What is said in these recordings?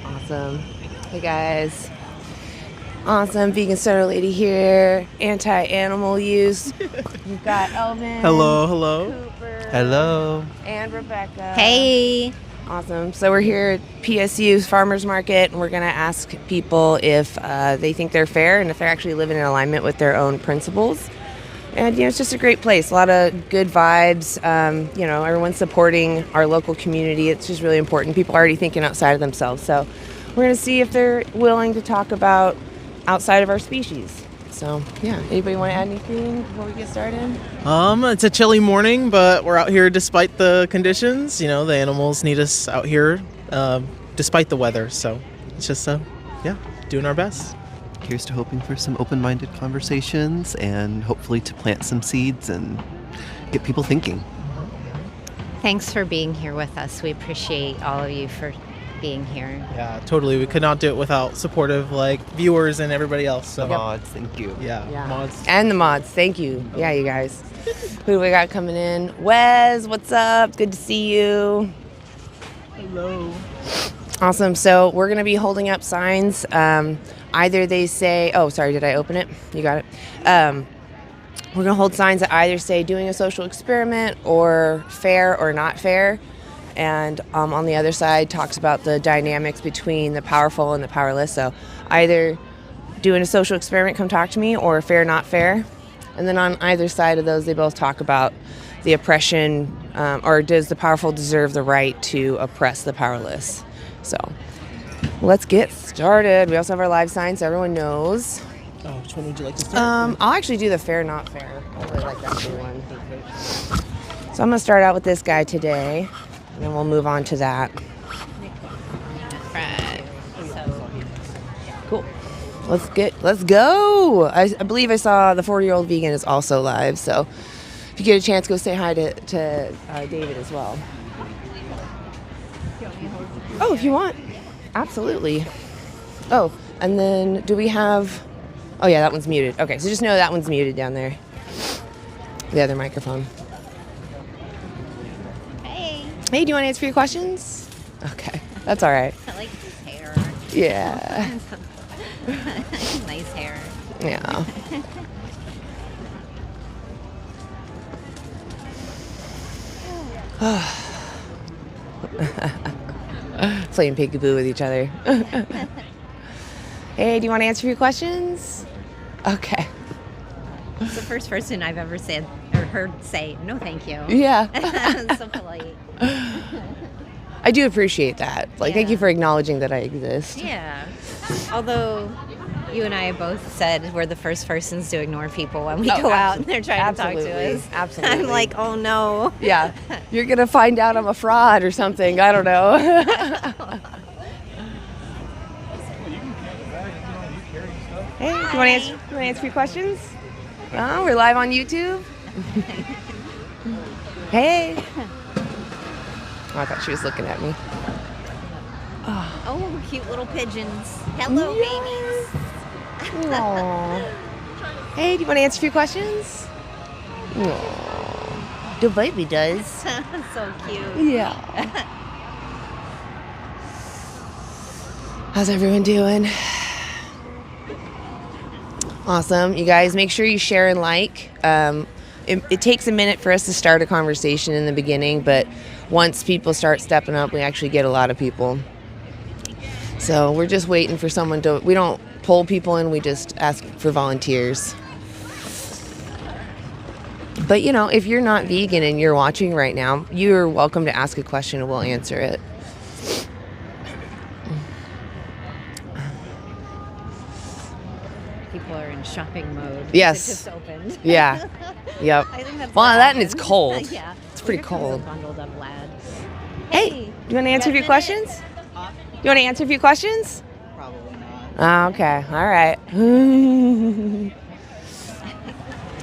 Awesome. Hey guys. Awesome. Vegan Soda Lady here. Anti-animal use. We've got Elvin. Hello. Cooper. Hello. And Rebecca. Hey. Awesome. So we're here at PSU's Farmers Market, and we're going to ask people if they think they're fair and if they're actually living in alignment with their own principles. And, it's just a great place. A lot of good vibes. Everyone's supporting our local community. It's just really important. People are already thinking outside of themselves. So we're going to see if they're willing to talk about outside of our species. So, yeah. Anybody want to add anything before we get started? It's a chilly morning, but we're out here despite the conditions. The animals need us out here despite the weather. So it's just, doing our best. Here's to hoping for some open-minded conversations and hopefully to plant some seeds and get people thinking. Thanks for being here with us. We appreciate all of you for being here. Yeah, totally. We could not do it without supportive viewers and everybody else. So. The mods, thank you. Yeah, mods. And the mods, thank you. Yeah, you guys. Who do we got coming in? Wes, what's up? Good to see you. Hello. Awesome. So we're going to be holding up signs. Either they say, oh, sorry, did I open it? You got it. We're going to hold signs that either say doing a social experiment or fair or not fair. And on the other side talks about the dynamics between the powerful and the powerless. So either doing a social experiment, come talk to me, or fair, not fair. And then on either side of those, they both talk about the oppression, or does the powerful deserve the right to oppress the powerless? So let's get started. We also have our live signs so everyone knows. Oh, which one would you like to start? I'll actually do the fair, not fair. I really like that blue one. So I'm going to start out with this guy today, and then we'll move on to that. Cool. Let's go. I believe I saw the 40-year-old vegan is also live, so if you get a chance, go say hi to David as well. Oh, if you want. Absolutely. Oh, and then do we have... Oh, yeah, that one's muted. Okay, so just know that one's muted down there. The other microphone. Hey. Hey, do you want to answer your questions? Okay, that's all right. I like his hair. Yeah. Nice hair. Yeah. Playing peekaboo with each other. Hey, do you want to answer your questions? Okay. It's the first person I've ever said or heard say no thank you. Yeah. So polite. I do appreciate that. Thank you for acknowledging that I exist. Yeah. Although you and I both said we're the first persons to ignore people when we go out and they're trying to talk to us. Absolutely. I'm like, oh no. Yeah. You're going to find out I'm a fraud or something. I don't know. Hey, do you want to answer your questions? Oh, we're live on YouTube. Hey. Oh, I thought she was looking at me. Oh, cute little pigeons. Hello, babies. Aww. Hey, do you want to answer a few questions? Aww. The baby does. So cute. Yeah. How's everyone doing? Awesome. You guys, make sure you share and like. It takes a minute for us to start a conversation in the beginning, but once people start stepping up, we actually get a lot of people. So we're just waiting for someone to... We don't pull people in, we just ask for volunteers. But, if you're not vegan and you're watching right now, you're welcome to ask a question and we'll answer it. People are in shopping mode. Yes. It just opened. Yeah. Yep. I think that's well, what that and happened. it's cold. Yeah. It's pretty Here comes cold. a bundled up lad. Hey, do you want to answer a few questions? You want to answer a few questions? Probably not. Okay. All right.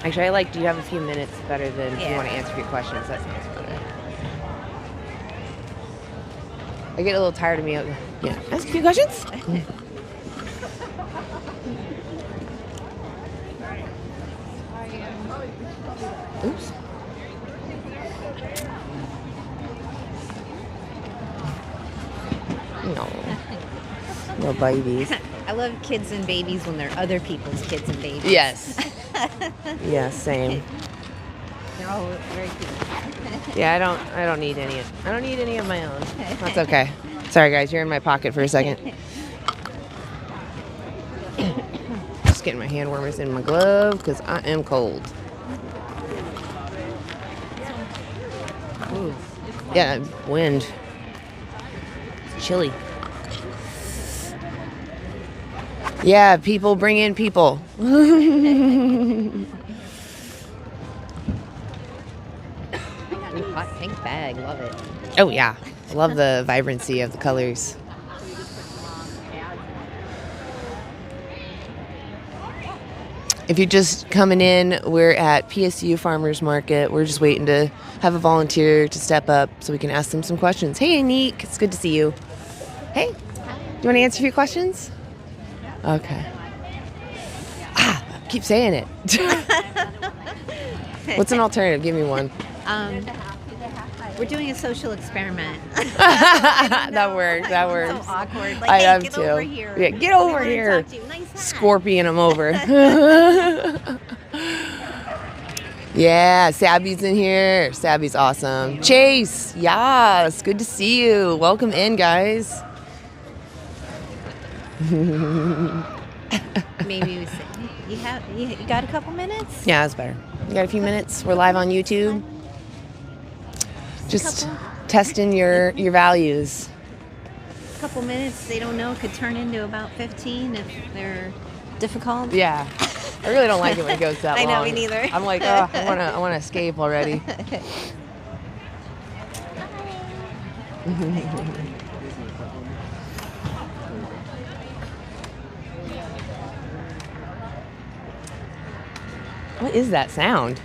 Actually, do you have a few minutes better than if you want to answer a few questions? That sounds better. I get a little tired of me. Yeah. Ask a few questions? Oops. Little babies. I love kids and babies when they're other people's kids and babies. Yes. Yeah, same. They're all very cute. Yeah, I don't need any. I don't need any of my own. That's okay. Sorry, guys, you're in my pocket for a second. Just getting my hand warmers in my glove because I am cold. Ooh. Yeah, wind. It's chilly. Yeah, people bring in people. Hot pink bag, love it. Oh yeah, I love the vibrancy of the colors. If you're just coming in, we're at PSU Farmers Market. We're just waiting to have a volunteer to step up so we can ask them some questions. Hey, Neek, it's good to see you. Hey, do you want to answer a few questions? Okay. Keep saying it. What's an alternative? Give me one. We're doing a social experiment. That works. That works. So awkward. Like, I hey, am get too. over here. Yeah, get over We wanna here. talk to you. Nice hat. Scorpion him over. Yeah, Sabby's in here. Sabby's awesome. Chase, yes, good to see you. Welcome in, guys. Maybe we say, you got a couple minutes? Yeah, that's better. You got a few minutes? We're live on YouTube. Just testing your values. A couple minutes, they don't know, could turn into about 15 if they're difficult. Yeah. I really don't like it when it goes that I long. know, me neither. I'm like, oh, I want to escape already. What is that sound?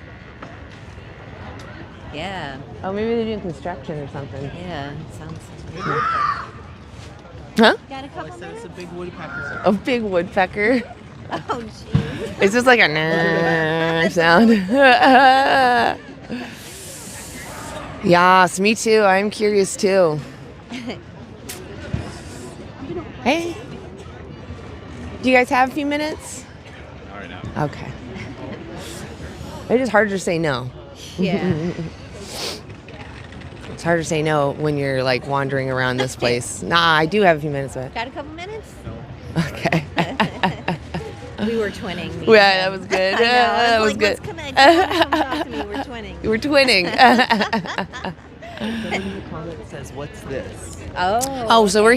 Yeah, Oh, maybe they're doing construction or something. yeah, sounds. Huh? Got a couple minutes? a big woodpecker. A big woodpecker. Oh, jeez. It's just like a sound. Yes, me too. I'm curious too. Hey. Do you guys have a few minutes? All right now. Okay. It's just harder to say no. Yeah. It's hard to say no when you're like wandering around this place. Nah, I do have a few minutes. But Got a couple minutes? okay. We were twinning. Yeah, that was good. I know, That I was like, good. Come talk to me. We're twinning. You were twinning. Someone in the comment says, "What's this?" Oh. So we're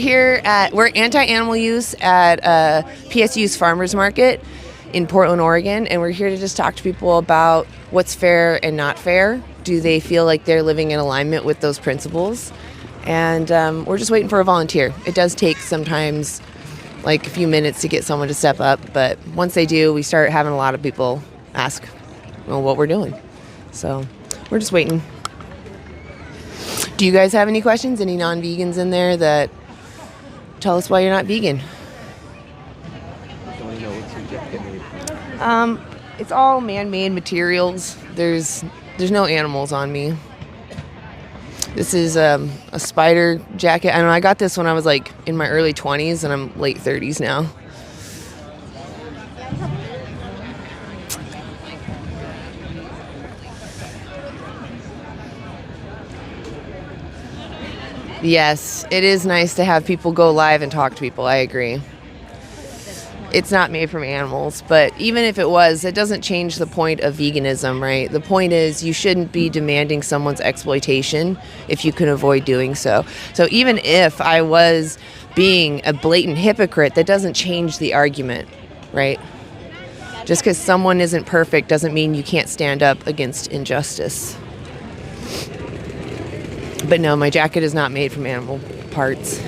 anti-animal use at PSU's Farmers Market in Portland, Oregon, and we're here to just talk to people about what's fair and not fair. Do they feel like they're living in alignment with those principles? And we're just waiting for a volunteer. It does take sometimes like a few minutes to get someone to step up, but once they do, we start having a lot of people ask what we're doing. So we're just waiting. Do you guys have any questions? Any non-vegans in there that tell us why you're not vegan? I want to know what's your jacket made from. It's all man-made materials. There's no animals on me. This is a spider jacket. I know I got this when I was like in my early 20s, and I'm late 30s now. Yes, it is nice to have people go live and talk to people. I agree. It's not made from animals, but even if it was, it doesn't change the point of veganism, right? The point is you shouldn't be demanding someone's exploitation if you can avoid doing so. So even if I was being a blatant hypocrite, that doesn't change the argument, right? Just because someone isn't perfect doesn't mean you can't stand up against injustice. But no, my jacket is not made from animal parts.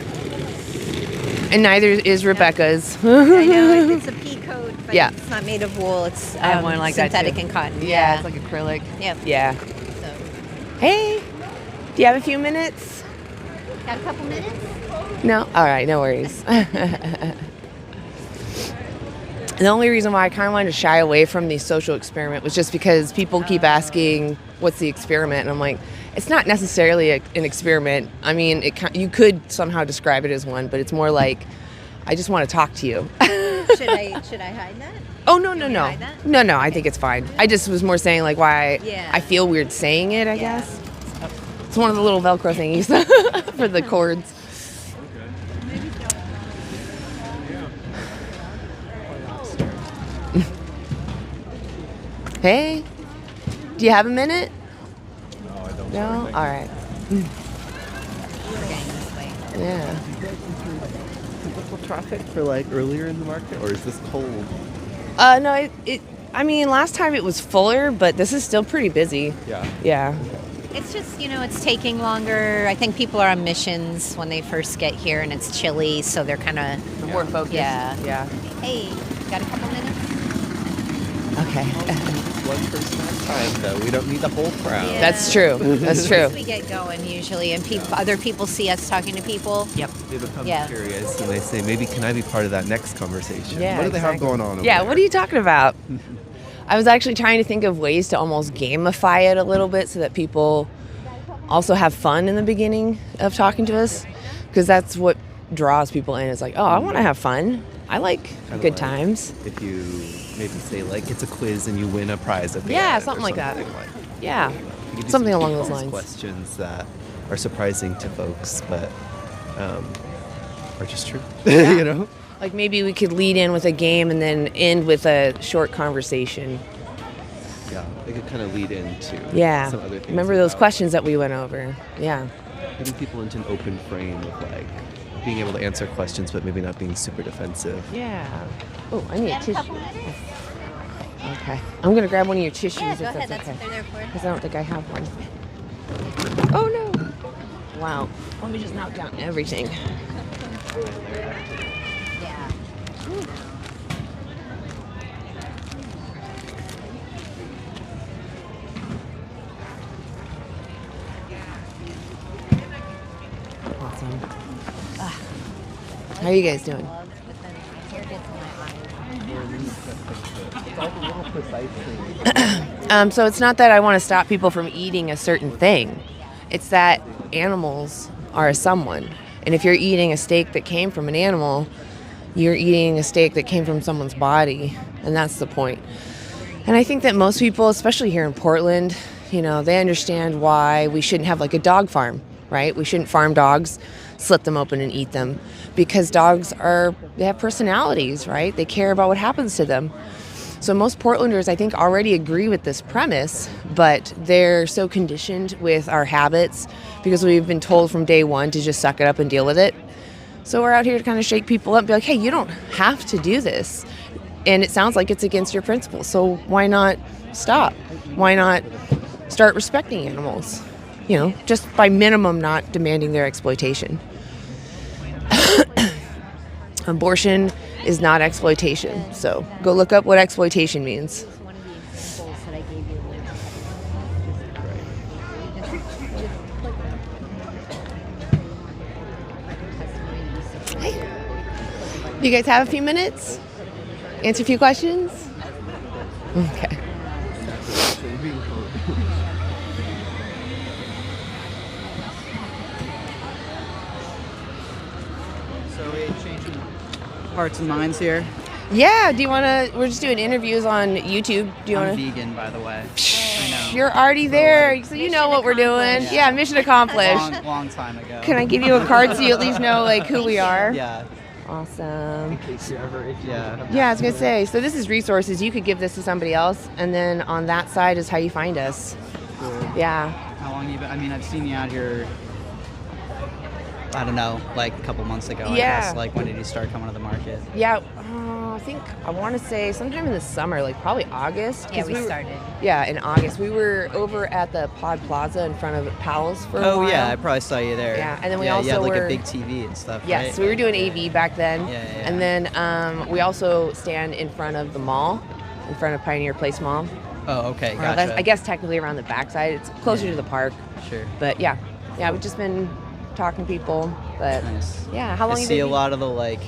And neither is Rebecca's. I know, it's a pea coat, but Yeah. it's not made of wool. It's I have one like that, synthetic too. and cotton. Yeah, it's like acrylic. Yep. Yeah. So, Hey, do you have a few minutes? got a couple minutes? No? All right, no worries. The only reason why I kind of wanted to shy away from the social experiment was just because people keep asking, what's the experiment? And I'm like, it's not necessarily an experiment. I mean, you could somehow describe it as one, but it's more like I just want to talk to you. Should I hide that? Oh, no. hide that? No, I think it's fine. I just was more saying like why Yeah. I feel weird saying it, I guess. It's one of the little Velcro thingies for the cords. Hey, do you have a minute? No, I don't. No? All right. We're getting this way. Yeah. Typical traffic for like earlier in the market, or is this cold? No, I mean, last time it was fuller, but this is still pretty busy. Yeah. Yeah. It's just, it's taking longer. I think people are on missions when they first get here and it's chilly, so they're kind of More focused. Yeah. Yeah. Hey, got a couple minutes? Okay. One person at a time, though. We don't need the whole crowd. Yeah. That's true. That's true. We get going usually, and other people see us talking to people. Yep. They become Yeah. curious and they say, maybe can I be part of that next conversation? Yeah, What do they have exactly. going on over Yeah, there? what are you talking about? I was actually trying to think of ways to almost gamify it a little bit so that people also have fun in the beginning of talking to us, because that's what draws people in. It's like, oh, I want to have fun. I like Kinda good like times. If you maybe say like it's a quiz and you win a prize at the Yeah, end. something or like that. something like Yeah. You could do Something some along those people's lines. Questions that are surprising to folks, but are just true. Yeah. You know? Like maybe we could lead in with a game and then end with a short conversation. Yeah. They could kind of lead into Yeah. some other things. Remember those about questions that we went over? Yeah. Getting people into an open frame of like being able to answer questions, but maybe not being super defensive. Yeah. Oh, I need a tissue. Okay. I'm going to grab one of your tissues Yeah, if go that's ahead. That's okay. what they're there for. Because I don't think I have one. Oh, no. Wow. Let me just knock down everything. Yeah. Awesome. How are you guys doing? Gloves, but then my hair gets in my eye. So it's not that I want to stop people from eating a certain thing. It's that animals are a someone. And if you're eating a steak that came from an animal, you're eating a steak that came from someone's body. And that's the point. And I think that most people, especially here in Portland, they understand why we shouldn't have like a dog farm, right? We shouldn't farm dogs, slit them open and eat them. Because dogs they have personalities, right? They care about what happens to them. So most Portlanders, I think, already agree with this premise, but they're so conditioned with our habits because we've been told from day one to just suck it up and deal with it. So we're out here to kind of shake people up and be like, hey, you don't have to do this. And it sounds like it's against your principles. So why not stop? Why not start respecting animals? Just by minimum not demanding their exploitation. Abortion is not exploitation. So go look up what exploitation means. One of the examples that I gave you. Do you guys have a few minutes? Answer a few questions? Okay. So we changing hearts and minds here. Yeah, we're just doing interviews on YouTube. Do you I'm want to? vegan, by the way. I know. You're already there, so you know what we're doing. accomplished. Yeah, mission accomplished. Long time ago. Can I give you a card so you at least know like who we are? Yeah. Awesome. In case you ever, yeah. Yeah, I was gonna say. So this is resources. You could give this to somebody else, and then on that side is how you find us. Yeah. How long you been? I mean, I've seen you out here. I don't know, like a couple months ago. I Yeah. guess. Like when did you start coming to the market? Yeah. I want to say sometime in the summer, like probably August. Yeah, 'cause we were- started. Yeah, in August. We were over at the Pod Plaza in front of Powell's for a Oh while. yeah, I probably saw you there. Yeah, and then we you also had like were- a big TV and stuff. Yes, right? we were doing AV back then. Yeah. And then we also stand in front of the mall, in front of Pioneer Place Mall. Oh, okay, Or that's- gotcha. I guess technically around the backside. It's closer Yeah. to the park. Sure. But yeah, we've just been talking to people. But Nice. yeah, how long I you see been? a lot of the like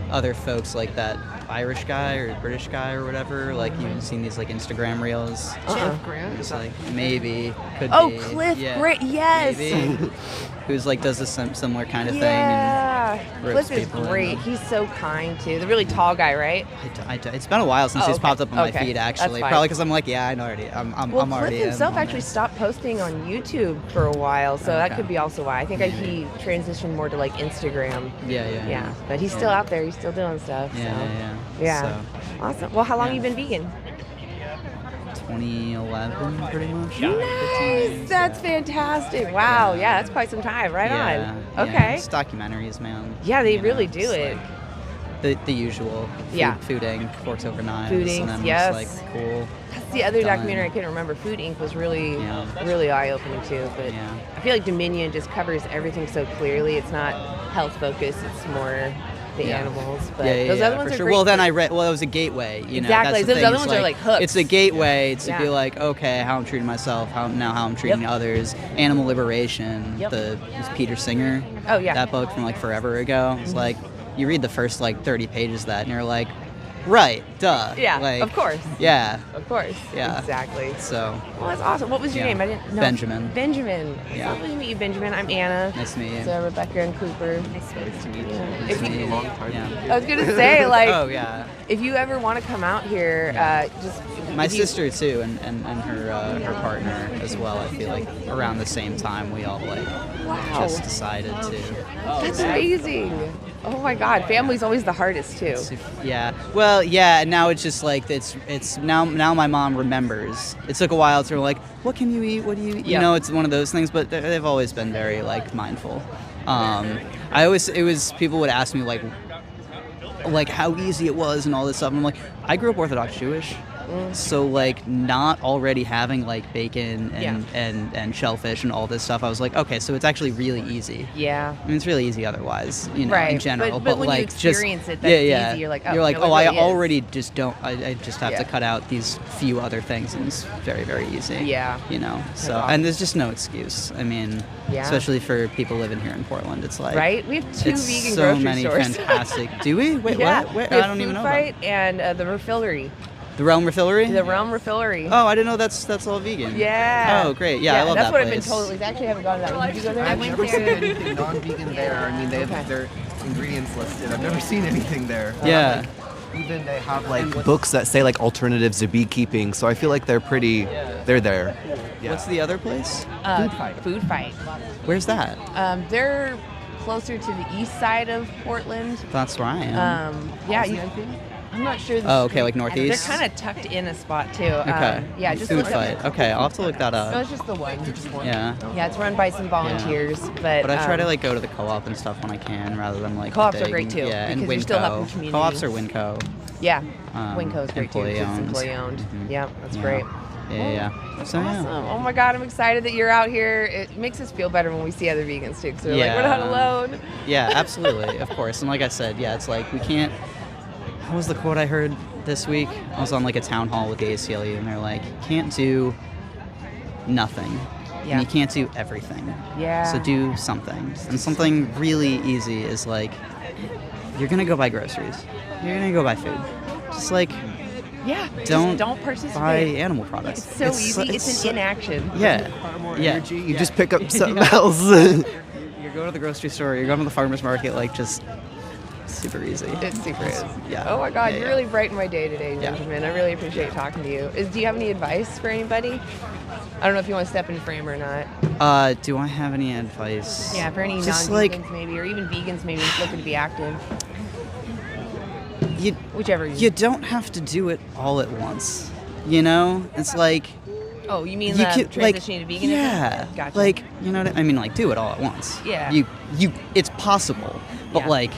other folks like that Irish guy or British guy or whatever. Like you've seen these like Instagram reels. It's like maybe could Oh, be. Cliff yeah, Grant, yes. Maybe. Who's like does this similar kind of thing. Yeah, Yeah, Ropes Cliff is people in. great. He's so kind too. The really tall guy, right? It's been a while since Oh, he's okay. popped up on my Okay. feed, That's actually. fine. Probably because I'm like, yeah, I know already. I'm Well, already Cliff himself in on actually this. stopped posting on YouTube for a while, so that Okay. could be also why. I think he transitioned more to like Instagram. Yeah. But he's still out there. He's still doing stuff. Yeah. Yeah. So, Awesome. Well, how long Yeah. you been vegan? 2011, pretty much. 15 Nice. years, That's yeah. fantastic. Wow. Yeah, that's quite some time. Right Yeah, on. yeah. Okay. It's documentaries, man. Yeah, they You really know, do it's it. like the usual. Yeah. Food Inc., Forks Over Knives. Food And Inc., then yes. it's like, cool. That's the other Done. documentary I couldn't remember. Food Inc. was really, Yeah. really eye-opening too. But Yeah. I feel like Dominion just covers everything so clearly. It's not health focused. It's more the Yeah. animals. But Yeah, those other ones for are sure. great. Well, then I read. Well, it was a gateway. You know, Exactly. That's the Those thing. other It's ones are like hooks. It's a gateway to Yeah. be like, okay, how I'm treating myself, how I'm treating Yep. others. Animal Liberation. Yep. It was Peter Singer. Oh, yeah. That book from like forever ago. It's like you read the first like 30 pages of that, and you're like, right, duh. Yeah, Like, of course. Yeah. Of course. Yeah. Exactly. So Well, that's awesome. What was your Yeah. name? I didn't know. Benjamin. Benjamin. Yeah. It's lovely to meet you, Benjamin. I'm Anna. nice to meet you. So Rebecca and Cooper. Nice to meet you. Nice If to meet you, you. Yeah. I was gonna say, like, Oh yeah. if you ever want to come out here, just My if you- sister too, and her partner as well. I feel like around the same time we all like Wow. just decided to. That's amazing. Oh my God, family's always the hardest too. Yeah. Well, yeah. And now it's just like it's now my mom remembers. It took a while to like, what can you eat? What do you eat? Yeah. You know, it's one of those things. But they've always been very like mindful. People would ask me like how easy it was and all this stuff. And I'm like, I grew up Orthodox Jewish. So like not already having like bacon and shellfish and all this stuff, I was like, okay, so it's actually really easy. Yeah. I mean, it's really easy otherwise, you know, Right. in general. But when you like experience just, it, that's easy. You're like, oh, no, it I really is. already just don't. I just have Yeah. to cut out these few other things, and it's very, very easy. Yeah. You know. So awesome. and there's just no excuse. I mean, Yeah. especially for people living here in Portland, it's like Right? We have two it's vegan so grocery many stores. fantastic. Do we? Wait, yeah. what? Wait, We have I don't even Food know. Fight and the Refillery. The Realm Refillery. The Realm Refillery. Oh, I didn't know that's all vegan. Yeah. Oh, great. Yeah, I love that's that what place. I've been told. We actually haven't gone to that one. Did you go there? I've never seen anything non-vegan there. I mean, they have Okay. their ingredients listed. I've never seen anything there. Yeah. Even they have like books that say like alternatives to beekeeping. So I feel like they're they're there. Yeah. What's the other place? Food Fight. Food Fight. Where's that? They're closer to the east side of Portland. That's where I am. Yeah, I'm not sure. Oh, okay, like northeast? They're kind of tucked in a spot too. Okay. Yeah, just Food look Fight. up. Okay, I'll have to look that No, up. it's just the one. Yeah. Yeah, it's run by some volunteers, but But I try to like go to the co-op and stuff when I can, rather than like Co-ops the are great, big- too, Yeah, and because you're Winco. still helping community. Co-ops are Winco. yeah, Um, Winco's great too. 'cause It's employee-owned. employee owned. Mhm. Yeah, that's Yeah. great. Yeah. So Awesome. yeah. Oh my God, I'm excited that you're out here. It makes us feel better when we see other vegans too, because we're like, we're not Yeah. alone. Yeah, absolutely, of course. And like I said, yeah, it's like we can't. What was the quote I heard this week? I was on like a town hall with the ACLU, and they're like, you can't do nothing. Yeah. And you can't do everything. Yeah. So do something. And something really easy is like, you're gonna go buy groceries. You're gonna go buy food. Just like Yeah. don't just don't participate. buy animal products. It's so easy. It's an inaction. Yeah. Yeah. Energy. You just pick up something else. You're going to the grocery store. You're going to the farmer's market. Like just super easy. It's super easy. Yeah. Oh my God, Yeah, you yeah. really brightened my day today, Yeah. Benjamin. I really appreciate talking to you. Do you have any advice for anybody? I don't know if you want to step in frame or not. Do I have any advice? Yeah, for any Just non-vegans maybe, or even vegans maybe looking to be active. you Whichever. you don't have to do it all at once. You know, it's like Oh, you mean you the could like transitioning to veganism? yeah, Gotcha. like you know what I mean, like do it all at once. Yeah. You it's possible, but Yeah. like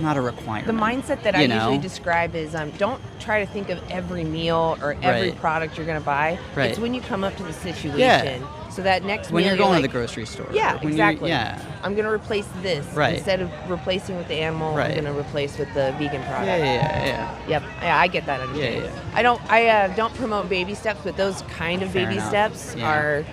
not a requirement. The mindset that I you know? usually describe is don't try to think of every meal or every Right. product you're going to buy. Right. It's when you come up to the situation. Yeah. So that next when meal you're going like, to the grocery store. Yeah, when exactly. Yeah. I'm going to replace this. Right. Instead of replacing with the animal, Right. I'm going to replace with the vegan product. Yeah. Yep. Yeah, I get that understanding. Yeah. I don't promote baby steps, but those kind of Fair baby enough. steps Yeah. are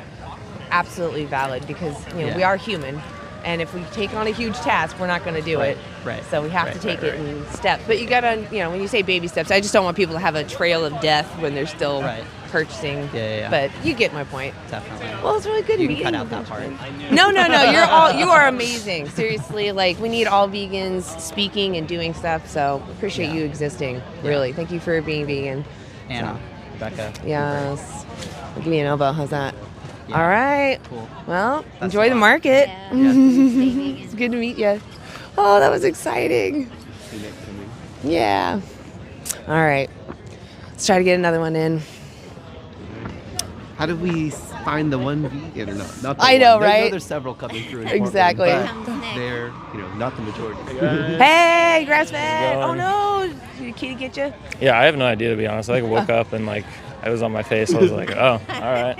absolutely valid because Yeah. we are human. And if we take on a huge task, we're not going to do Right, it. right, So we have right, to take right, it in steps. But you got to, when you say baby steps, I just don't want people to have a trail of death when they're still Right. purchasing. Yeah. But you get my point. Definitely. Well, it's really good You meeting can cut you. out that part. No. You are amazing. Seriously, like we need all vegans speaking and doing stuff. So appreciate you existing. Really, thank you for being vegan. Anna, Becca. Yes. Give me an elbow. How's that? Yeah. All right. Cool. Well, That's enjoy a the lot. market. Yeah. It's good to meet you. Oh, that was exciting. Yeah. All right. Let's try to get another one in. How do we find the one vegan or not? Not the I know, one. right? There's several coming through. In Portland, Exactly. but they're, not the majority. Hey, grass fed. Oh no, did the kitty get you? Yeah, I have no idea, to be honest. I woke up and I was on my face. I was like, oh, all right.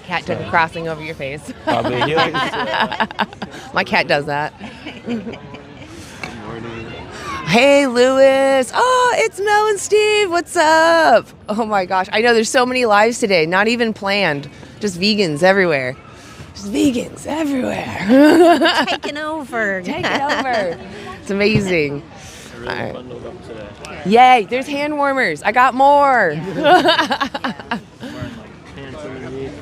Cat took a crossing over your face. Probably he likes My cat does that. Hey, Lewis. Oh, it's Mel and Steve. What's up? Oh my gosh. I know there's so many lives today, not even planned. Just vegans everywhere. Just vegans everywhere. Taking over. Take it over. It's amazing. really right. bundled up today. Yay, there's hand warmers. I got more. I'm wearing pants underneath.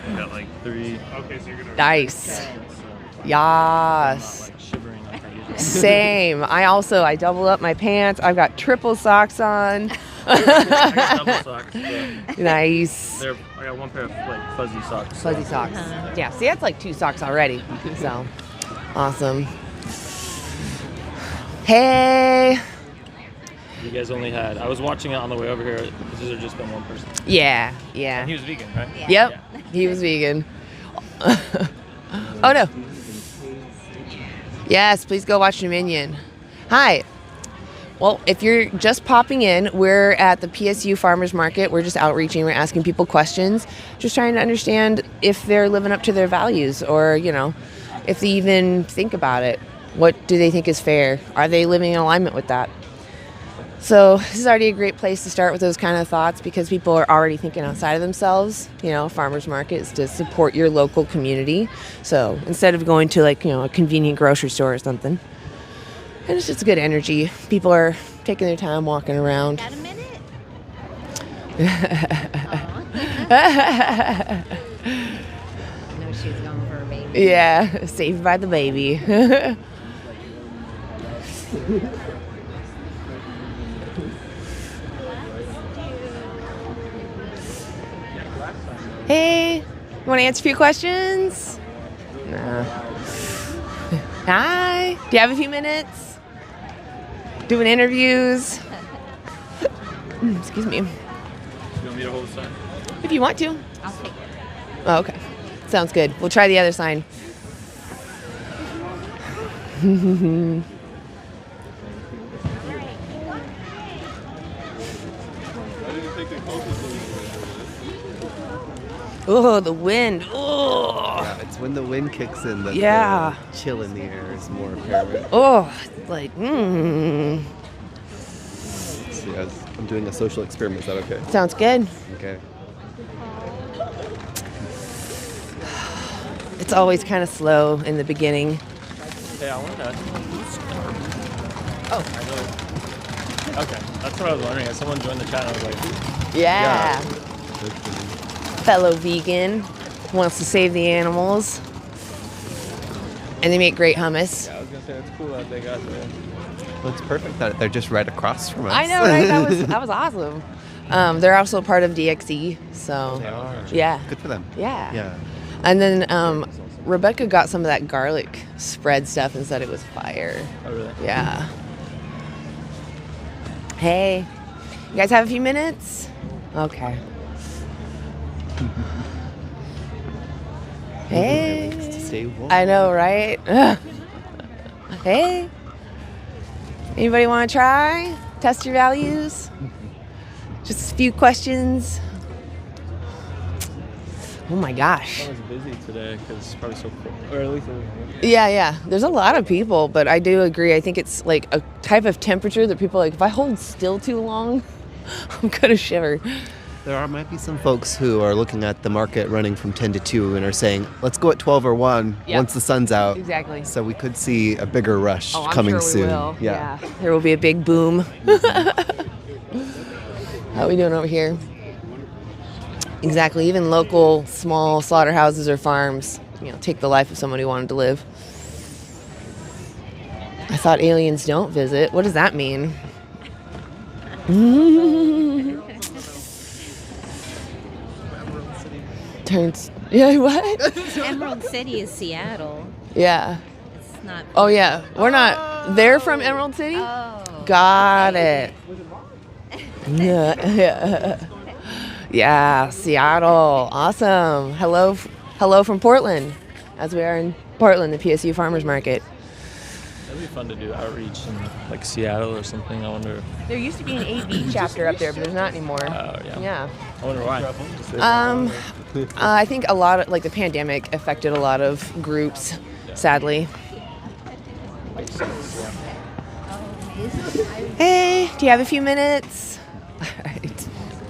I got 3. Okay, so you're gonna. Nice. I'm Yas. not shivering like I usually. Same. I double up my pants. I've got triple socks on. I got double socks. But Nice. I got one pair of fuzzy socks. Fuzzy socks. Yeah, see, that's 2 socks already. So, awesome. Hey. You guys only had. I was watching it on the way over here. This has just been one person. Yeah. And he was vegan, right? Yeah. Yep. He was vegan. Oh no. Yes, please go watch Dominion. Hi. Well, if you're just popping in, we're at the PSU Farmers Market. We're just outreaching. We're asking people questions, just trying to understand if they're living up to their values or, if they even think about it. What do they think is fair? Are they living in alignment with that? So this is already a great place to start with those kind of thoughts because people are already thinking outside of themselves. Farmers market is to support your local community. So instead of going to a convenient grocery store or something. And it's just good energy. People are taking their time walking around. Got a minute? I know she was going for a baby. Yeah, saved by the baby. Hey, you want to answer a few questions? Nah. Hi. Do you have a few minutes? Doing interviews? Excuse me. You want me to hold the sign? If you want to. I'll take it. Oh, okay. Sounds good. We'll try the other sign. Oh, the wind. Oh. Yeah, it's when the wind kicks in that Yeah. the chill in the air is more apparent. Oh, See, I'm doing a social experiment. Is that okay? Sounds good. Okay. It's always kind of slow in the beginning. Hey, I wanted to ask you. Oh. I know. Okay, that's what I was wondering. As someone joined the chat, I was like, Yeah. Fellow vegan wants to save the animals. And they make great hummus. yeah, I was gonna say it's cool that they got the. Well, it's perfect that they're just right across from us. I know, right? That was awesome. They're also part of DXE, so They are. yeah. Good for them. Yeah. Yeah. And then Rebecca got some of that garlic spread stuff and said it was fire. Oh, really? Yeah. Hey, you guys have a few minutes? Okay. Hey. To stay warm. I know, right? Hey. Anybody want to try? Test your values? Just a few questions. Oh my gosh. I was busy today because it's probably so cool. Or at least it was. Yeah. There's a lot of people, but I do agree. I think it's like a type of temperature that people are like, if I hold still too long, I'm going to shiver. There might be some folks who are looking at the market running from 10 to 2 and are saying, let's go at 12 or 1 Yep. once the sun's out. Exactly. So we could see a bigger rush Oh, I'm coming sure we soon. will. Yeah. There will be a big boom. How are we doing over here? Exactly. Even local small slaughterhouses or farms, take the life of someone who wanted to live. I thought aliens don't visit. What does that mean? Turns. Yeah, what? Emerald City is Seattle. Yeah. It's not. Oh, yeah. We're not. They're from Emerald City? Oh. Got it. Yeah. Yeah, Seattle. Awesome. Hello from Portland, as we are in Portland, the PSU Farmers Market. That'd be fun to do outreach in like Seattle or something. I wonder. There used to be an AV chapter up there, but there's not anymore. Oh, yeah. Yeah. I wonder why. I think a lot of the pandemic affected a lot of groups, sadly. Hey, do you have a few minutes? All right.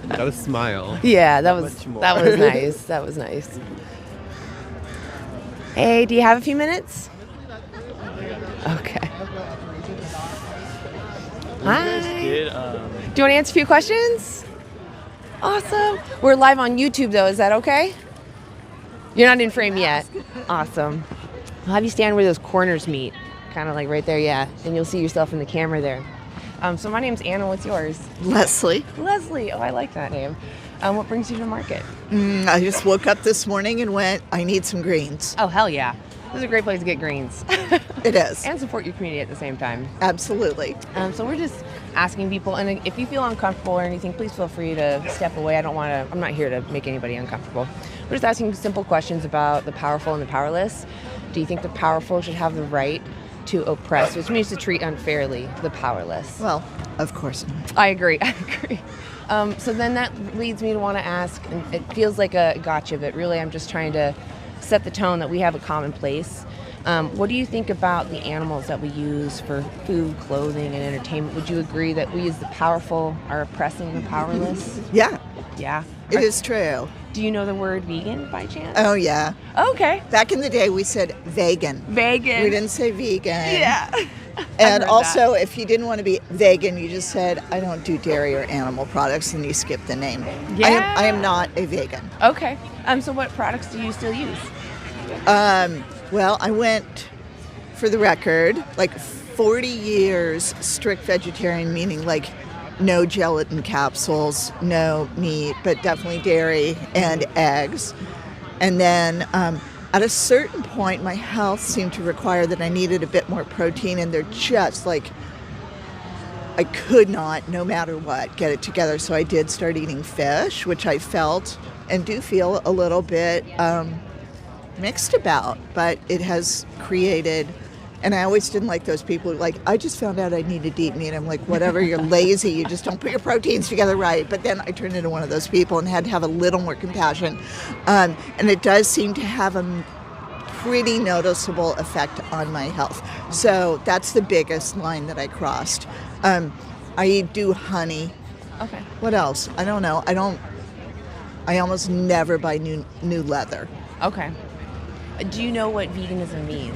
Got a smile. Yeah, that was nice. That was nice. Hey, do you have a few minutes? Okay. Hi. Do you want to answer a few questions? Awesome. We're live on YouTube, though. Is that okay? You're not in frame yet. Awesome. I'll have you stand where those corners meet. Kind of like right there, yeah. And you'll see yourself in the camera there. So my name's Anna. What's yours? Leslie. Leslie. Oh, I like that name. What brings you to the market? I just woke up this morning and went, I need some greens. Oh, hell yeah. This is a great place to get greens. It is. And support your community at the same time. Absolutely. So we're just asking people, and if you feel uncomfortable or anything, please feel free to step away. I'm not here to make anybody uncomfortable. We're just asking simple questions about the powerful and the powerless. Do you think the powerful should have the right to oppress, which means to treat unfairly the powerless? Well, of course not. I agree. So then that leads me to want to ask, and it feels like a gotcha, but really I'm just trying to set the tone that we have a common place. What do you think about the animals that we use for food, clothing, and entertainment? Would you agree that we as the powerful are oppressing the powerless? Yeah, Yeah. it is true. Do you know the word vegan by chance? Oh, yeah. Okay. Back in the day, we said vegan. Vegan. We didn't say vegan. Yeah. And heard also, if you didn't want to be vegan, you just said, I don't do dairy or animal products, and you skipped the name. Yeah. I am not a vegan. Okay. So what products do you still use? Well, I went, for the record, like 40 years strict vegetarian, meaning like no gelatin capsules, no meat, but definitely dairy and eggs. And then at a certain point, my health seemed to require that I needed a bit more protein, and they're just like, I could not, no matter what, get it together. So I did start eating fish, which I felt and do feel a little bit mixed about, but it has created. And I always didn't like those people who like, I just found out I needed to eat meat. I'm like, whatever, you're lazy. You just don't put your proteins together right. But then I turned into one of those people and had to have a little more compassion. And it does seem to have a pretty noticeable effect on my health. So that's the biggest line that I crossed. I do honey. Okay. What else? I don't know. I almost never buy new leather. Okay. Do you know what veganism means?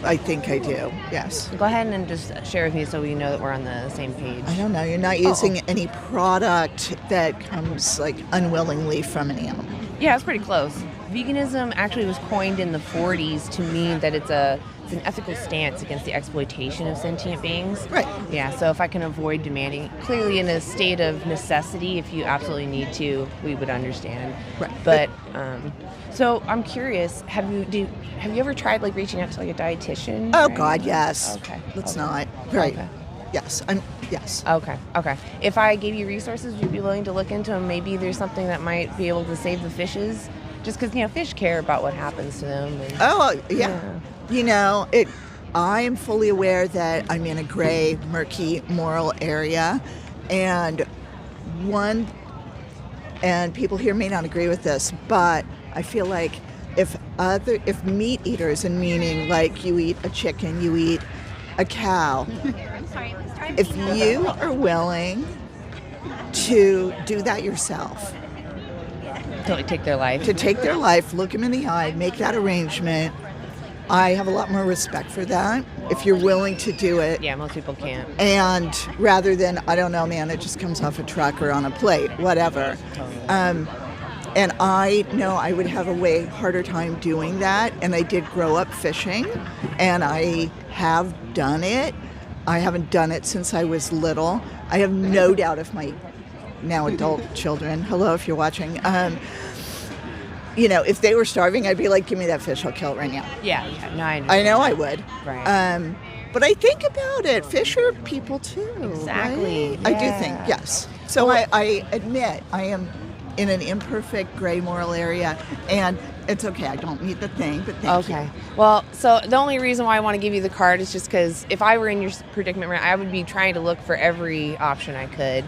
I think I do, yes. Go ahead and just share with me so we know that we're on the same page. I don't know. You're not using any product that comes like unwillingly from an animal. Yeah, it's pretty close. Veganism actually was coined in the 40s to mean that it's an ethical stance against the exploitation of sentient beings. Right. Yeah, so if I can avoid demanding, clearly in a state of necessity, if you absolutely need to, we would understand. Right. But so I'm curious, have you ever tried like reaching out to like a dietitian? Oh or God, anything? yes. Okay. Let's Okay. not. Right. Okay. Yes. Yes. Okay. If I gave you resources, would you be willing to look into them? Maybe there's something that might be able to save the fishes, just because fish care about what happens to them. And, Oh, yeah. I am fully aware that I'm in a gray, murky, moral area, and people here may not agree with this, but I feel like if meat eaters, and meaning like you eat a chicken, you eat a cow, if you are willing to do that yourself, to like take their life. to take their life, look them in the eye, make that arrangement, I have a lot more respect for that if you're willing to do it. Yeah, most people can't. And rather than, I don't know, man, it just comes off a truck or on a plate, whatever. And I know I would have a way harder time doing that. And I did grow up fishing, and I have done it. I haven't done it since I was little. I have no doubt if my now adult children, hello if you're watching, if they were starving, I'd be like, give me that fish, I'll kill it right now. Yeah. No, I know I would. Right. But I think about it. Fish are people too. Exactly. Right? I do think, yes. So I admit I am in an imperfect gray moral area, and it's okay. I don't meet the thing, but thank you. Okay. Well, so the only reason why I want to give you the card is just because if I were in your predicament, I would be trying to look for every option I could.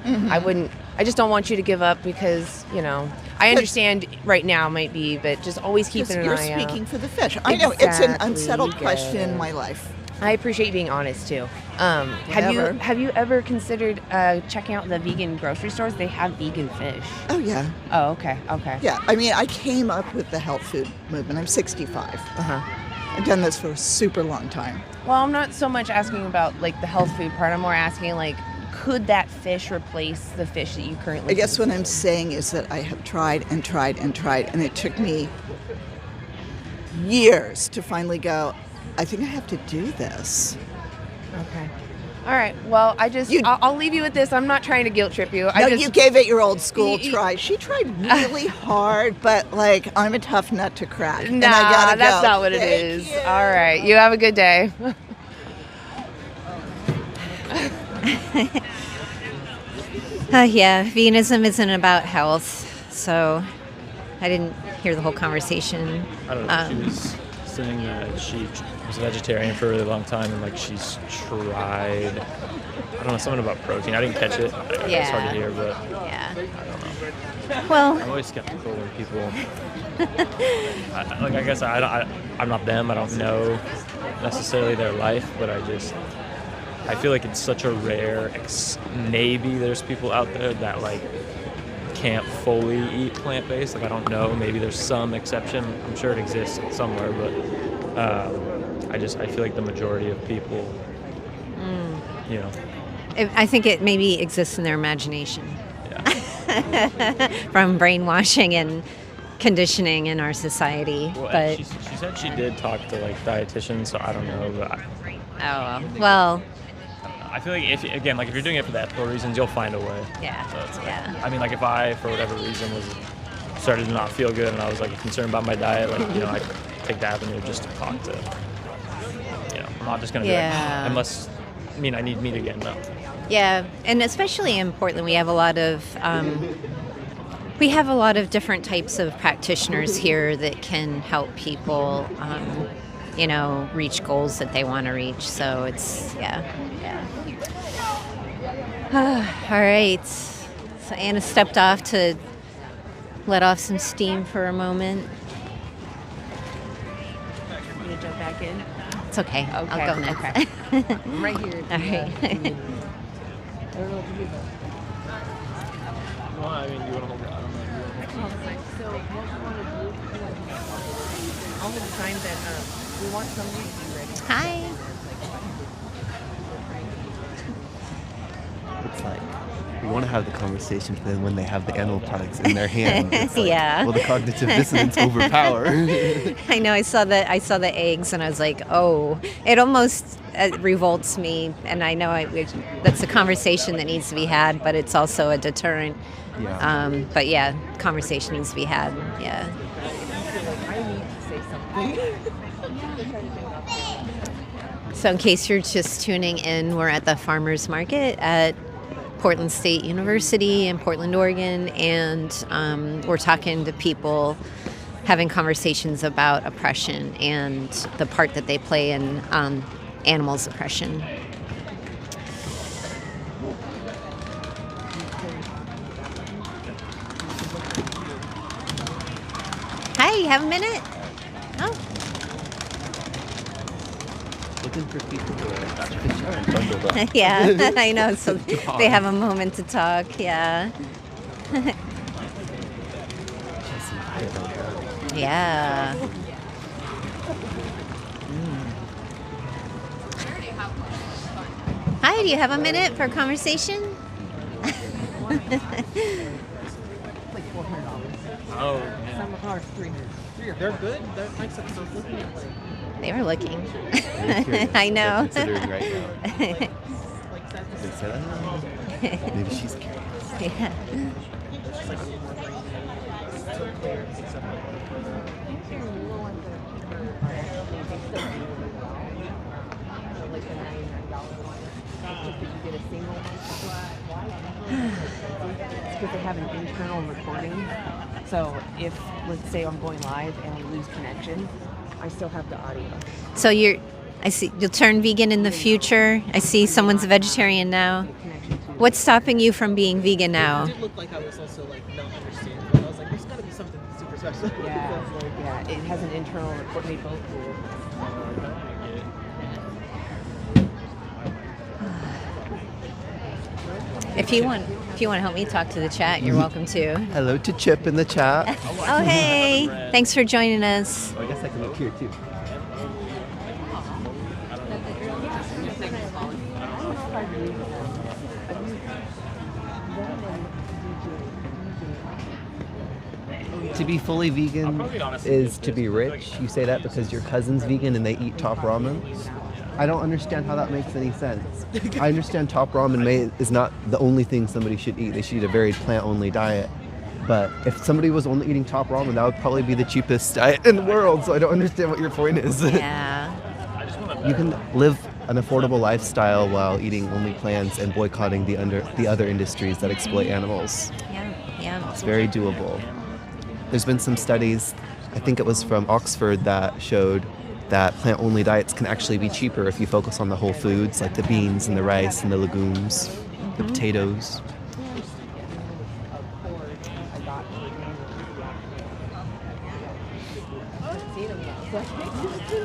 I just don't want you to give up because, I understand right now might be, but just always keeping an eye out. You're speaking for the fish. I know it's an unsettled question in my life. I appreciate you being honest too. Have you ever considered checking out the vegan grocery stores? They have vegan fish. Oh yeah. Oh okay. Yeah, I mean, I came up with the health food movement. I'm 65. I've done this for a super long time. Well, I'm not so much asking about like the health food part. I'm more asking like, could that fish replace the fish that you currently? I guess what I'm saying is that I have tried and tried and tried, and it took me years to finally go, I think I have to do this. Okay. All right. Well, I'll leave you with this. I'm not trying to guilt trip you. You gave it your old school try. She tried really hard, but I'm a tough nut to crack. Nah, that's not what it is. You. All right. You have a good day. Yeah, veganism isn't about health, so I didn't hear the whole conversation. I don't know. She was saying that she was a vegetarian for a really long time, and she's tried. I don't know, something about protein. I didn't catch it. It's hard to hear, but yeah. I don't know. Well, I'm always skeptical when people. I guess I'm not them. I don't know necessarily their life, but I feel like it's such a rare. Maybe there's people out there that can't fully eat plant-based. I don't know. Maybe there's some exception. I'm sure it exists somewhere, but I feel like the majority of people, I think it maybe exists in their imagination. Yeah. From brainwashing and conditioning in our society. Well, but she said she did talk to dietitians, so I don't know. But well. I feel like if you're doing it for the ethical reasons, you'll find a way. Yeah. So it's yeah. I mean, if I, for whatever reason, started to not feel good and I was concerned about my diet, I could take the avenue just to talk to. I'm not just gonna be unless I need meat again. No. Yeah, and especially in Portland, we have a lot of different types of practitioners here that can help people, reach goals that they want to reach. So it's all right. So Anna stepped off to let off some steam for a moment. You gonna jump back in? It's okay. I'll go next. Okay. I'm right here. All right. I don't know what to do. Well, I mean, you want to hold it? I don't know. So what we want to do, I'll hold the sign that we want somebody to be ready. Hi. It's we want to have the conversation, but then when they have the animal products in their hand, it's will the cognitive dissonance overpower? I know. I saw the eggs, and I was like, oh, it almost revolts me. And I know that's a conversation that needs to be had, but it's also a deterrent. Yeah. But yeah, conversation needs to be had. Yeah. I need to say something. So in case you're just tuning in, we're at the farmers market at Portland State University in Portland, Oregon, and we're talking to people, having conversations about oppression and the part that they play in animals' oppression. Hi, you have a minute? Oh. Looking for people Yeah, I know. So they have a moment to talk. Yeah. Yeah. Hi, do you have a minute for a conversation? Oh, yeah. Some are 3. They're good. They're nice episodes. They were looking. Very curious I what know. they're considering right now. They said, "Oh, maybe she's curious." Yeah. It's because they have an internal recording. So if, let's say, I'm going live and I lose connection, I still have the audio. So I see you'll turn vegan in the future. I see someone's a vegetarian now. What's stopping you from being vegan now? It did look like I was also like not understanding. But I was like, there's got to be something super special. Yeah, it has an internal recording. They both do. If you want to help me talk to the chat, you're welcome to. Hello to Chip in the chat. Oh, hey. Thanks for joining us. I guess I can look here too. To be fully vegan is to be rich. You say that because your cousin's vegan and they eat top ramen. I don't understand how that makes any sense. I understand top ramen is not the only thing somebody should eat. They should eat a varied plant-only diet. But if somebody was only eating top ramen, that would probably be the cheapest diet in the world. So I don't understand what your point is. Yeah. You can live an affordable lifestyle while eating only plants and boycotting the other industries that exploit animals. Yeah. It's very doable. There's been some studies, I think it was from Oxford, that showed that plant-only diets can actually be cheaper if you focus on the whole foods, like the beans and the rice and the legumes, the potatoes.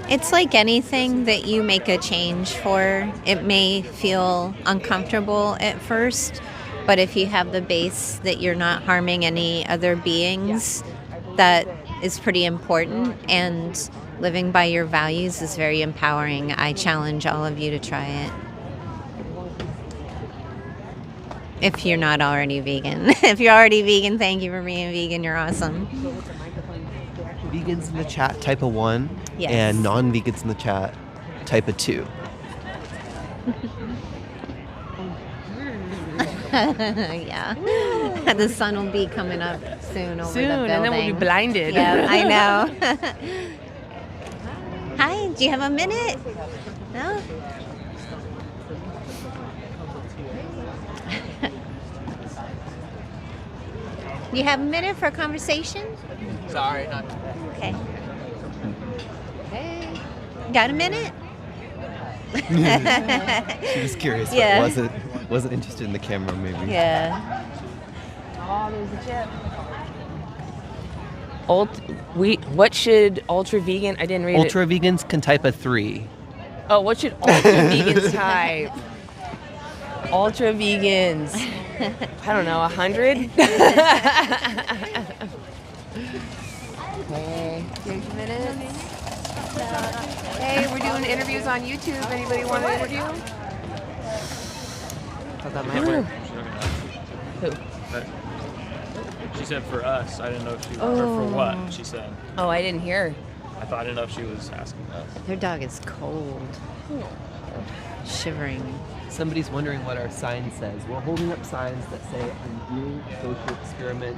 It's like anything that you make a change for. It may feel uncomfortable at first, but if you have the base that you're not harming any other beings, that is pretty important, and living by your values is very empowering. I challenge all of you to try it. If you're not already vegan. If you're already vegan, thank you for being vegan. You're awesome. Vegans in the chat, type of 1, Yes. and non-vegans in the chat, type of 2. Yeah. The sun will be coming up soon over the building. And then we'll be blinded. Yeah, I know. Hi, do you have a minute? No? You have a minute for a conversation? Sorry, not. Okay. Hey. Got a minute? She was curious, Yeah. but wasn't interested in the camera, maybe. Yeah. Oh, there's a chip. What should ultra vegan? I didn't read Ultra vegans can type a 3. it. Oh, what should ultra vegans type? Ultra vegans. I don't know, 100? Okay, 6 minutes. Hey, we're doing interviews on YouTube. Anybody want to interview? Thought that might work. Who? She said for us. I didn't know if she or for what she said. Oh, I didn't hear. I didn't know if she was asking us. Their dog is cold. Shivering. Somebody's wondering what our sign says. We're holding up signs that say, "I'm doing a social experiment.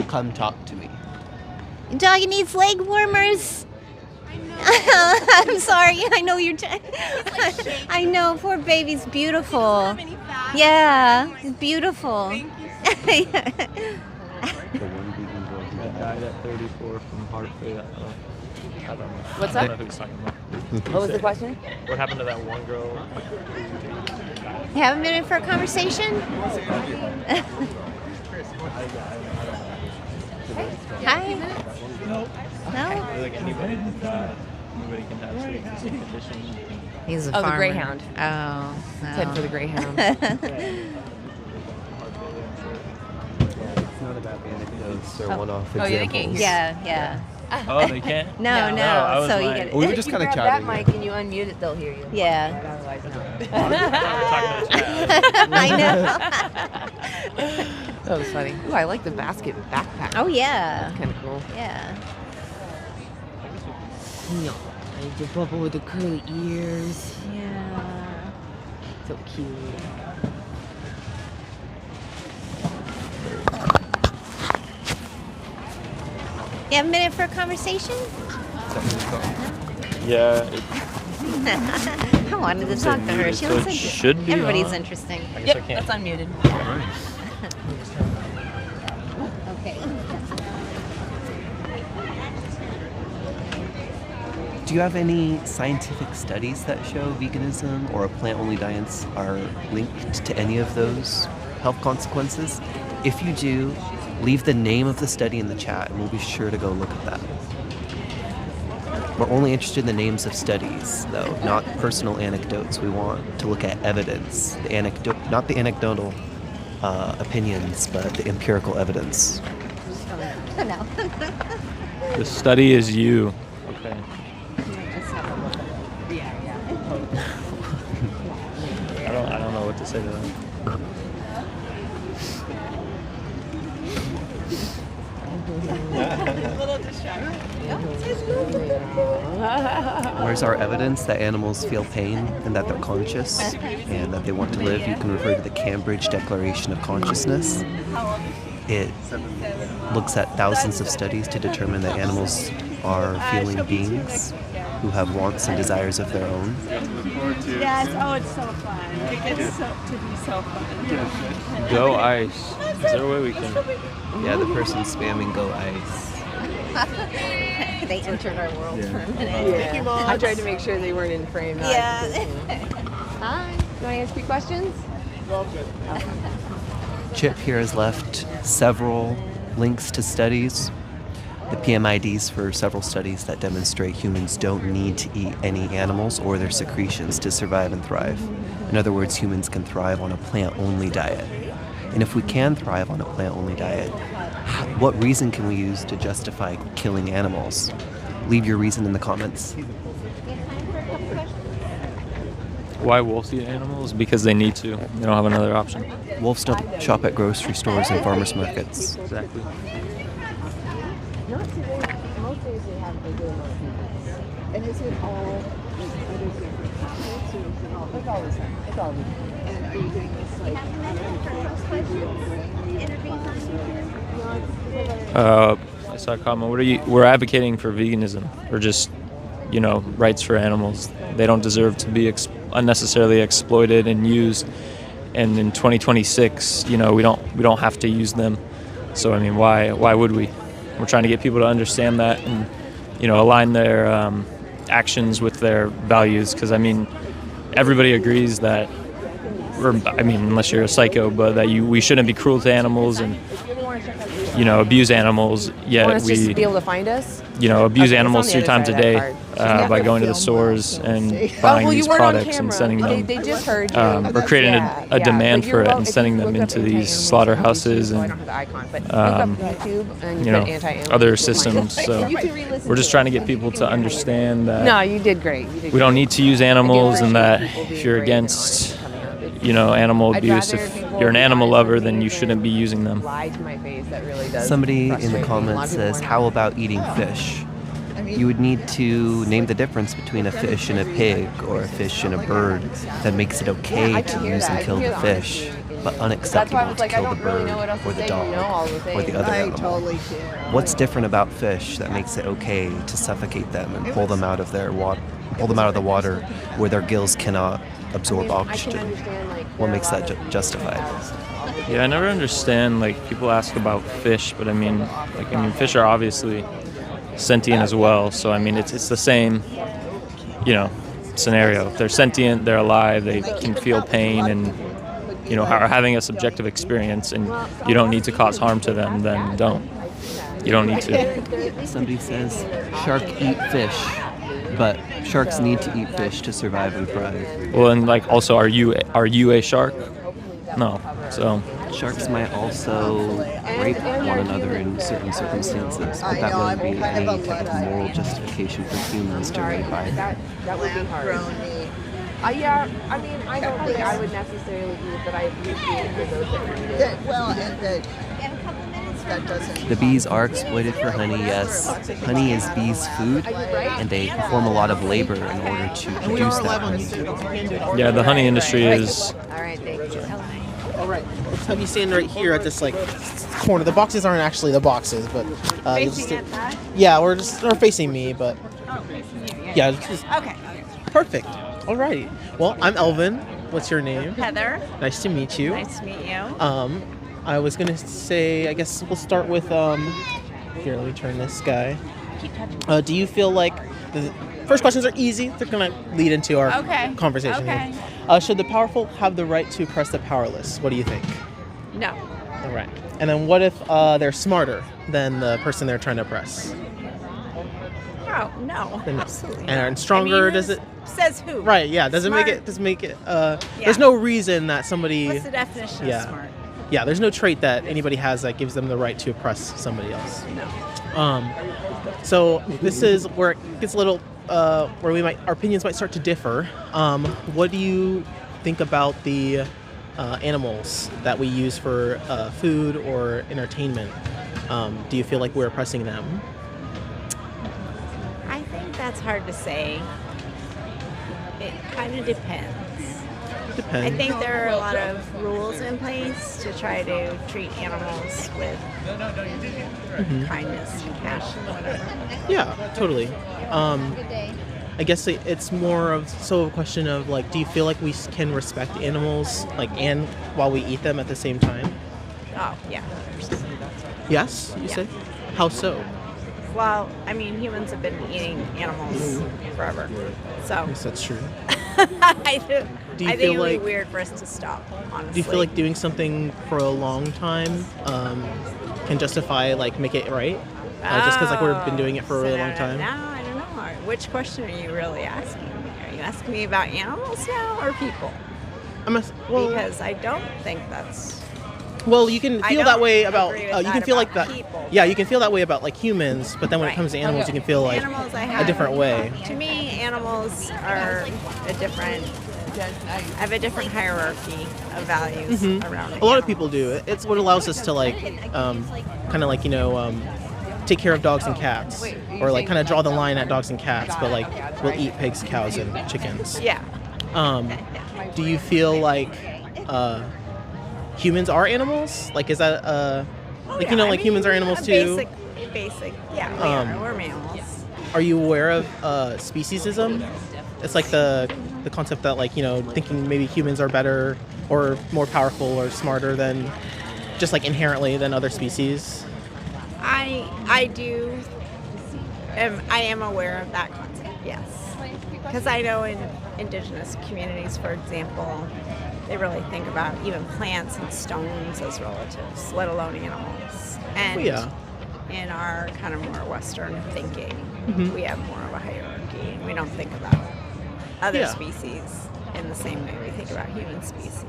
Come talk to me." Doggy needs leg warmers. I'm sorry. I know you're. I know. Poor baby's beautiful. Yeah, it's beautiful. The one vegan girl who That died at 34 from heart failure. I don't know. What's I up? don't know who he's talking about. What was the question? What happened to that one girl? You have a minute for a conversation? Hi. No? Like anybody can have certain conditions. He's a Oh, the farmer. Greyhound. Oh. It's head for the Greyhound. It's not about anecdotes or one-off Oh, yeah, they can't examples. hear. Yeah. Oh, they can't? No. I was So like- you get We were If just you kind of grab chatting. that mic and you unmute it, they'll hear you. Yeah. Otherwise, no. We're talking to the chat. I know. That was funny. Ooh, I like the basket backpack. Oh yeah. Kind of cool. Yeah. No, I like the bubble with the curly ears. Yeah. So cute. You have a minute for a conversation? Yeah. I wanted to talk to her. She looks interesting. Should be Everybody's on. interesting. I guess I can't. That's unmuted. Okay. Do you have any scientific studies that show veganism or plant-only diets are linked to any of those health consequences? If you do, leave the name of the study in the chat and we'll be sure to go look at that. We're only interested in the names of studies, though, not personal anecdotes. We want to look at evidence, the anecdote, not the anecdotal opinions, but the empirical evidence. No. The study is you. Okay. I don't know what to say to that. Where's our evidence that animals feel pain and that they're conscious and that they want to live? You can refer to the Cambridge Declaration of Consciousness. It looks at thousands of studies to determine that animals are feeling beings who have wants and desires of their own. Yes, oh, it's so fun. It gets to be so fun. Go ice. Is there a way we can? Yeah, the person spamming Go Ice. They entered our world for a minute. Yeah. I tried to make sure they weren't in frame. Yeah. Hi. You want to ask me questions? Chip here has left several links to studies, the PMIDs for several studies that demonstrate humans don't need to eat any animals or their secretions to survive and thrive. In other words, humans can thrive on a plant-only diet. And if we can thrive on a plant-only diet, what reason can we use to justify killing animals? Leave your reason in the comments. Why wolves eat animals? Because they need to. They don't have another option. Wolves don't shop at grocery stores and farmers markets. Exactly. Not today. Most days they have a good amount of people. And is it all like other different topics or is it all? It's all the same. It's all the same. And are you doing this like I saw a comment. We're advocating for veganism, or just, rights for animals. They don't deserve to be unnecessarily exploited and used. And in 2026, we don't have to use them. So I mean, why would we? We're trying to get people to understand that and, align their actions with their values. Because I mean, everybody agrees that, unless you're a psycho, but that we shouldn't be cruel to animals and, abuse animals. Yet Want us we just to be able to find us? Abuse Okay, animals it's on 3 the times a other day side of that by going to the stores and Oh, buying well, you these weren't on products and camera. sending them. They just heard you. Or creating a demand for it and sending them into these slaughterhouses I and don't have the icon, but look up YouTube and you put anti-animal. other systems. So You can re-listen we're just trying to get people to understand that No, you did great. we don't need to use animals, and that if you're against animal abuse, if you're an animal lover, then you shouldn't be using them. Lie to my face. That really does. Somebody in frustrate the me. A lot comments of people says, are how not. about eating fish? You would need to name the difference between a fish and a pig, or a fish and a bird, that makes it okay to use and kill the fish, but unacceptable to kill the bird or the dog or the other I animal. totally do. What's different about fish that makes it okay to suffocate them and pull them out of the water where their gills cannot absorb oxygen? What makes that justified? Yeah, I never understand, people ask about fish, but fish are obviously sentient as well. So it's the same, scenario. If they're sentient, they're alive, they can feel pain and, are having a subjective experience, and you don't need to cause harm to them, then don't. You don't need to. Somebody says, shark eat fish, but sharks need to eat fish to survive and thrive. Well, and also, are you a shark? No. So sharks might also rape one another in certain circumstances, but that wouldn't be any type of moral justification for humans to rape either. That would be hard. Yeah, I mean, I don't think I would necessarily eat it, but I appreciate for those that eat it. That doesn't. The bees are exploited for honey, yes. Honey is bees' food, and they perform a lot of labor in order to produce that honey. Yeah, the honey industry is. All right, thank you. All right. Let's have you stand right here at this like corner. The boxes aren't actually the boxes, but you'll just they're facing me, but yeah, Okay. perfect. All right. Well, I'm Elvin. What's your name? Heather, Nice to meet you. nice to meet you. I was gonna say, I guess we'll start with here, let me turn this guy. Do you feel like the first questions are easy? They're gonna lead into our conversation Okay. here. Should the powerful have the right to oppress the powerless? What do you think? No. All right. And then what if they're smarter than the person they're trying to oppress? Oh, no. Then no. Absolutely. And stronger, I mean, does it? Says who? Right. Yeah. Does Smart. it make it? There's no reason that somebody. What's the definition of smart? Yeah, there's no trait that anybody has that gives them the right to oppress somebody else. No. So this is where it gets a little, where our opinions might start to differ. What do you think about the animals that we use for food or entertainment? Do you feel like we're oppressing them? I think that's hard to say. It kind of depends. I think there are a lot of rules in place to try to treat animals with kindness, compassion, whatever. Yeah, totally. I guess it's more of a question of like, do you feel like we can respect animals and while we eat them at the same time? Oh, yeah. Yes, you say? How so? Well, I mean, humans have been eating animals forever. So Yes, that's true. I think Do you it feel would be like- weird for us to stop, honestly. Do you feel like doing something for a long time can justify make it right? Just because we've been doing it for a really long time? No, I don't know. Which question are you really asking me? Are you asking me about animals now or people? Because I don't think that's... Well, you can I feel don't that way about. agree with You that can feel like about that. people. Yeah, you can feel that way about humans, but then when it Right. comes to animals, you can feel like Animals, I a have- different way. To me, animals are a different... I have a different hierarchy of values around it. A lot of people do. It's what allows us to take care of dogs and cats, or kind of draw the line at dogs and cats, but we'll eat pigs, cows, and chickens. Yeah. Do you feel like humans are animals? Is that humans are animals too? Basic. Yeah, we're mammals. Are you aware of speciesism? It's the concept that thinking maybe humans are better or more powerful or smarter than just inherently than other species. I do. I am aware of that concept. Yes, because I know in indigenous communities, for example, they really think about even plants and stones as relatives, let alone animals. And in our kind of more Western thinking, we have more of a hierarchy. We don't think about other species in the same way we think about human species.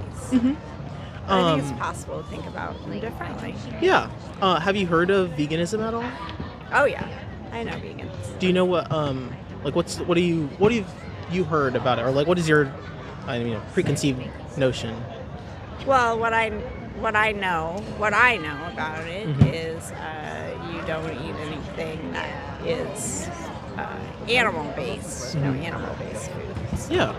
I think it's possible to think about them differently. Yeah. Have you heard of veganism at all? Oh yeah, I know vegans. Do you know what what have you heard about it, or what is your preconceived notion? Well, what I know about it is you don't eat anything that is animal-based, animal-based foods. Yeah,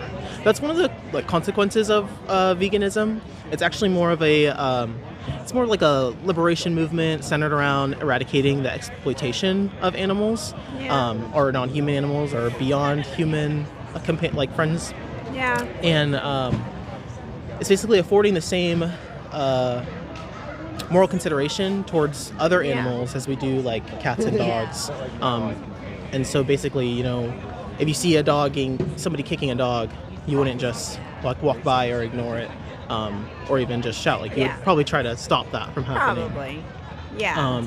that's one of the consequences of veganism. It's actually more of it's more like a liberation movement centered around eradicating the exploitation of animals, or non-human animals, or beyond human, friends. Yeah. And it's basically affording the same moral consideration towards other animals as we do cats and dogs. And so basically, if you see somebody kicking a dog, you wouldn't just walk by or ignore it, or even just shout. You would probably try to stop that from happening. Probably. Yeah.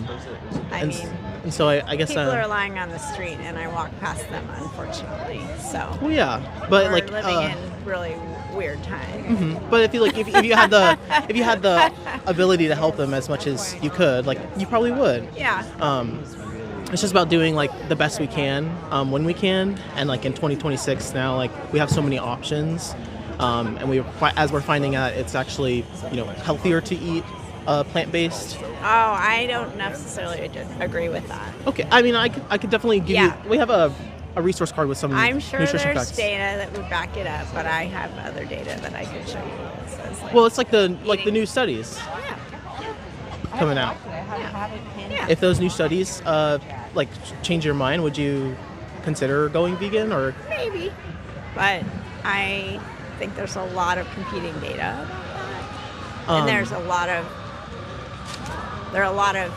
And so I guess people are lying on the street, and I walk past them, unfortunately. So. Well, yeah, but we're living in really weird times. But if you had the ability to help them as much as you could, you probably would. Yeah. it's just about doing like the best we can when we can, and like in 2026 now, like we have so many options, and as we're finding out, it's actually healthier to eat plant-based. Oh, I don't necessarily agree with that. Okay, I mean, I could definitely give you. We have a resource card with some I'm sure nutrition there's facts. data that would back it up, but I have other data that I could show you. That says, Well, it's like the new studies coming out. Yeah. If those new studies change your mind, would you consider going vegan or? Maybe, but I think there's a lot of competing data about that, and there are a lot of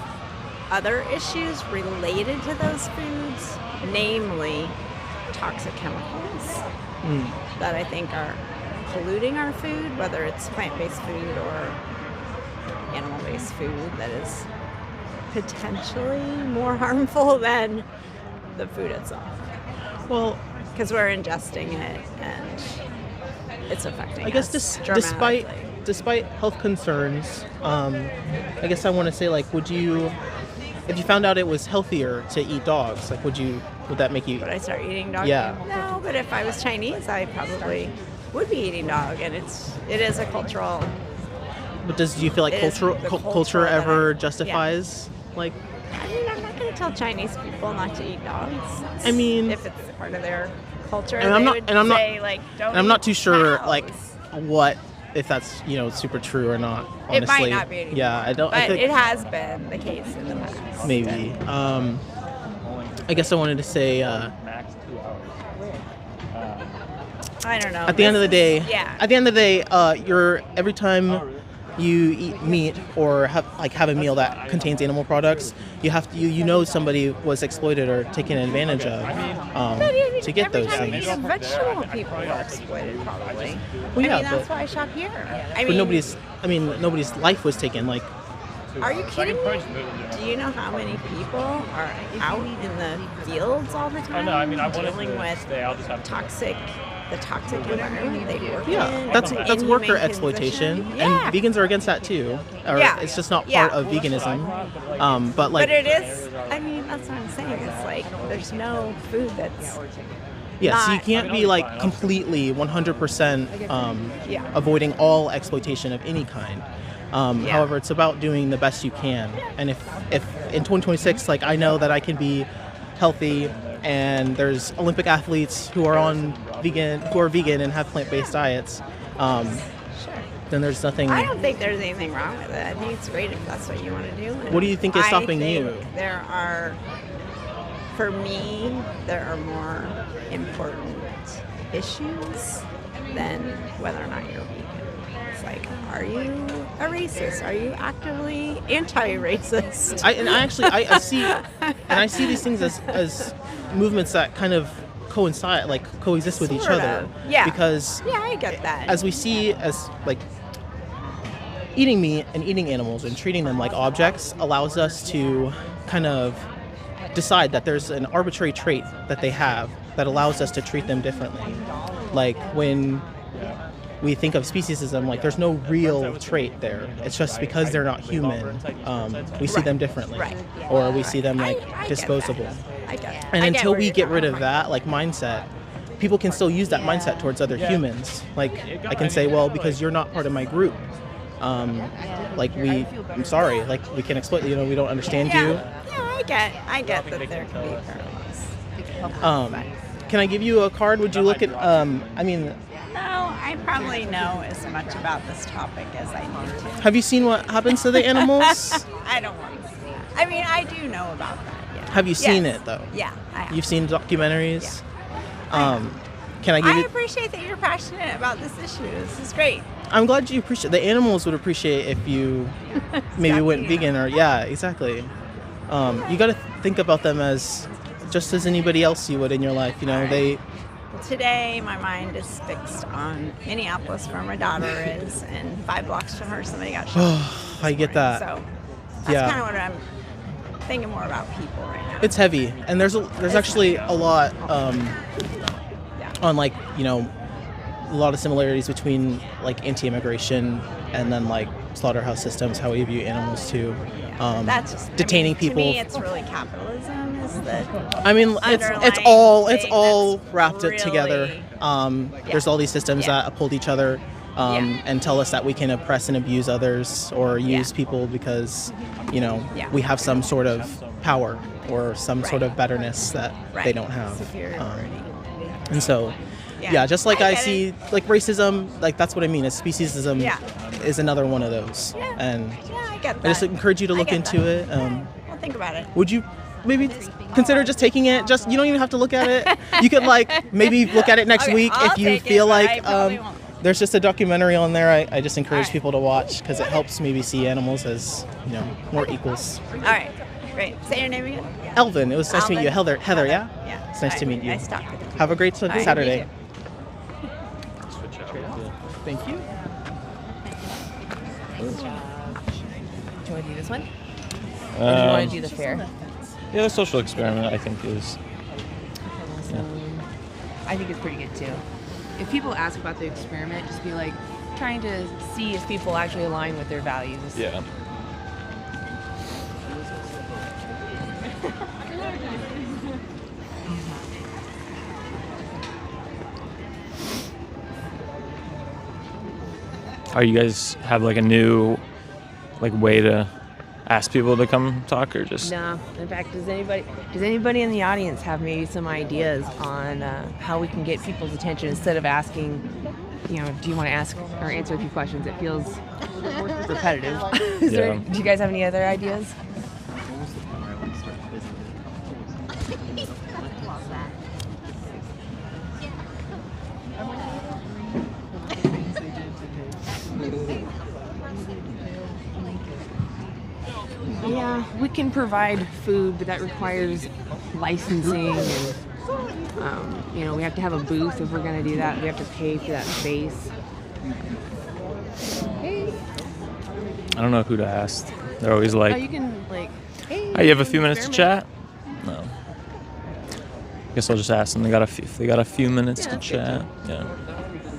other issues related to those foods, namely toxic chemicals that I think are polluting our food, whether it's plant-based food or animal-based food that is potentially more harmful than the food itself. Well, because we're ingesting it and it's affecting I guess us dramatically. despite health concerns, I guess I want to say, like, would you, if you found out it was healthier to eat dogs, like, would that make you? Would I start eating dog? Yeah. No, but if I was Chinese, I probably would be eating dog, and it is a cultural. But do you feel like culture ever justifies like? I mean, I'm not going to tell Chinese people not to eat dogs. I mean, if it's part of their culture, and I'm not too sure cows. like what if that's super true or not. Honestly, it might not be anymore. Yeah, I don't. But I think it has been the case in the past. maybe. I guess I wanted to say. I don't know. At the end of the day, yeah. you're every time you eat meat or have a meal that contains animal products, you know somebody was exploited or taken advantage of to get those things. Vegetable people were exploited, probably. Well, yeah, that's why I shop here. But nobody's life was taken. Like, are you kidding me? Do you know how many people are out in the fields all the time? Dealing with the toxic environment they work in. Yeah, that's worker exploitation, and vegans are against that too. It's just not part of veganism. But it is. I mean, that's what I'm saying. It's like there's no food that's. Yeah, so you can't be like completely 100% avoiding all exploitation of any kind. However, it's about doing the best you can. And if in 2026, like, I know that I can be healthy, and there's Olympic athletes who are vegan and have plant-based diets, then there's nothing. I don't think there's anything wrong with it. I think it's great if that's what you want to do. And what do you think is stopping you? For me, there are more important issues than whether or not you're vegan. It's like, are you a racist? Are you actively anti-racist? I see these things as movements that kind of coexist with each other. Yeah. Because I get that. As we see as like eating meat and eating animals and treating them like objects allows us to kind of decide that there's an arbitrary trait that they have that allows us to treat them differently. Like when we think of speciesism, like there's no real trait there. It's just because they're not human, we see them differently, or we see them like disposable. I get it. And until we get rid of that mindset, people can still use that mindset towards other humans. Like I can say, well, because you're not part of my group, I'm sorry, like we can exploit you. We don't understand you. Yeah, I get that there can be parallels. Can I give you a card? Would you look at? No, I probably know as much about this topic as I need to. Have you seen what happens to the animals? I don't want to see that. I mean, I do know about that. Yeah. Have you seen it though? Yeah, I have. You've seen documentaries. Yeah. Can I give you? I appreciate that you're passionate about this issue. This is great. I'm glad you appreciate. The animals would appreciate if you maybe went vegan or exactly. You got to think about them as just as anybody else you would in your life. Today, my mind is fixed on Minneapolis, where my daughter is, and 5 blocks from her, somebody got shot. I get that. So that's kind of what I'm thinking more about people right now. It's heavy, and there's actually a lot on a lot of similarities between like anti-immigration and then like slaughterhouse systems, how we view animals too. That's just Detaining to people. me, it's really capitalism. Is the I mean, it's underlying all thing wrapped that's together. really- There's all these systems that uphold each other and tell us that we can oppress and abuse others or use people because, we have some sort of power or some sort of betterness that they don't have. Superiority. And so, just like I see, like racism, like that's what I mean. Is speciesism is another one of those. And I get that. I just encourage you to look into it. I'll think about it. Would you maybe consider just taking it? Just you don't even have to look at it. You could like maybe look at it next week I'll if you take feel it, but I like probably won't. there's just a documentary on there. I just encourage people to watch because it helps maybe see animals as more equals. All right, great. Say your name again. Elvin, it was nice to meet you. Alvin. Heather, yeah. Yeah. It's nice to meet you. Nice talking. Have a great right, Saturday. you too. Thank you. Do you want to do this one? Or do you want to do the fair? Yeah, the social experiment, I think, is... I think it's pretty good too. If people ask about the experiment, just be like trying to see if people actually align with their values. Yeah. Are you guys have like a new way to ask people to come talk or just? No. In fact, does anybody in the audience have maybe some ideas on how we can get people's attention instead of asking, do you want to ask or answer a few questions? It feels repetitive. Do you guys have any other ideas? Yeah, we can provide food, but that requires licensing, and we have to have a booth if we're going to do that. We have to pay for that space. I don't know who to ask. They're always like, you can "Hey, you have a few minutes to chat?" No. Guess I'll just ask them. If they got a few minutes to chat. Yeah.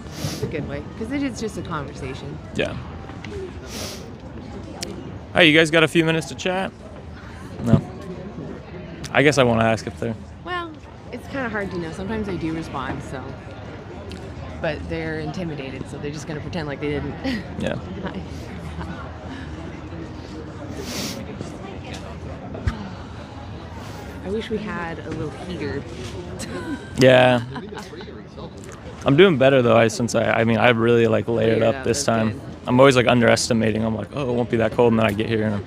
It's a good way because it is just a conversation. Yeah. Hey, you guys got a few minutes to chat? No. I guess I want to ask if they're... Well, it's kind of hard to know. Sometimes they do respond, but they're intimidated, so they're just going to pretend like they didn't. Yeah. I wish we had a little heater. Yeah. I'm doing better though. I really layered up this time. Good. I'm always underestimating. I'm like, oh, it won't be that cold, and then I get here and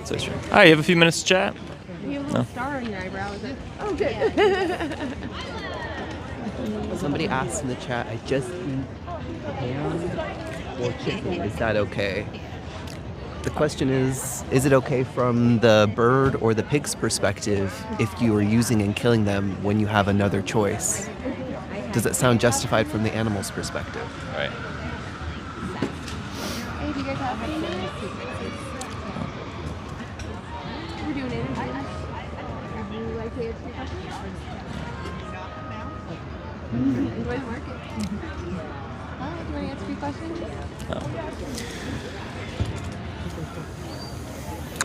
so it's true. Hi, you have a few minutes to chat? You have a little star on your eyebrow, is it? Oh, good. Somebody asked in the chat, I just eat ham or chicken. Is that okay? The question is it okay from the bird or the pig's perspective if you are using and killing them when you have another choice? Does it sound justified from the animal's perspective? Right. Hey, do you guys have any minutes? We're doing interviews. Would you like to answer questions? Enjoy the market. Hi, do you want to answer a few questions?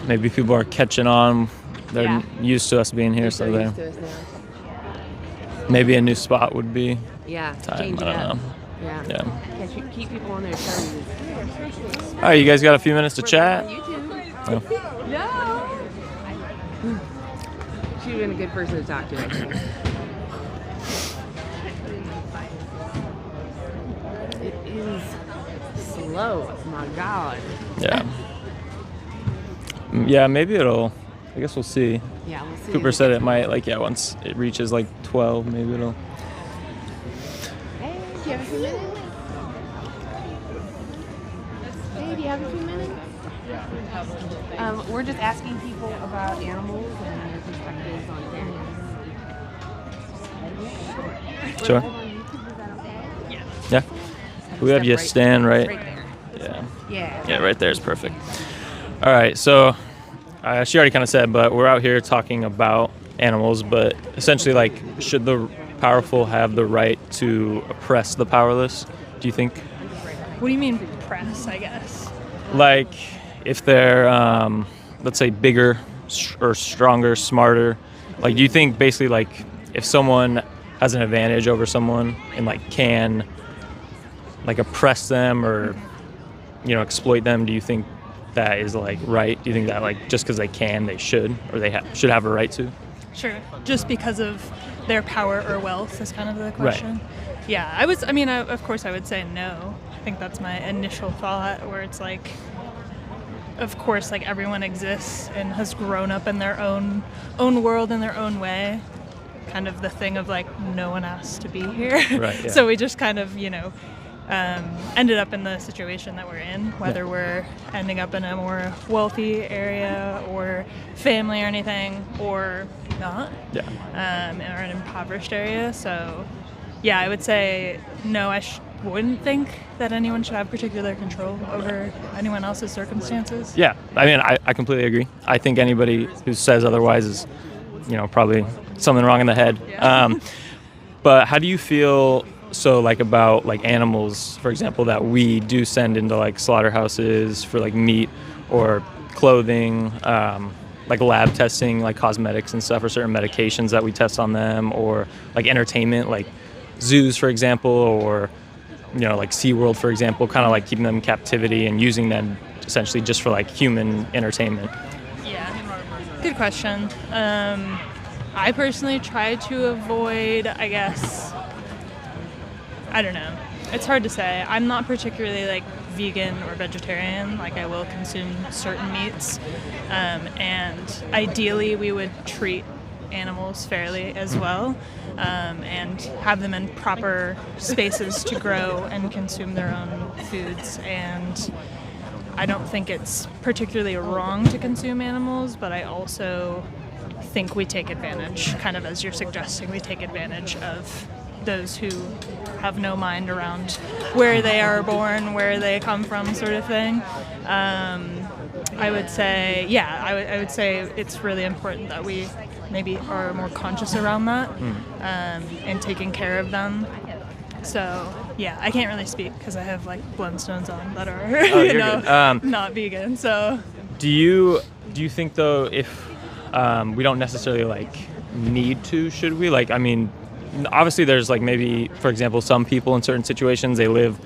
Maybe people are catching on. They're used to us being here, so used to us now. Maybe a new spot would be time. Change it I don't up. know. Yeah. Keep people on their toes. All right, you guys got a few minutes to chat? YouTube. No. No. She would have been a good person to talk to, I think. It is slow. My God. Yeah. Yeah, maybe it'll. I guess we'll see. Yeah, we'll see. Cooper said it might, once it reaches 12, maybe it'll. Hey, do you have a few minutes? Hey, do you have a few minutes? We're just asking people about animals and their perspectives on fairness. Sure. Yeah. We have you stand right. Right there. Yeah. Yeah. Yeah, right there is perfect. All right, so she already kind of said, but we're out here talking about animals, but essentially, should the powerful have the right to oppress the powerless? Do you think? What do you mean oppress, I guess? Like if they're, let's say, bigger or stronger, smarter. Like, do you think basically like if someone has an advantage over someone and like can like oppress them or exploit them, do you think that is like right? Do you think that like just because they can, they should, or they should have a right to? Sure. Just because of their power or wealth is kind of the question. Right. Yeah, of course I would say no. I think that's my initial thought, where it's like, of course, like everyone exists and has grown up in their own world in their own way. Kind of the thing of like, no one asked to be here. Right, yeah. So we just kind of, ended up in the situation that we're in, whether we're ending up in a more wealthy area or family or anything, or not, or an impoverished area. So, yeah, I would say no, I wouldn't think that anyone should have particular control over anyone else's circumstances. Yeah, I mean, I completely agree. I think anybody who says otherwise is, probably something wrong in the head. Yeah. But how do you feel about like animals, for example, that we do send into like slaughterhouses for like meat or clothing, like lab testing, like cosmetics and stuff, or certain medications that we test on them, or like entertainment, like zoos, for example, or like SeaWorld, for example, kind of like keeping them in captivity and using them essentially just for like human entertainment? Yeah, good question. I personally try to avoid, I guess, I don't know. It's hard to say. I'm not particularly like vegan or vegetarian. Like I will consume certain meats, and ideally we would treat animals fairly as well, and have them in proper spaces to grow and consume their own foods. And I don't think it's particularly wrong to consume animals, but I also think we take advantage, kind of as you're suggesting, we take advantage of those who have no mind around where they are born, where they come from, sort of thing. I would say, I would say it's really important that we maybe are more conscious around that, and taking care of them. So, yeah, I can't really speak because I have like Blundstones on that are not vegan. So, do you think though, if we don't necessarily like need to, should we? Like, I mean, obviously there's like maybe, for example, some people in certain situations, they live,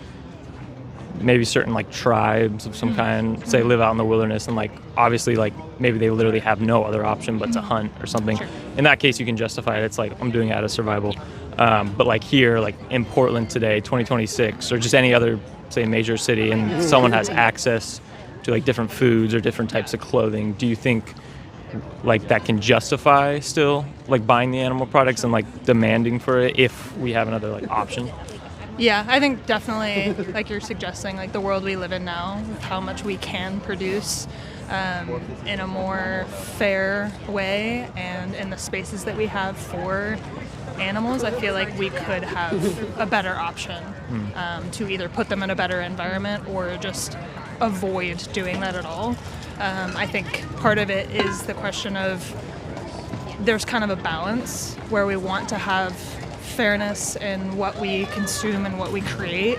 maybe certain like tribes of some kind, say live out in the wilderness, and like obviously like maybe they literally have no other option but to hunt or something. Sure. In that case you can justify it. It's like, I'm doing it out of survival. But like here, like in Portland today, 2026, or just any other, say, major city, and someone has access to like different foods or different types of clothing, do you think like that can justify still like buying the animal products and like demanding for it if we have another like option? Yeah, I think definitely, like you're suggesting, like the world we live in now, with how much we can produce in a more fair way, and in the spaces that we have for animals, I feel like we could have a better option to either put them in a better environment or just avoid doing that at all. I think part of it is the question of there's kind of a balance where we want to have fairness in what we consume and what we create,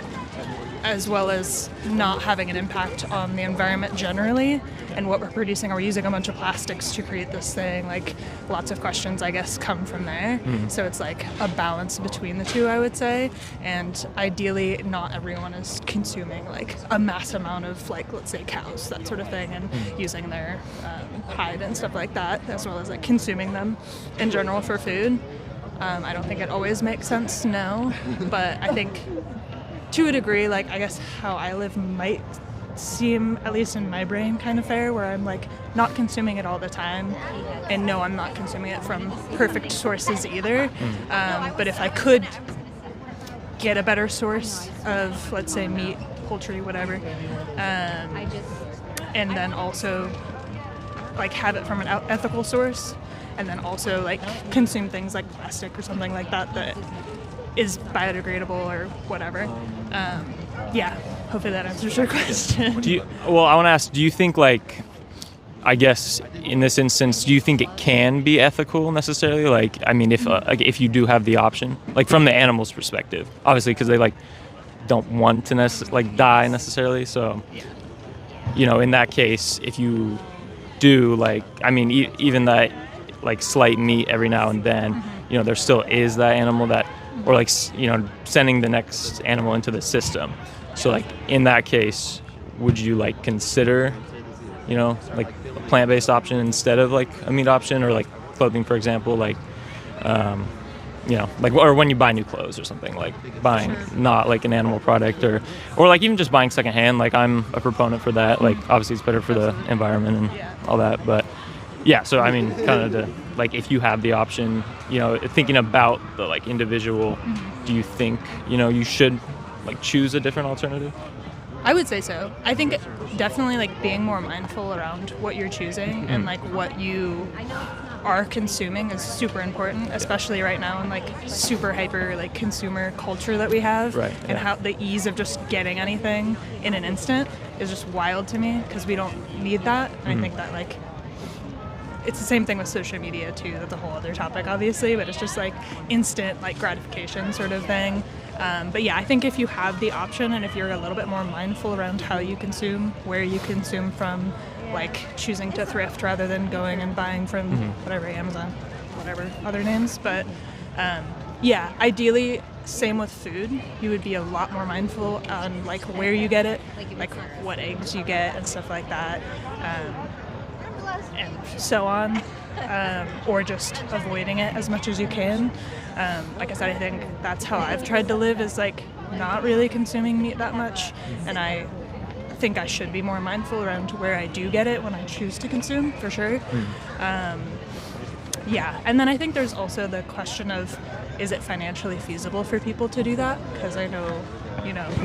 as well as not having an impact on the environment generally and what we're producing. Are we using a bunch of plastics to create this thing? Like, lots of questions, I guess, come from there. So it's like a balance between the two, I would say. And ideally, not everyone is consuming like a mass amount of, like, let's say cows, that sort of thing, and using their hide and stuff like that, as well as like consuming them in general for food. I don't think it always makes sense, no, but I think to a degree, like, I guess how I live might seem, at least in my brain, kind of fair, where I'm like not consuming it all the time, and no, I'm not consuming it from perfect sources either. But if I could get a better source of, let's say, meat, poultry, whatever, and then also like have it from an ethical source, and then also like consume things like plastic or something like that that is biodegradable or whatever. Yeah, hopefully that answers your question. I want to ask, do you think, like, I guess in this instance, do you think it can be ethical necessarily? Like, I mean, if you do have the option, like from the animal's perspective, obviously, because they like don't want to die necessarily. So, in that case, if you do even that slight meat every now and then, there still is that animal that, or sending the next animal into the system. So in that case, would you consider, a plant-based option instead of a meat option, or clothing, for example, or when you buy new clothes or something, buying not an animal product, or even just buying secondhand. I'm a proponent for that. Obviously it's better for the environment and all that, but yeah. So I mean, kind of the if you have the option, thinking about the individual, do you think you should choose a different alternative? I would say so. I think definitely being more mindful around what you're choosing and what you are consuming is super important, especially right now in super hyper consumer culture that we have, and how the ease of just getting anything in an instant is just wild to me, because we don't need that. And I think that it's the same thing with social media too. That's a whole other topic, obviously, but it's just instant gratification sort of thing. But yeah, I think if you have the option, and if you're a little bit more mindful around how you consume, where you consume from, choosing to thrift rather than going and buying from whatever, Amazon, whatever other names. But yeah, ideally, same with food. You would be a lot more mindful on where you get it, what eggs you get and stuff like that, and so on, or just avoiding it as much as you can. Like I said, I think that's how I've tried to live, is not really consuming meat that much, and I think I should be more mindful around where I do get it when I choose to consume, for sure. Yeah, and then I think there's also the question of, is it financially feasible for people to do that? Because I know,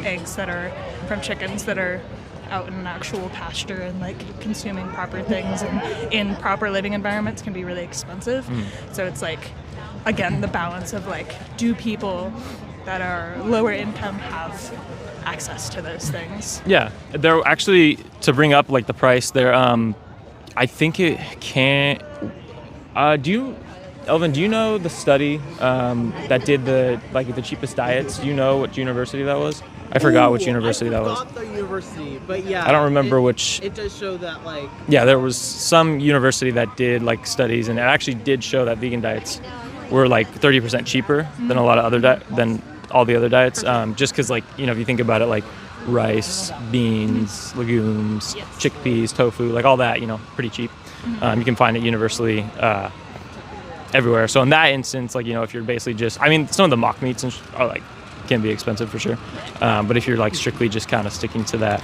eggs that are from chickens that are out in an actual pasture and consuming proper things and in proper living environments can be really expensive. So it's again, the balance of do people that are lower income have access to those things? Yeah, they're actually, to bring up the price there, I think it can't. Elvin, do you know the study that did the cheapest diets? Do you know what university that was? I forgot which university that was. I forgot the university, but yeah. I don't remember which. It does show that Yeah, there was some university that did studies, and it actually did show that vegan diets were 30% cheaper than a lot of other than all the other diets. Just because if you think about it, rice, beans, legumes, chickpeas, tofu, all that, pretty cheap. You can find it universally everywhere. So in that instance, if you're basically just, some of the mock meats are can be expensive for sure. But if you're strictly just kind of sticking to that,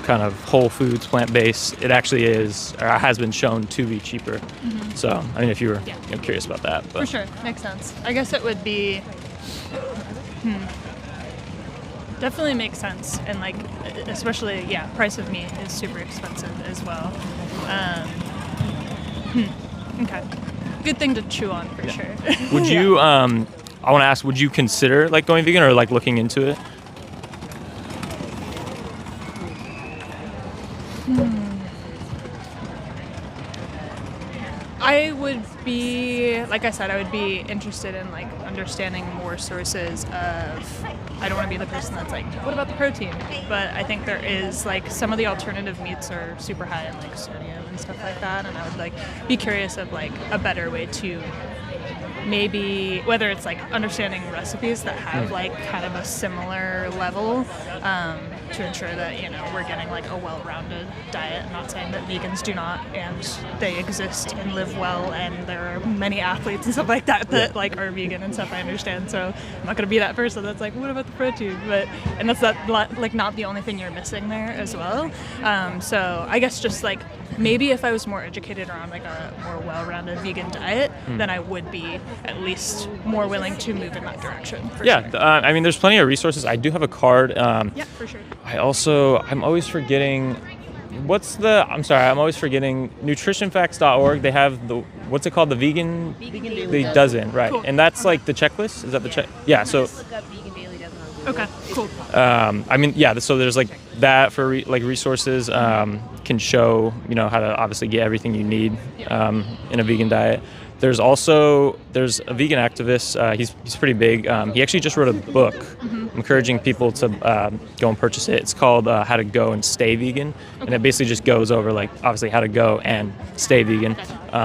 kind of whole foods, plant-based, it actually is, or has been shown to be cheaper. So, if you were curious about that. But. For sure, makes sense. I guess it would be, definitely makes sense. And especially, price of meat is super expensive as well. Okay. Good thing to chew on, for sure. Would you, I want to ask, would you consider going vegan, or looking into it? I would be, like I said, I would be interested in understanding more sources of, I don't want to be the person that's what about the protein? But I think there is some of the alternative meats are super high in sodium and stuff like that, and I would be curious of a better way to maybe, whether it's understanding recipes that have kind of a similar level, to ensure that we're getting a well-rounded diet. I'm not saying that vegans do not, and they exist and live well, and there are many athletes and stuff like that that are vegan and stuff, I understand. So I'm not going to be that person that's what about the protein? But and that's not the only thing you're missing there as well. So I guess just maybe if I was more educated around a more well-rounded vegan diet, then I would be at least more willing to move in that direction. For sure. There's plenty of resources. I do have a card. Yeah, for sure. I'm always forgetting, I'm always forgetting nutritionfacts.org. They have what's it called? The vegan Dailey Dozen, right? Cool. And that's the checklist. Is that the check? Yeah. So. Just look up vegan Dailey Dozen. Okay. Cool. So there's that for resources, can show how to obviously get everything you need in a vegan diet. There's a vegan activist. He's pretty big. He actually just wrote a book encouraging people to go and purchase it. It's called How to Go and Stay Vegan, and it basically just goes over like obviously how to go and stay vegan.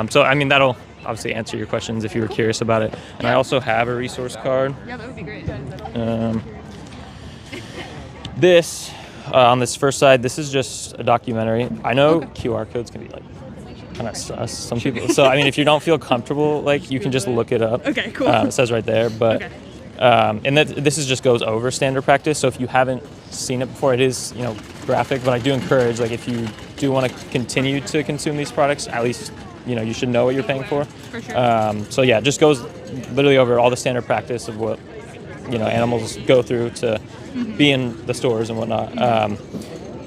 So I mean that'll obviously answer your questions if you were curious about it. And I also have a resource card. Yeah, that would be great. This on this first side, this is just a documentary. I know QR codes can be like kind of sus some people. So I mean, if you don't feel comfortable, like you can just look it up. Okay, cool. It says right there, but and this is just goes over standard practice. So if you haven't seen it before, it is graphic. But I do encourage like if you do want to continue to consume these products, at least you should know what you're paying for. For sure. So yeah, it just goes literally over all the standard practice of what animals go through to be in the stores and whatnot.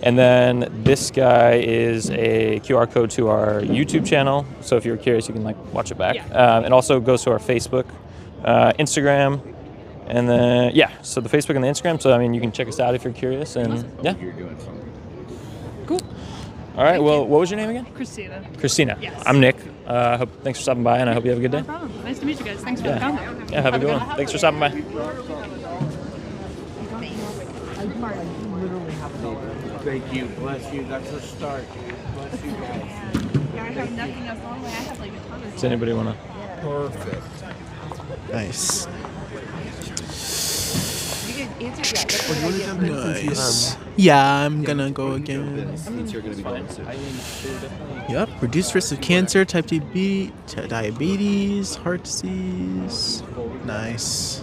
And then this guy is a QR code to our YouTube channel. So if you're curious, you can watch it back. And also goes to our Facebook, Instagram, and then so the Facebook and the Instagram. So I mean, you can check us out if you're curious. And Cool. All right. Well, what was your name again? Christina. Christina. Yes. I'm Nick. Thanks for stopping by, and I hope you have a good day. No problem. Nice to meet you guys. Thanks for the comment. Yeah, have a good one. Thanks for stopping by. Thank you. Bless you. That's a start. Bless you guys. Yeah, I have nothing else on. I have like a ton of Does anybody want to? Perfect. Nice. Nice. Nice. Yeah, I'm gonna go again. Yep. Reduced risk of cancer, type 2 diabetes, heart disease. Nice.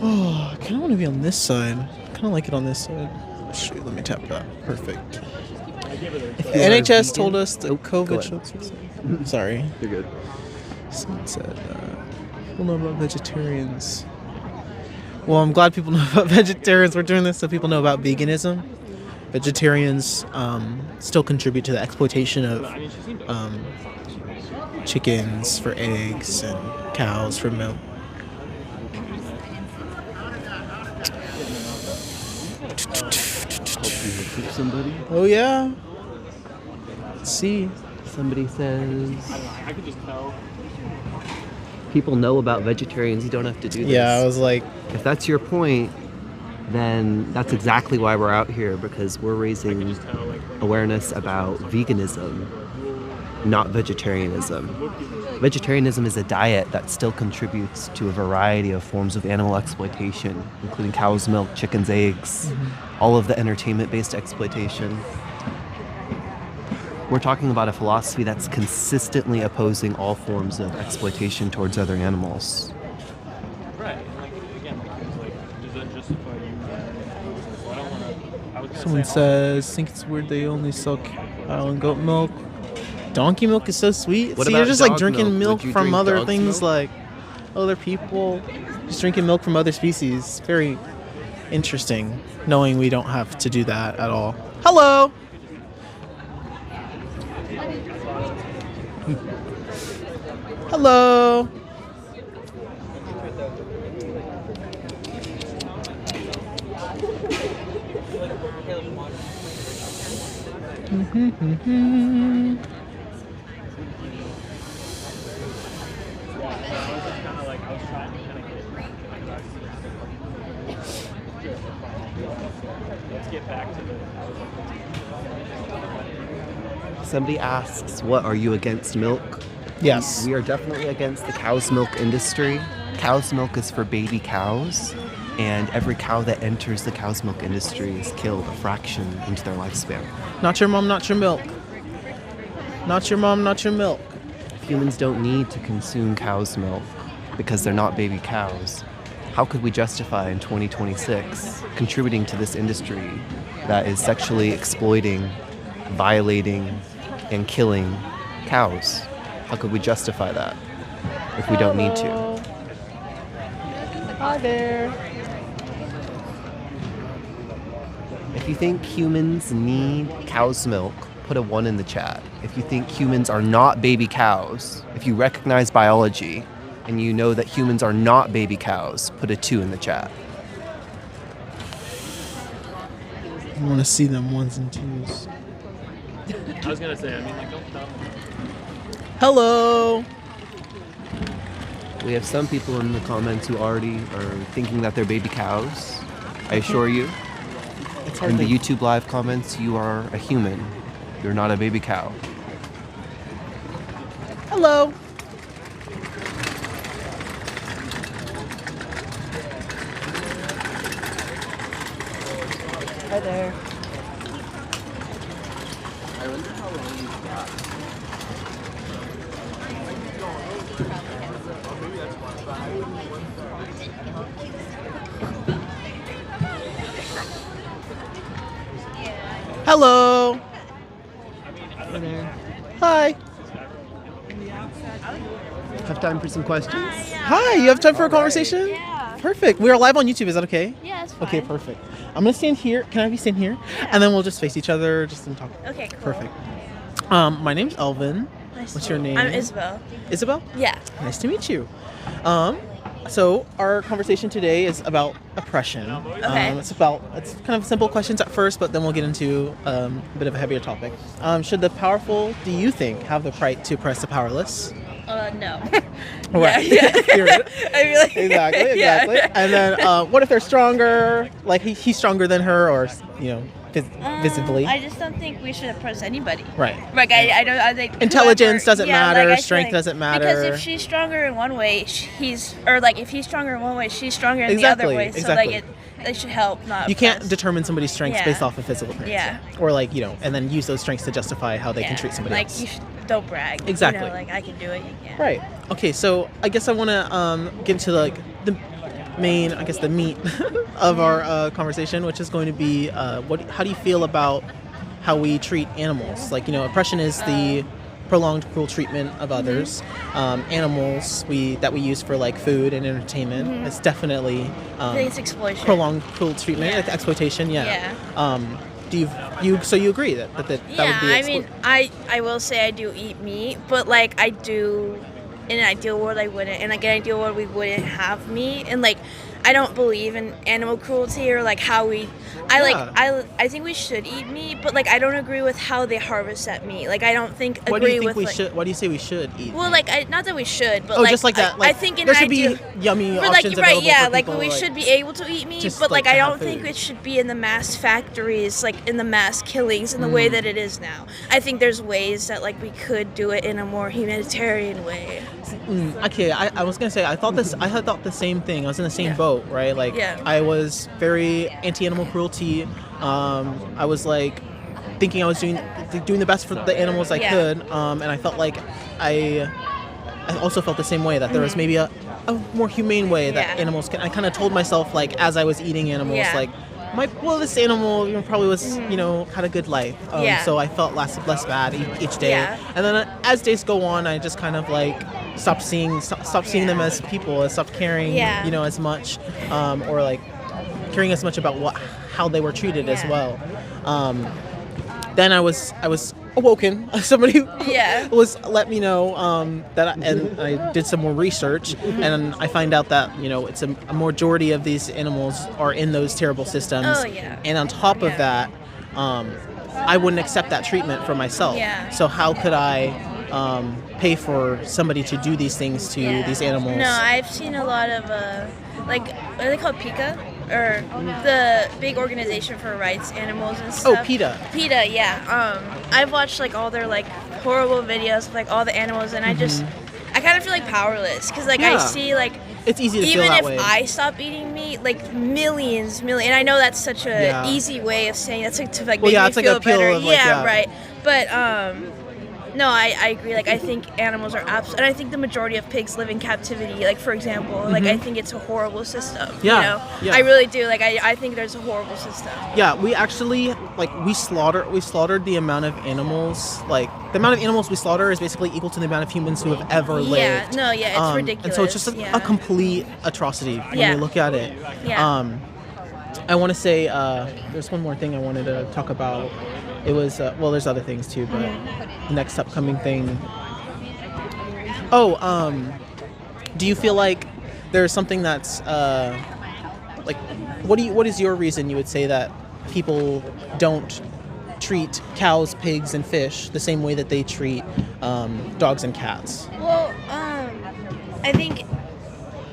Oh, I kind of want to be on this side. I kind of like it on this side. Shoot, let me tap that. Perfect. NHS told us that COVID. Sorry. You're good. Someone said people know about vegetarians. Well, I'm glad people know about vegetarians. We're doing this so people know about veganism. Vegetarians still contribute to the exploitation of chickens for eggs and cows for milk. Somebody. Oh yeah. Let's see. Somebody says. I could just tell. People know about vegetarians. You don't have to do this. Yeah, I was like, if that's your point, then that's exactly why we're out here, because we're raising awareness about veganism, not vegetarianism. Vegetarianism is a diet that still contributes to a variety of forms of animal exploitation, including cow's milk, chicken's eggs, all of the entertainment-based exploitation. We're talking about a philosophy that's consistently opposing all forms of exploitation towards other animals. Right. Again, does that justify you? Someone says, think it's weird they only sell cow and goat milk. Donkey milk is so sweet. What See, about you're just dog drinking milk Would you from drink other dog's things, milk? other people. Just drinking milk from other species. Very interesting, knowing we don't have to do that at all. Hello. Hello. Let's get back to Somebody asks, what, are you against milk? Yes. We are definitely against the cow's milk industry. Cow's milk is for baby cows, and every cow that enters the cow's milk industry is killed a fraction into their lifespan. Not your mom, not your milk. Not your mom, not your milk. Humans don't need to consume cow's milk because they're not baby cows. How could we justify in 2026 contributing to this industry that is sexually exploiting, violating, and killing cows? How could we justify that if we don't need to? Hi there. If you think humans need cow's milk, put a 1 in the chat. If you think humans are not baby cows, if you recognize biology and you know that humans are not baby cows, put a 2 in the chat. I want to see them 1s and 2s. I was gonna say, I mean, like, don't stop. Hello. We have some people in the comments who already are thinking that they're baby cows. I assure you. It's hard In the to- YouTube live comments, you are a human. You're not a baby cow. Hello. Hi there. I wonder how long you've got. Hello. Hi there. Hi. Have time for some questions? Hi, you have time for a conversation? Yeah. Perfect. We are live on YouTube. Is that okay? Yeah, it's fine. Okay, perfect. I'm gonna stand here. Can I be stand here? And then we'll just face each other, just and talk. Okay, cool. Perfect. My name's Elvin. Nice What's to your meet name? you. I'm Isabel. Isabel? Yeah. Nice to meet you. So our conversation today is about oppression. Okay. It's kind of simple questions at first, but then we'll get into a bit of a heavier topic. Should the powerful, do you think, have the right to oppress the powerless? No. Right. Yeah. Period. I feel like Exactly. yeah. And then what if they're stronger? Like he's stronger than her, or visibly. I just don't think we should oppress anybody. Right. Like I don't. I think Intelligence doesn't matter, I feel strength doesn't matter. Because if she's stronger in one way, if he's stronger in one way, she's stronger in the other way. So Exactly. they should help, not You can't oppress. determine somebody's strengths Yeah. based off of physical appearance. Yeah. Or and then use those strengths to justify how they can treat somebody like, else. you don't brag. Exactly. You know, like I can do it. You can't. Right. Okay, so I guess I want to get into the main, I guess, the meat of our conversation, which is going to be how do you feel about how we treat animals? Like, oppression is the prolonged cruel treatment of others. Animals that we use for like food and entertainment. Mhm. It's definitely I think it's exploitation. prolonged cruel treatment, like exploitation. Yeah. Do you agree that would be I mean, I will say I do eat meat, but like I do in an ideal world I wouldn't, and like in an ideal world we wouldn't have meat, and like I don't believe in animal cruelty or like how we I think we should eat meat, but like I don't agree with how they harvest that meat. Like I don't think What do you agree think with we should? What do you say we should eat? well, like not that we should, but just like that. Like, I think in there an should be ideal, yummy but options like right, available yeah, for like people, we like, should be able to eat meat, just, but like like, I to have don't think food. it should be in the mass factories, like in the mass killings in the way that it is now. I think there's ways that like we could do it in a more humanitarian way. Okay, I was gonna say I thought the same thing. I was in the same boat, right? Like Yeah. I was very anti-animal cruelty. I was like thinking I was doing the best for the animals I Yeah. could, and I felt like I also felt the same way that there was maybe a more humane way that Yeah. animals can. I kind of told myself like as I was eating animals, Yeah. like this animal probably was had a good life, Yeah. so I felt less bad each day. Yeah. And then as days go on, I just kind of like stopped seeing them as people, and stopped caring, Yeah. as much, or like caring as much about how they were treated as Yeah. well. Then I was awoken. Somebody Yeah. let me know and I did some more research, and I find out that it's a majority of these animals are in those terrible systems. Oh, yeah. And on top of that, I wouldn't accept that treatment for myself. Yeah. So how could I pay for somebody to do these things to these animals? No, I've seen a lot of like what are they called, PETA, or the big organization for rights animals and stuff. Oh, PETA. PETA, yeah. I've watched like all their like horrible videos of like all the animals, and I kind of feel like powerless because like I Yeah. see like It's easy to feel even that if way. I stop eating meat, like millions, and I know that's such a Yeah. easy way of saying that's like to like Well, make yeah, me it's like feel a peel better. of, like, yeah. Right. But no, I agree. Like I think animals are and I think the majority of pigs live in captivity. Like for example, like I think it's a horrible system. Yeah, You know? yeah. I really do. Like I think there's a horrible system. Yeah, we actually we slaughtered the amount of animals. Like the amount of animals we slaughter is basically equal to the amount of humans who have ever lived. Yeah. No. Yeah. It's ridiculous. And so it's just a complete atrocity when Yeah. you look at it. Yeah. I want to say there's one more thing I wanted to talk about. It was there's other things too, but the next upcoming thing. Do you feel like there's something that's like what is your reason you would say that people don't treat cows, pigs, and fish the same way that they treat dogs and cats? Well,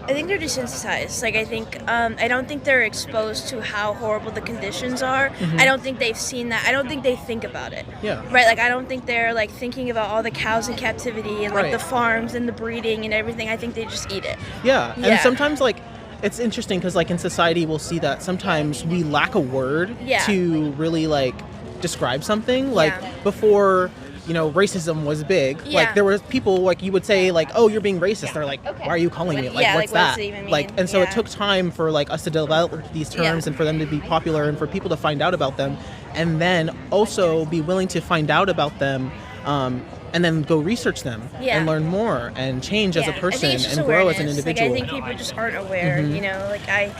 I think they're desensitized. Like I don't think they're exposed to how horrible the conditions are. I don't think they've seen that. I don't think they think about it. Yeah. Right. Like I don't think they're like thinking about all the cows in captivity and like the farms and the breeding and everything. I think they just eat it. Yeah. And sometimes like it's interesting because like in society we'll see that sometimes we lack a word to really like describe something. Like before, you know, racism was big. Like there was people like you would say like, oh, you're being racist. They're like, why are you calling me? Like, what's that? What does it even mean? Like, and so it took time for like us to develop these terms and for them to be popular and for people to find out about them, and then also be willing to find out about them. And then go research them and learn more and change as a person and grow as an individual. Like, I think people just aren't aware, you know, like I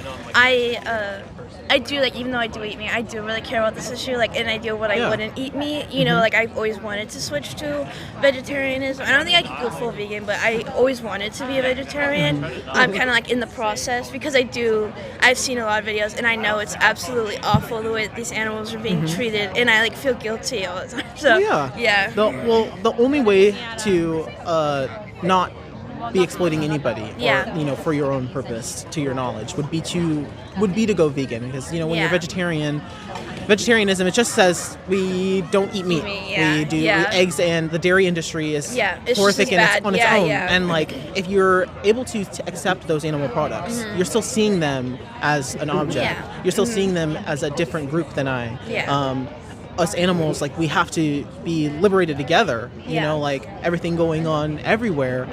do, like, even though I do eat meat, I do really care about this issue, like, and I do what I wouldn't eat meat, you know, like, I've always wanted to switch to vegetarianism. I don't think I could go full vegan, but I always wanted to be a vegetarian. I'm kind of, like, in the process, because I've seen a lot of videos, and I know it's absolutely awful the way that these animals are being treated, and I, like, feel guilty all the time, so, The only way to not be exploiting anybody or you know for your own purpose to your knowledge would be to go vegan, because you know when you're vegetarianism, it just says we don't eat meat. We do eggs, and the dairy industry is horrific on its own. And like if you're able to accept those animal products, you're still seeing them as an object. You're still seeing them as a different group than I. Us animals, like we have to be liberated together, you know, like everything going on everywhere.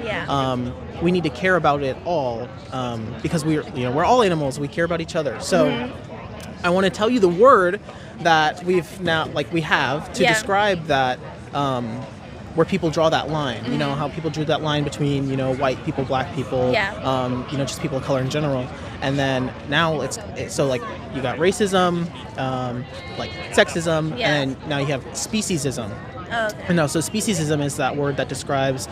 We need to care about it all, because we're all animals. We care about each other. So I want to tell you the word that we have to describe that, where people draw that line, you know, how people drew that line between, you know, white people, black people, you know, just people of color in general. And then now it's so like you got racism, like sexism, and now you have speciesism. And now, so speciesism is that word that describes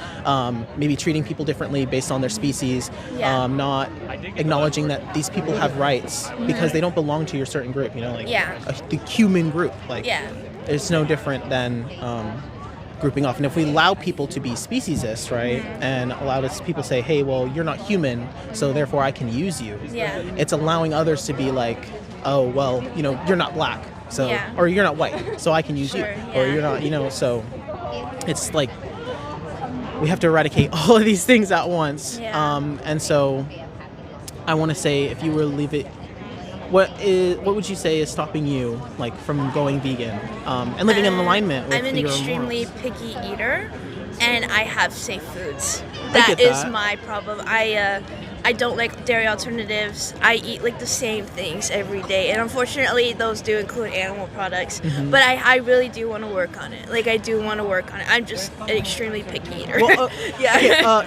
maybe treating people differently based on their species, not acknowledging that these people have rights because they don't belong to your certain group, you know, like the human group. Like it's no different than grouping off. And if we allow people to be speciesist, right, and allow people say, hey, well, you're not human, so therefore I can use you. It's allowing others to be like, oh, well, you know, you're not black, so or you're not white, so I can use you, or you're not, you know. So it's like we have to eradicate all of these things at once. And so I want to say, if you were to leave it, what would you say is stopping you, like, from going vegan and living in alignment with your I'm an extremely morals? picky eater, and I have safe foods. That is my problem. I don't like dairy alternatives. I eat like the same things every day, and unfortunately those do include animal products, but I really do want to work on it. Like I do want to work on it. I'm just an extremely picky eater. Well,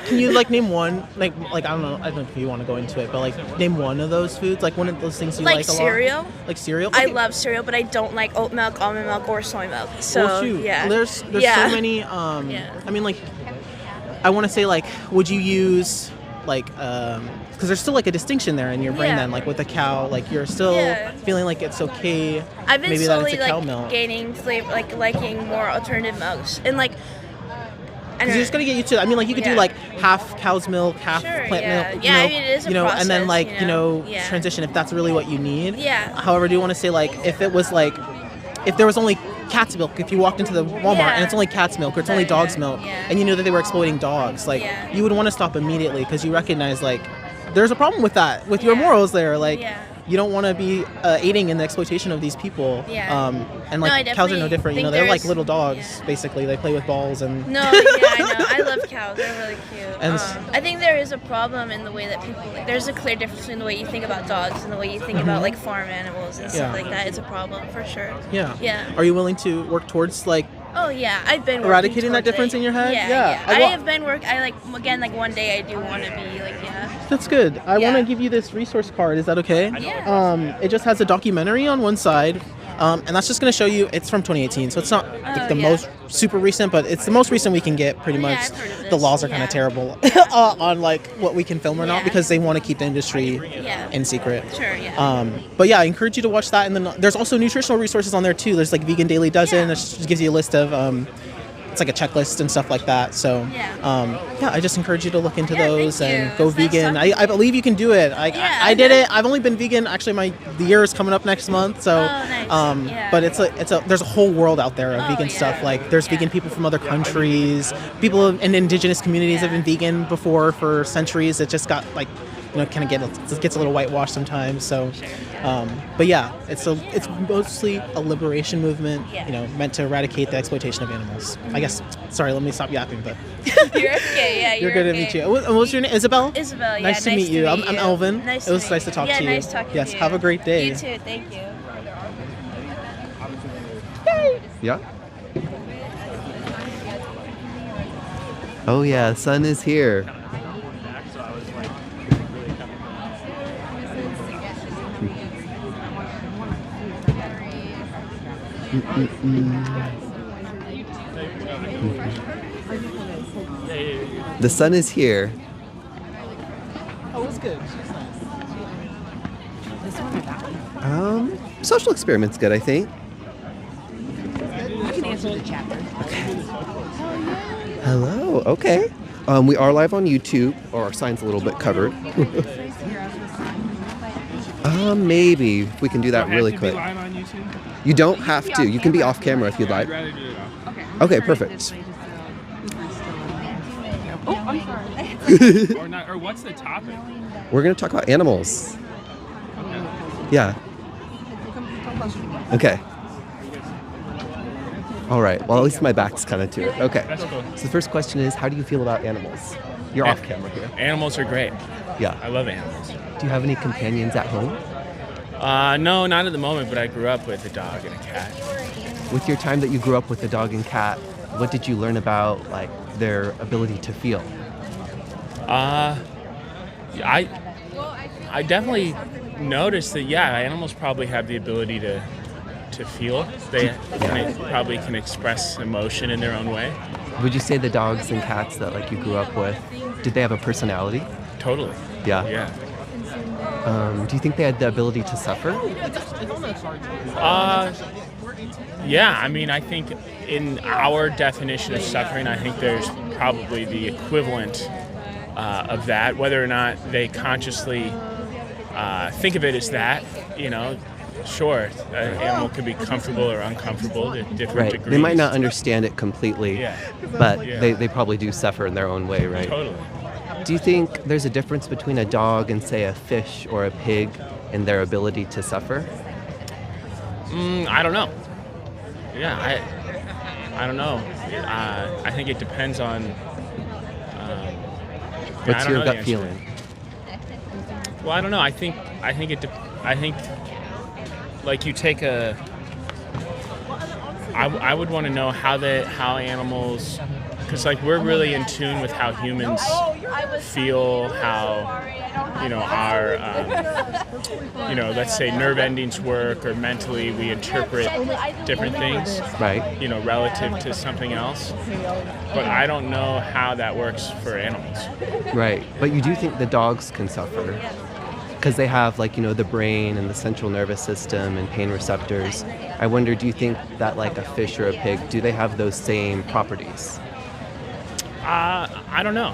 can you like name one, like I don't know if you want to go into it, but like name one of those foods, like one of those things you like a lot? Cereal. Like cereal? I love cereal, but I don't like oat milk, almond milk, or soy milk. So well, shoot. There's so many I mean, like, I want to say, like, would you use like because there's still like a distinction there in your brain then, like with a cow, like you're still feeling like it's okay. I've been maybe slowly that it's a cow like milk. gaining flavor, like liking more alternative milks, and like because you're just gonna get used to it. I mean, like you could do like half cow's milk, half plant milk, I mean, it is a process, and then like transition if that's really what you need. However, I do want to say, like, if it was like if there was only cat's milk, if you walked into the Walmart and it's only cat's milk or it's only dog's milk, and you knew that they were exploiting dogs, like you would want to stop immediately, because you recognize like there's a problem with that, with your morals there. Like you don't want to be aiding in the exploitation of these people. And like cows are no different. You know, they're like little dogs basically. They play with balls and. No, I know. I love cows. They're really cute. And I think there is a problem in the way that people. Like, there's a clear difference between the way you think about dogs and the way you think about like farm animals and stuff like that. It's a problem for sure. Yeah. Are you willing to work towards like? Oh yeah, I've been eradicating that difference in your head. I have been I like again like one day I do want to be like That's good. I want to give you this resource card. Is that okay? It just has a documentary on one side And that's just going to show you, it's from 2018, so it's not the most super recent, but it's the most recent we can get, pretty much. I've heard of this. The laws are kind of terrible on like what we can film or not, because they want to keep the industry in secret. Sure, yeah. But yeah, I encourage you to watch that. And then there's also nutritional resources on there too. There's like vegan Dailey Dozen, that just gives you a list of it's like a checklist and stuff like that. So I just encourage you to look into those and go vegan. I believe you can do it. I did it. I've only been vegan. Actually, the year is coming up next month. So, but there's a whole world out there of vegan stuff. Like there's vegan people from other countries. People in indigenous communities have been vegan before for centuries. It just got like, kind of gets a little whitewashed sometimes. So, but yeah, it's mostly a liberation movement, meant to eradicate the exploitation of animals. I guess. Sorry, let me stop yapping. But You're okay. Yeah, you're good to meet you. What's your name? Isabel? Isabel. Yeah, nice to meet you. I'm Elvin. Nice it was to nice to talk to you. Yeah, nice talking yes. to you. Have a great day. You too. Thank you. Yeah. Oh yeah, sun is here. The sun is here. Oh, it's good. Social experiment's good, I think. You can answer the chapter. Hello. Okay. We are live on YouTube, or our sign's a little bit covered. Maybe we can do that really quick. You don't have to. You can be off camera if you'd like. Okay, perfect. Oh, I'm sorry. Or what's the topic? We're going to talk about animals. Yeah. Okay. All right. Well, at least my back's kind of to it. Okay. That's cool. So the first question is, how do you feel about animals? You're off camera here. Animals are great. Yeah. I love animals. Do you have any companions at home? No, not at the moment, but I grew up with a dog and a cat. With your time that you grew up with the dog and cat, what did you learn about like their ability to feel? I definitely noticed that animals probably have the ability to feel. They probably can express emotion in their own way. Would you say the dogs and cats that like you grew up with, did they have a personality? Totally. Yeah. Yeah. Do you think they had the ability to suffer? Yeah, I mean, I think in our definition of suffering, I think there's probably the equivalent of that, whether or not they consciously think of it as that, sure, an animal could be comfortable or uncomfortable to different degrees. They might not understand it completely, but they probably do suffer in their own way, right? Totally. Do you think there's a difference between a dog and, say, a fish or a pig in their ability to suffer? I don't know. Yeah, I don't know. I think it depends on. What's your gut feeling? Well, I don't know. I think like you take a. I would want to know how animals. Because we're really in tune with how humans feel, how our let's say nerve endings work, or mentally we interpret different things, right? Relative to something else. But I don't know how that works for animals. Right, but you do think the dogs can suffer because they have the brain and the central nervous system and pain receptors. I wonder, do you think that like a fish or a pig, do they have those same properties? I don't know.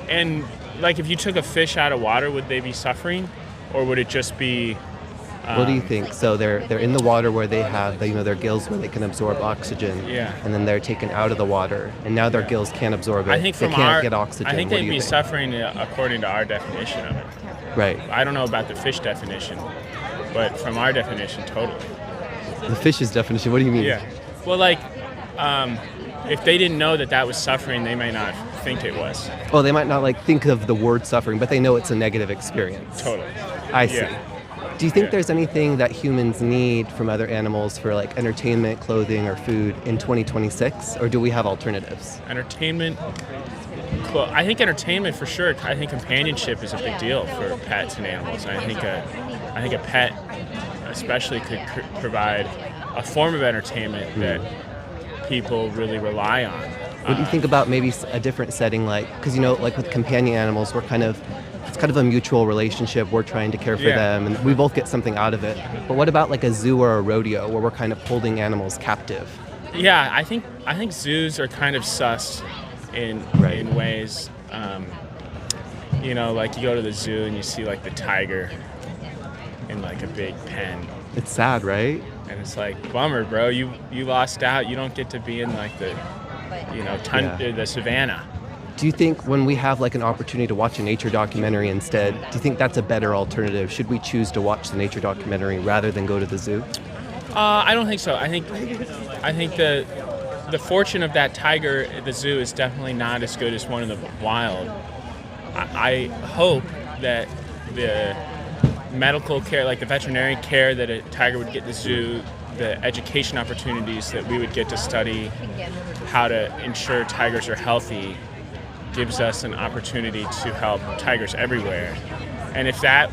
And if you took a fish out of water, would they be suffering, or would it just be? What do you think? So they're in the water where they have their gills where they can absorb oxygen. Yeah. And then they're taken out of the water, and now their gills can't absorb it. I think they can't get oxygen. I think What they'd do you be think? suffering according to our definition of it. Right. I don't know about the fish definition, but from our definition, totally. The fish's definition. What do you mean? Yeah. Well, if they didn't know that was suffering, they might not think it was. Well, they might not think of the word suffering, but they know it's a negative experience. Totally. I see. Do you think there's anything that humans need from other animals for entertainment, clothing, or food in 2026, or do we have alternatives? Entertainment. Well, I think entertainment for sure. I think companionship is a big deal for pets and animals. And I think a pet especially could provide a form of entertainment that people really rely on. What do you think about maybe a different setting, like, because like with companion animals, it's kind of a mutual relationship. We're trying to care for them, and we both get something out of it. But what about like a zoo or a rodeo, where we're kind of holding animals captive? Yeah, I think zoos are kind of sus in ways. Like you go to the zoo and you see like the tiger in like a big pen. It's sad, right? And it's like, bummer, bro. You lost out. You don't get to be in like the the savannah. Do you think when we have like an opportunity to watch a nature documentary instead, do you think that's a better alternative? Should we choose to watch the nature documentary rather than go to the zoo? I don't think so. I think the fortune of that tiger at the zoo is definitely not as good as one in the wild. I hope that the medical care, like the veterinary care that a tiger would get at the zoo, the education opportunities that we would get to study how to ensure tigers are healthy, gives us an opportunity to help tigers everywhere. And if that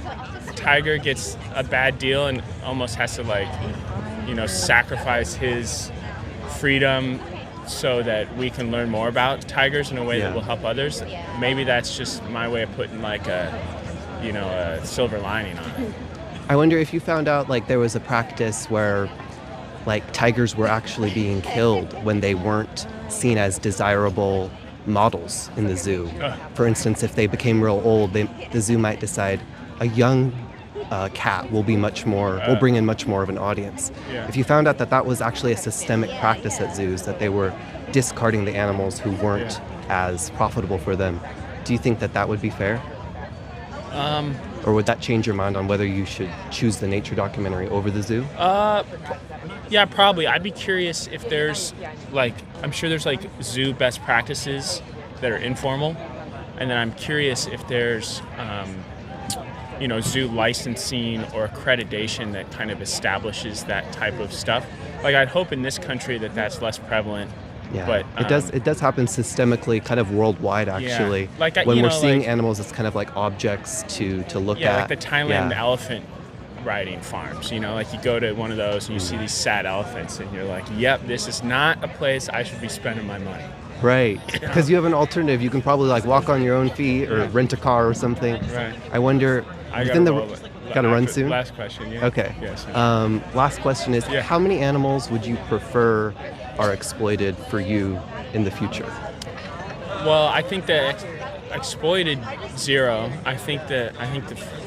tiger gets a bad deal and almost has to sacrifice his freedom so that we can learn more about tigers in a way that will help others, maybe that's just my way of putting like a silver lining on it. I wonder if you found out like there was a practice where like tigers were actually being killed when they weren't seen as desirable models in the zoo. For instance, if they became real old, the zoo might decide a young cat will bring in much more of an audience. If you found out that was actually a systemic practice at zoos, that they were discarding the animals who weren't as profitable for them, do you think that would be fair? Or would that change your mind on whether you should choose the nature documentary over the zoo? Yeah, probably. I'd be curious if there's I'm sure there's zoo best practices that are informal, and then I'm curious if there's zoo licensing or accreditation that kind of establishes that type of stuff. I'd hope in this country that that's less prevalent. Yeah, but it does happen systemically, kind of worldwide, actually. Yeah. When we're seeing animals as kind of like objects to look at. Yeah, like the Thailand elephant riding farms. You go to one of those and you see these sad elephants, and you're like, yep, this is not a place I should be spending my money. Right, because you have an alternative. You can probably walk on your own feet or rent a car or something. Right. I wonder. Got to run soon? Last question, yeah. Okay. Yes. Last question is, how many animals would you prefer are exploited for you in the future? Well, I think that exploited, zero. I think the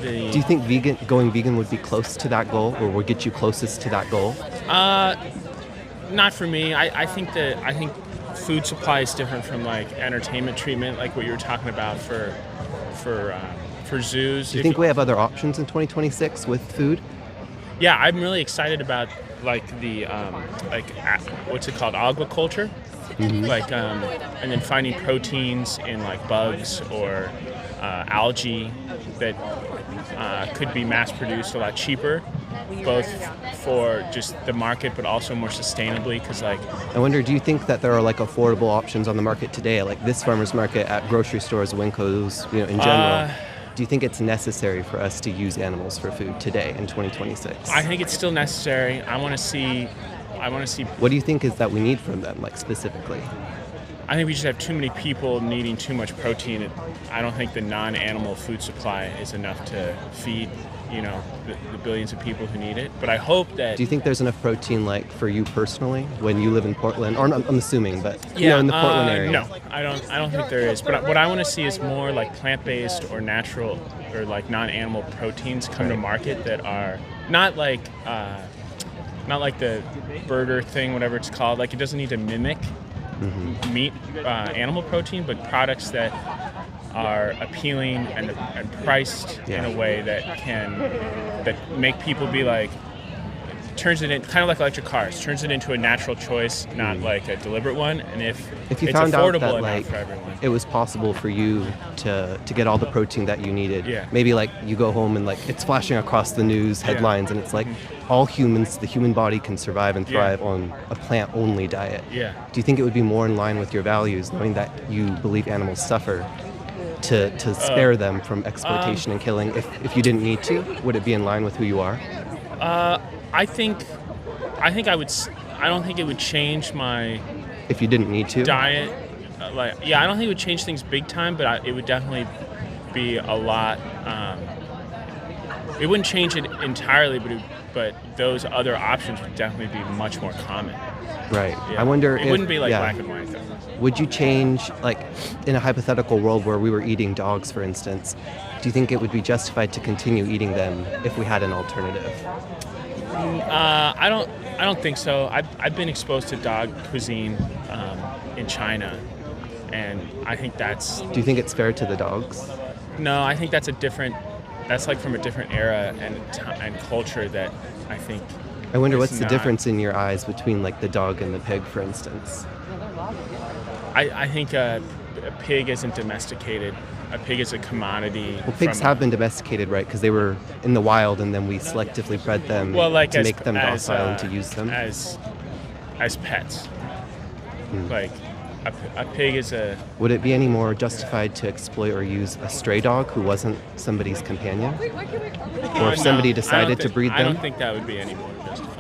Do you think going vegan would be close to that goal, or would get you closest to that goal? Not for me. I think food supply is different from entertainment treatment, like what you were talking about for zoos. Do you think we have other options in 2026 with food? Yeah, I'm really excited about the what's it called, aquaculture, and then finding proteins in bugs or algae that could be mass produced a lot cheaper, both for just the market but also more sustainably. Because I wonder, do you think that there are affordable options on the market today, like this farmer's market at grocery stores, Winco's, in general? Do you think it's necessary for us to use animals for food today in 2026? I think it's still necessary. I want to see. What do you think is that we need from them, specifically? I think we just have too many people needing too much protein. I don't think the non-animal food supply is enough to feed, the billions of people who need it. But I hope that. Do you think there's enough protein, for you personally, when you live in Portland? Or I'm assuming, but in the Portland area. No, I don't think there is. But what I want to see is more plant-based or natural or non-animal proteins come to market that are not the burger thing, whatever it's called. It doesn't need to mimic meat, animal protein, but products that are appealing and priced in a way that make people be turns it in, kind of like electric cars, turns it into a natural choice, not a deliberate one. And if you it's found affordable out that enough for everyone, it was possible for you to get all the protein that you needed. Yeah. Maybe you go home and it's flashing across the news headlines, and it's all humans, the human body can survive and thrive on a plant-only diet. Yeah. Do you think it would be more in line with your values, knowing that you believe animals suffer, to spare them from exploitation and killing? If you didn't need to, would it be in line with who you are? I think I would. I don't think it would change my If you didn't need to? diet. I don't think it would change things big time, but it would definitely be a lot. It wouldn't change it entirely, but those other options would definitely be much more common. Right. Yeah. I wonder it if... wouldn't be like yeah. black and white, though. Would you change, like, in a hypothetical world where we were eating dogs, for instance, do you think it would be justified to continue eating them if we had an alternative? I don't think so. I've been exposed to dog cuisine in China, and I think that's... Do you think it's fair to the dogs? No, I think that's that's like from a different era and culture that I think... I wonder is what's the not- difference in your eyes between, like, the dog and the pig, for instance? I think a pig isn't domesticated. A pig is a commodity. Well, pigs have been domesticated, right? Because they were in the wild, and then we selectively bred them to make them docile and to use them. As pets. Like a pig is a... Would it be any more justified to exploit or use a stray dog who wasn't somebody's companion? Or if somebody decided to breed them? I don't think that would be any more justified.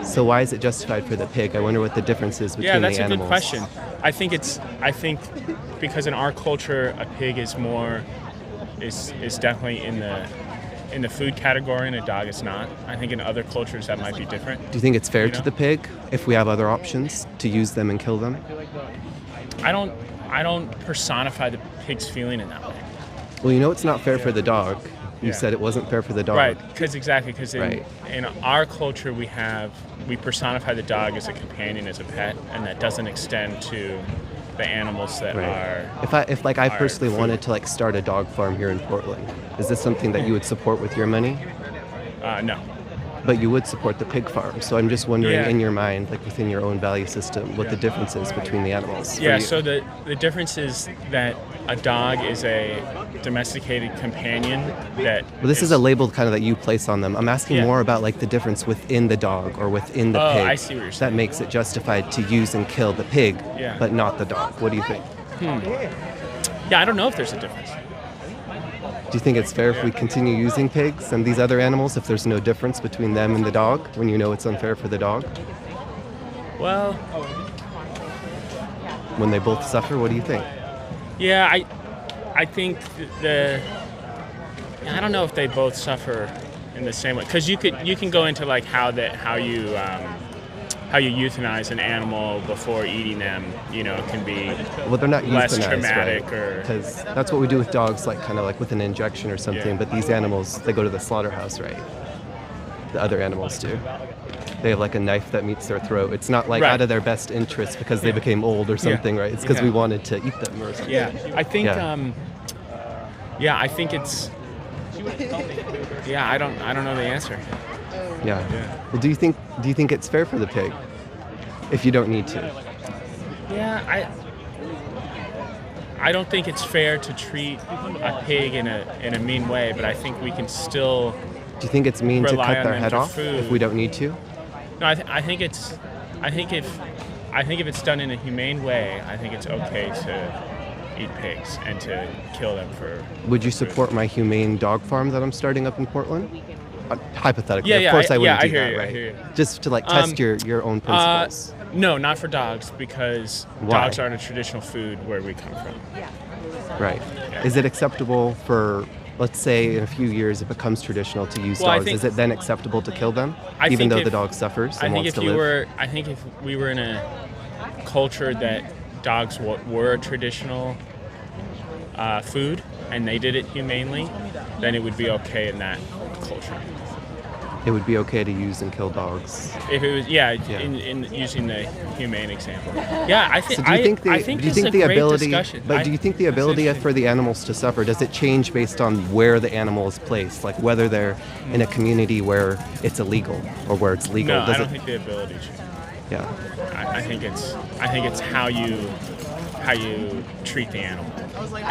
So why is it justified for the pig? I wonder what the difference is between the animals. Yeah, that's a good question. I think because in our culture, a pig is definitely in the food category and a dog is not. I think in other cultures that might be different. Do you think it's fair to the pig if we have other options to use them and kill them? I don't personify the pig's feeling in that way. Well, you know it's not fair for the dog. You said it wasn't fair for the dog. Right, because in our culture we personify the dog as a companion, as a pet, and that doesn't extend to the animals that are... If I personally wanted to, like, start a dog farm here in Portland, is this something that you would support with your money? No. But you would support the pig farm. So I'm just wondering, in your mind, like within your own value system, what the difference is between the animals. Yeah, so the difference is that a dog is a domesticated companion that... Well, this is a label kind of that you place on them. I'm asking more about, like, the difference within the dog or within the pig. I see what you're saying. That makes it justified to use and kill the pig, but not the dog. What do you think? Yeah, I don't know if there's a difference. Do you think it's fair if we continue using pigs and these other animals if there's no difference between them and the dog, when you know it's unfair for the dog? Well... When they both suffer, what do you think? Yeah, I think I don't know if they both suffer in the same way, because you can go into like how you euthanize an animal before eating them. You know, can be they're not less euthanized, traumatic, right? or because that's what we do with dogs, like kind of like with an injection or something. But these animals, they go to the slaughterhouse, right? The other animals do. They have like a knife that meets their throat. It's not like out of their best interest because they became old or something, right? It's because we wanted to eat them or something. Yeah, I think. I think it's. Yeah, I don't know the answer. Yeah. Well, do you think it's fair for the pig if you don't need to? Yeah, I don't think it's fair to treat a pig in a mean way, but I think we can still. Do you think it's mean to cut their head off food. if we don't need to? No, I think if it's done in a humane way, I think it's okay to eat pigs and to kill them for. Would you support my humane dog farm that I'm starting up in Portland? Hypothetically, Yeah, of course I wouldn't I do hear that, you, right? I hear you. Just to like test your own principles. No, not for dogs, because Why? dogs aren't a traditional food where we come from. Right. Is it acceptable for, let's say, in a few years it becomes traditional to use dogs? Is it then acceptable to kill them, even though the dog suffers and wants to live? I think if we were in a culture that dogs were a traditional food and they did it humanely, then it would be okay in that culture. It would be okay to use and kill dogs. If it was, in using the humane example. Yeah, I think. So do you think the ability? Discussion. But do you think the ability for the animals to suffer, does it change based on where the animal is placed, like whether they're in a community where it's illegal or where it's legal? No, I don't think the ability changes. Yeah. I think it's how you treat the animal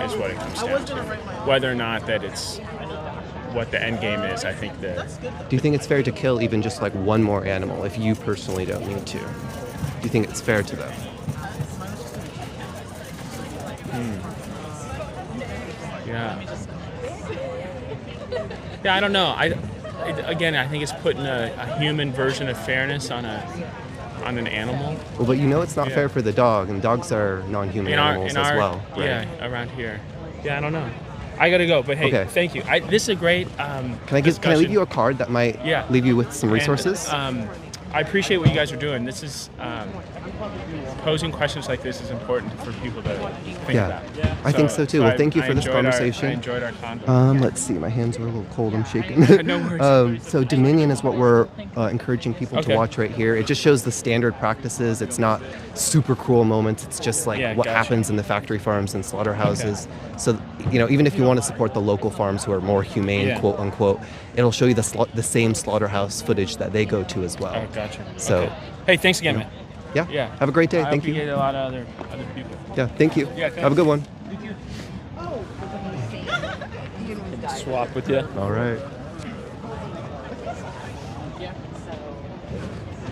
is what it comes down to. Whether or not that it's what the end game is, I think that. Do you think it's fair to kill even just like one more animal if you personally don't need to? Do you think it's fair to them? Yeah. Yeah, I don't know. again, I think it's putting a human version of fairness on an animal. Well, but it's not fair for the dog, and dogs are non-human animals as well. Right? Yeah, around here. Yeah, I don't know. I gotta go, but hey, Okay. Thank you. This is a great Can I discussion. leave you a card that might leave you with some resources? And, I appreciate what you guys are doing. This is posing questions like this is important for people to think about. I think so too. Well, thank you for this conversation. I enjoyed our conversation. Let's see, my hands are a little cold. I'm shaking. No worries. So Dominion is what we're encouraging people to watch right here. It just shows the standard practices. It's not super cruel moments. It's just like what happens in the factory farms and slaughterhouses. So even if you want to support the local farms who are more humane, quote unquote, it'll show you the same slaughterhouse footage that they go to as well. Oh, gotcha. So, okay. Hey, thanks again, man. Yeah. Have a great day. Thank you. I hope you get a lot of other people. Yeah. Thank you. Yeah, Have a good one. Swap with you. All right.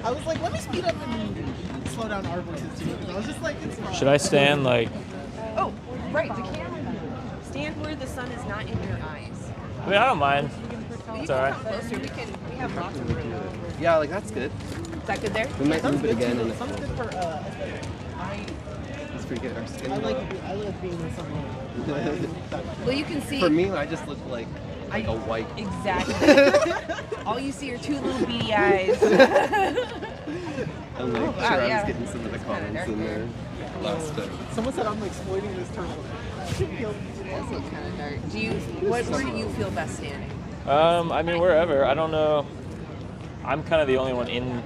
I was like, let me speed up and slow down our voices too. I was just like, it's fine. Should I stand like? Oh, right, the camera. Stand where the sun is not in your eyes. I mean, I don't mind. It's all right. Closer. We have lots of room. Yeah, like that's good. Is that good there? We might move it again. And Sounds good for it's pretty good. Our skin. I like being in someone. Well, you can see. For me, I just look like a white. Exactly. All you see are two little beady eyes. I'm like, sure, I was getting some of the comments in there last time. Someone said I'm exploiting this term. That's kind of dark. Where do you feel best standing? I mean, wherever. I don't know. I'm kind of the only one in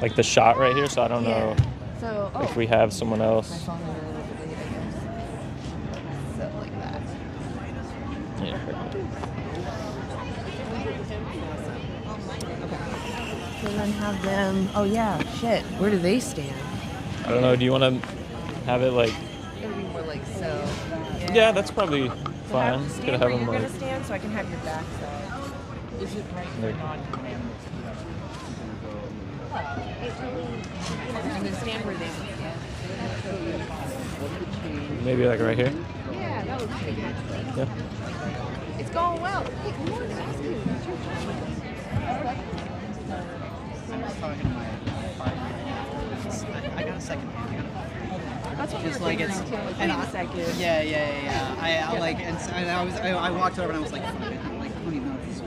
like the shot right here, so I don't know So, if we have someone else. So like that. Yeah. So then have them. Oh yeah, shit. Where do they stand? I don't know. Do you want to have it like? It'll be more like so. Yeah, that's probably fine. Stand Gonna where have them you're like. gonna stand, so I can have your back side. Is it right for non-human? I'm gonna stand where they stand. Maybe like right here. Yeah, that looks pretty good. Yeah. It's going well. Hey, come on, ask me. It's your turn. I got a second hand. That's what Just we were like it's thinking, too. and Wait a second. yeah. I like and I walked over and I was like, I don't even know if this is I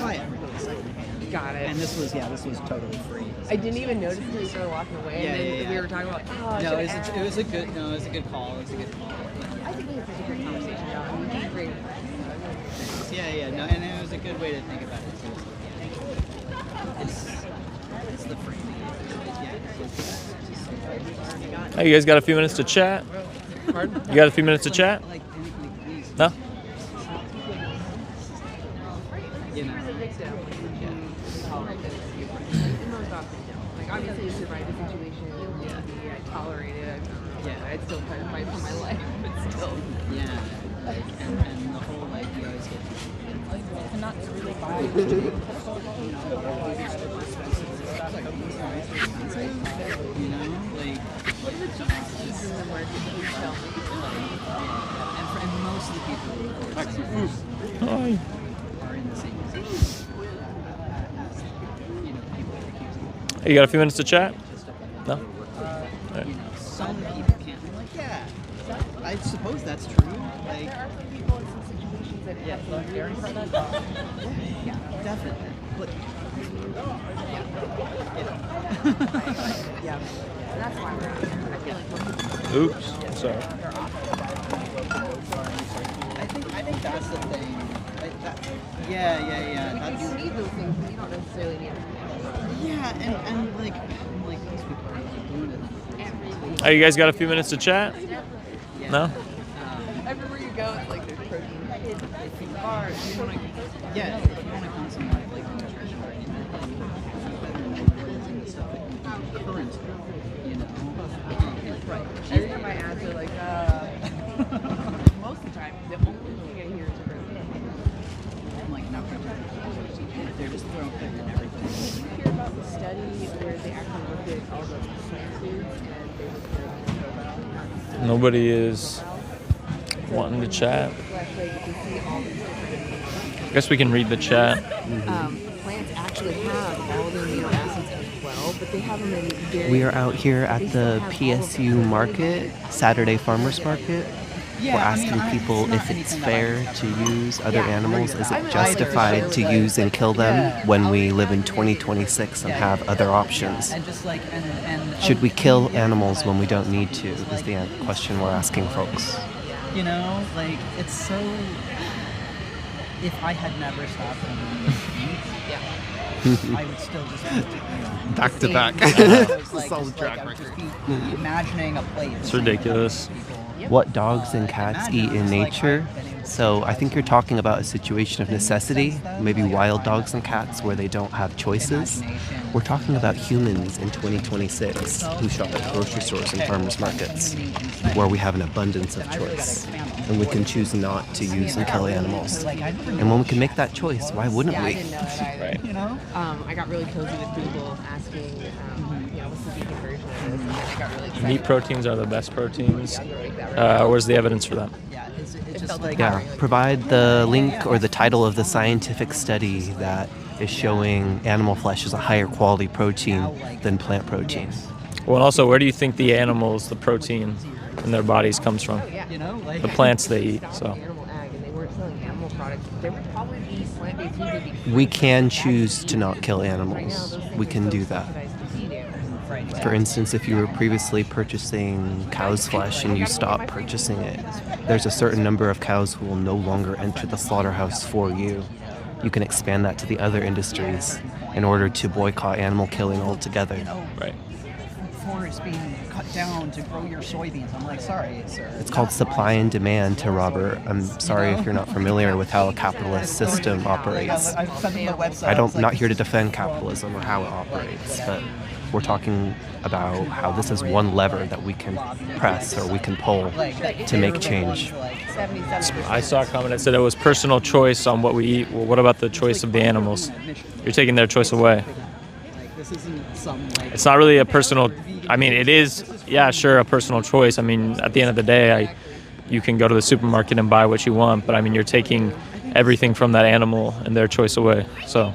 buy everything secondhand. Got it. And this was totally free. I didn't even notice until you started walking away. And then we were talking about. Oh, No, it was a good call. It was a good call. I think we had such a great conversation. I mean, we did great. Yeah. No, and it was a good way to think about it too. It's the framing. Hey, you guys got a few minutes to chat? Pardon? You got a few minutes to chat? No? You know. Like, obviously, you survived the situation. I tolerated it. I'd still try to fight for my life, but still. Yeah. And the whole, like, you always get. Not really buy. You know, like. What are the differences in the market that you tell me? And most of the people who are in the same position. You know, people are accusing. Hey, you got a few minutes to chat? No? You know, some people can't. I'm like, yeah, I suppose that's true. Like, There are some people in some situations that have some really yeah, definitely. But, yeah. And that's why we're out here. I feel like most Oops. Sorry. I think that's the thing. Yeah. Like, you need those things, but you don't necessarily need them. Yeah, and like, I'm like, these people are not doing it. Hey, you guys got a few minutes to chat? No? Everywhere you go, it's like there's protein. It's in bars. If you want to consummate like nutrition or anything, stuff like current, you know. Right. Every time my ads are like, most of the time, the only thing I hear is a protein. I'm like, not they're just throwing putting in everything. Did you hear about the study where they actually looked at all the plant foods and they looked at Nobody is wanting to chat. you can see all these different I guess we can read the chat. Plants actually have all the amino acids as well, but they have them in very... We are out here at the PSU market, Saturday Farmers Market. We're asking people if it's fair to use other animals. Is it justified to use and kill them when we live in 2026 and have other options? Should we kill animals when we don't need to, is the question we're asking folks. You know, like, it's so... If I had never stopped eating meat, I would still just be back to back. Solid track record. Imagining a plate. It's ridiculous. What dogs and cats eat in nature. So I think you're talking about a situation of necessity, maybe wild dogs and cats where they don't have choices. We're talking about humans in 2026 who shop at grocery stores and farmers markets, where we have an abundance of choice, and we can choose not to use and kill animals. And when we can make that choice, why wouldn't we? Right. I got really cozy with Google asking, what's the vegan version of this, and then I got really excited. Meat proteins are the best proteins. Where's the evidence for that? Yeah, provide the link or the title of the scientific study that is showing animal flesh is a higher quality protein than plant protein. Well, and also, where do you think the animals, the protein in their bodies comes from? The plants they eat, so. We can choose to not kill animals. We can do that. For instance, if you were previously purchasing cow's flesh and you stop purchasing it, there's a certain number of cows who will no longer enter the slaughterhouse for you. You can expand that to the other industries in order to boycott animal killing altogether. Right. Forest being cut down to grow your soybeans. I'm like, sorry, sir. It's called supply and demand, to Robert. I'm sorry if you're not familiar with how a capitalist system operates. I'm not here to defend capitalism or how it operates, but we're talking about how this is one lever that we can press or we can pull to make change. I saw a comment that said it was personal choice on what we eat. Well, what about the choice of the animals? You're taking their choice away. It's not really a personal... I mean, it is, yeah, sure, a personal choice. I mean, at the end of the day, you can go to the supermarket and buy what you want, but I mean, you're taking everything from that animal and their choice away, so...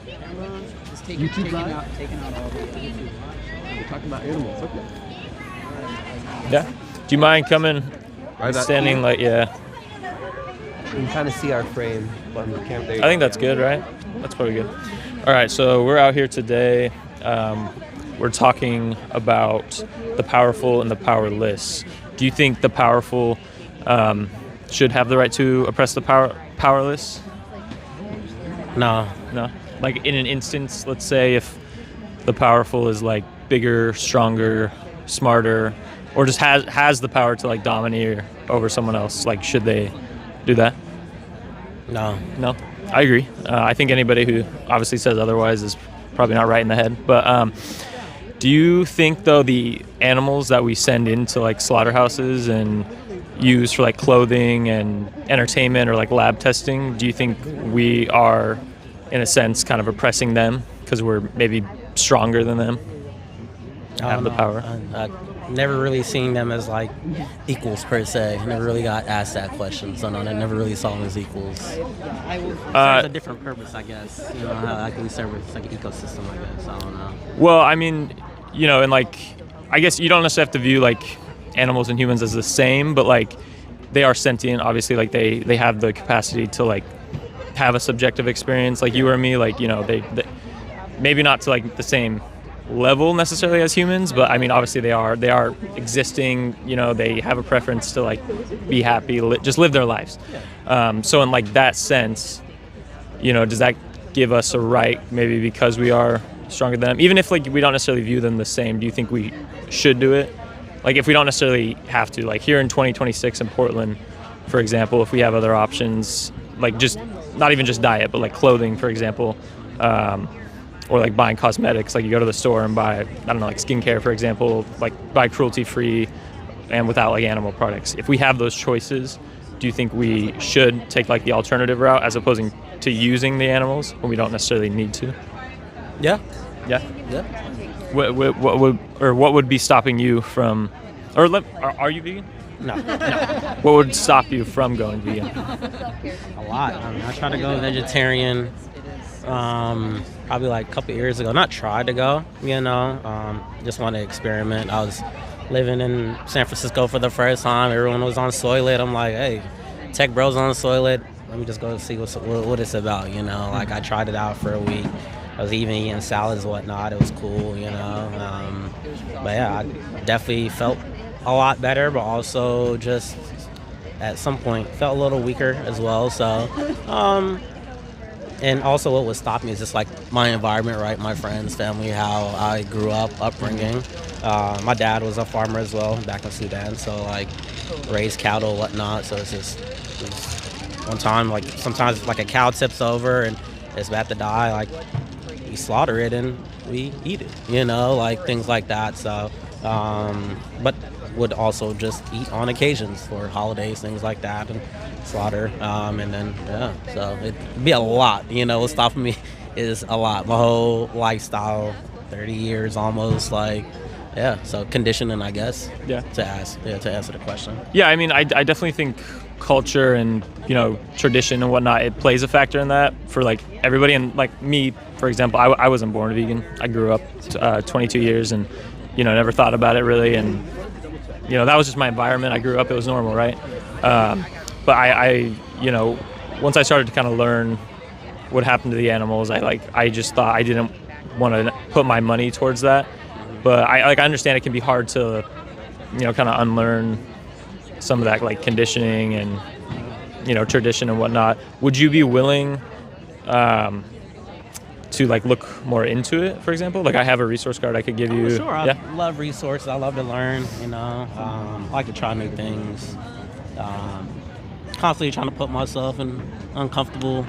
Taking out all the... Talking about animals, okay. Yeah. Do you mind coming, standing like, yeah. You can kind of see our frame on the camera. I think that's good, right? That's probably good. All right, so we're out here today. We're talking about the powerful and the powerless. Do you think the powerful should have the right to oppress the powerless? No. No? Like in an instance, let's say if the powerful is like bigger, stronger, smarter, or just has the power to like domineer over someone else, like should they do that? No. No? I agree. I think anybody who obviously says otherwise is probably not right in the head. But do you think, though, the animals that we send into like slaughterhouses and use for like clothing and entertainment or like lab testing, do you think we are, in a sense, kind of oppressing them because we're maybe stronger than them? Have the power? I've never really seen them as like equals per se. I never really got asked that question, so no, I never really saw them as equals. Serves a different purpose, I guess. You know, how like we serve it's like an ecosystem, I guess. I don't know. Well, I mean, you know, and like, I guess you don't necessarily have to view like animals and humans as the same, but like they are sentient. Obviously, like they have the capacity to like have a subjective experience, like you or me. Like, you know, they maybe not to like the same level necessarily as humans, but I mean, obviously they are existing, you know, they have a preference to like be happy, just live their lives. So in like that sense, you know, does that give us a right maybe because we are stronger than them, even if like we don't necessarily view them the same? Do you think we should do it? Like if we don't necessarily have to, like here in 2026 in Portland, for example, if we have other options, like just not even just diet, but like clothing, for example, or like buying cosmetics, like you go to the store and buy, I don't know, like skincare, for example, like buy cruelty-free and without like animal products. If we have those choices, do you think we should take like the alternative route as opposing to using the animals when we don't necessarily need to? Yeah. Yeah? Yeah. What would be stopping you from, or are you vegan? No. What would stop you from going vegan? A lot. I mean, I tried to go vegetarian probably like a couple years ago. Not tried to go, just wanted to experiment. I was living in San Francisco for the first time. Everyone was on Soylent. I'm like, hey, tech bros on Soylent. Let me just go see what it's about, Like, I tried it out for a week. I was even eating salads and whatnot. It was cool, But yeah, I definitely felt a lot better, but also just at some point felt a little weaker as well. So, and also what would stop me is just like my environment, right? My friends, family, how I grew up, upbringing. My dad was a farmer as well back in Sudan, so like raised cattle, whatnot. So it's one time, like sometimes like a cow tips over and it's about to die, like we slaughter it and we eat it, like things like that. So, but would also just eat on occasions for holidays, things like that, and slaughter. And then, so it'd be a lot, what's stopping me is a lot. My whole lifestyle, 30 years almost, so conditioning, I guess, to answer the question. Yeah, I mean, I definitely think culture and, tradition and whatnot, it plays a factor in that for, like, everybody. And, like, me, for example, I wasn't born vegan. I grew up 22 years and, never thought about it really. And, that was just my environment. I grew up, it was normal, right? But I once I started to kind of learn what happened to the animals, I just thought I didn't want to put my money towards that. But I understand it can be hard to, kind of unlearn some of that, like, conditioning and, tradition and whatnot. Would you be willing to, like, look more into it, for example? Like, I have a resource card I could give you. Sure, I love resources. I love to learn, I like to try new things. Constantly trying to put myself in uncomfortable,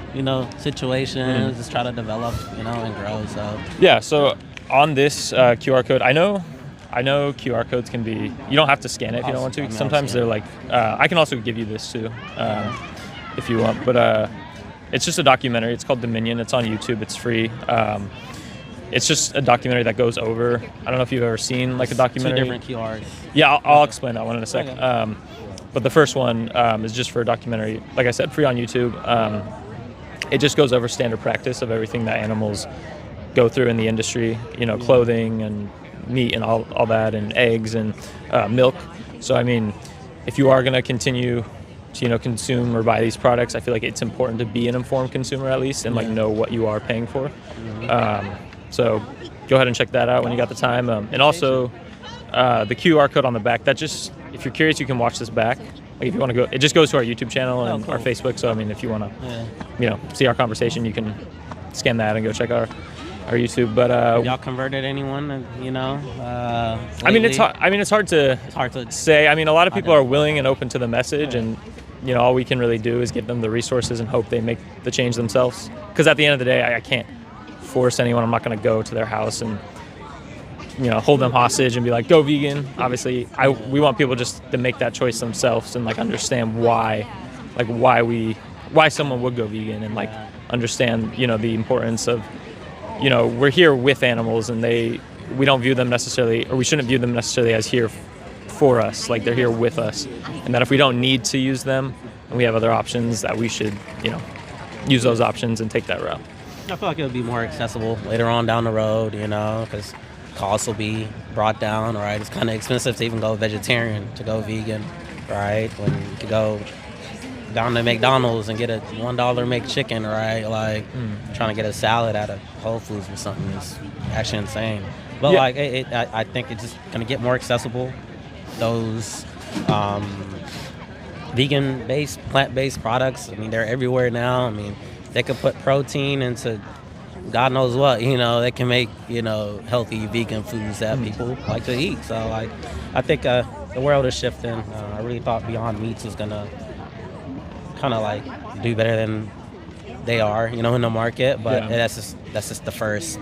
situations, just try to develop, and grow. So yeah. So on this QR code, I know QR codes can be. You don't have to scan it if you don't want to. Sometimes they're like. I can also give you this too, if you want. But it's just a documentary. It's called Dominion. It's on YouTube. It's free. It's just a documentary that goes over. I don't know if you've ever seen like a documentary. 2 different QRs. Yeah, I'll explain that one in a sec. Okay. But the first one is just for a documentary, like I said, free on YouTube. It just goes over standard practice of everything that animals go through in the industry, clothing and meat and all that, and eggs and milk. So, I mean, if you are going to continue to, consume or buy these products, I feel like it's important to be an informed consumer at least and, like, know what you are paying for. So go ahead and check that out when you got the time. And also the QR code on the back, that just, if you're curious, you can watch this back. Like, if you want to go, it just goes to our YouTube channel and our Facebook. So, I mean, if you want to, see our conversation, you can scan that and go check our YouTube. But y'all converted anyone? I mean, it's hard to say. I mean, a lot of people are willing and open to the message, and all we can really do is give them the resources and hope they make the change themselves. Because at the end of the day, I can't force anyone. I'm not going to go to their house and hold them hostage and be like, go vegan. Obviously, we want people just to make that choice themselves and, like, understand why someone would go vegan and, like, understand the importance of we're here with animals, and we don't view them necessarily, or we shouldn't view them necessarily as here for us. Like, they're here with us, and that if we don't need to use them and we have other options, that we should use those options and take that route. I feel like it would be more accessible later on down the road, because costs will be brought down, right? It's kind of expensive to even go vegetarian, to go vegan, right? When you could go down to McDonald's and get a $1 McChicken, right? Like, trying to get a salad at a Whole Foods or something is actually insane. But I think it's just gonna get more accessible. Those vegan-based, plant-based products, I mean, they're everywhere now. I mean, they could put protein into God knows what, they can make, healthy vegan foods that people like to eat. So, like, I think the world is shifting. I really thought Beyond Meats was gonna kind of, like, do better than they are, in the market. But that's just the first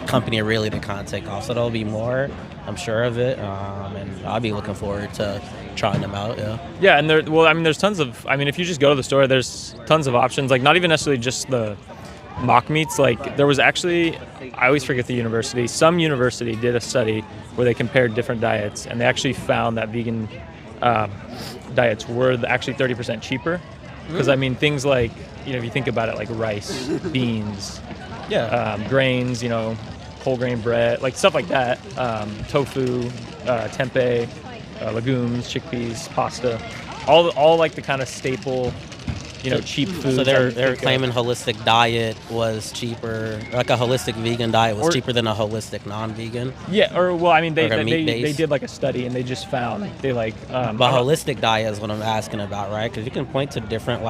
company really to kind of take off. So there'll be more, I'm sure of it, and I'll be looking forward to trying them out. Yeah, and there's tons of. I mean, if you just go to the store, there's tons of options. Like, not even necessarily just the mock meats. Like, there was actually, I always forget the university. Some university did a study where they compared different diets, and they actually found that vegan diets were actually 30% cheaper. Because I mean, things like, if you think about it, like rice, beans, grains, whole grain bread, like stuff like that, tofu, tempeh, legumes, chickpeas, pasta, all like the kind of staple, cheap foods. So they're claiming holistic diet was cheaper, like a holistic vegan diet was cheaper than a holistic non-vegan. Yeah, or well, I mean, they meat-based. did like a study and they just found but holistic diet is what I'm asking about, right? Because you can point to different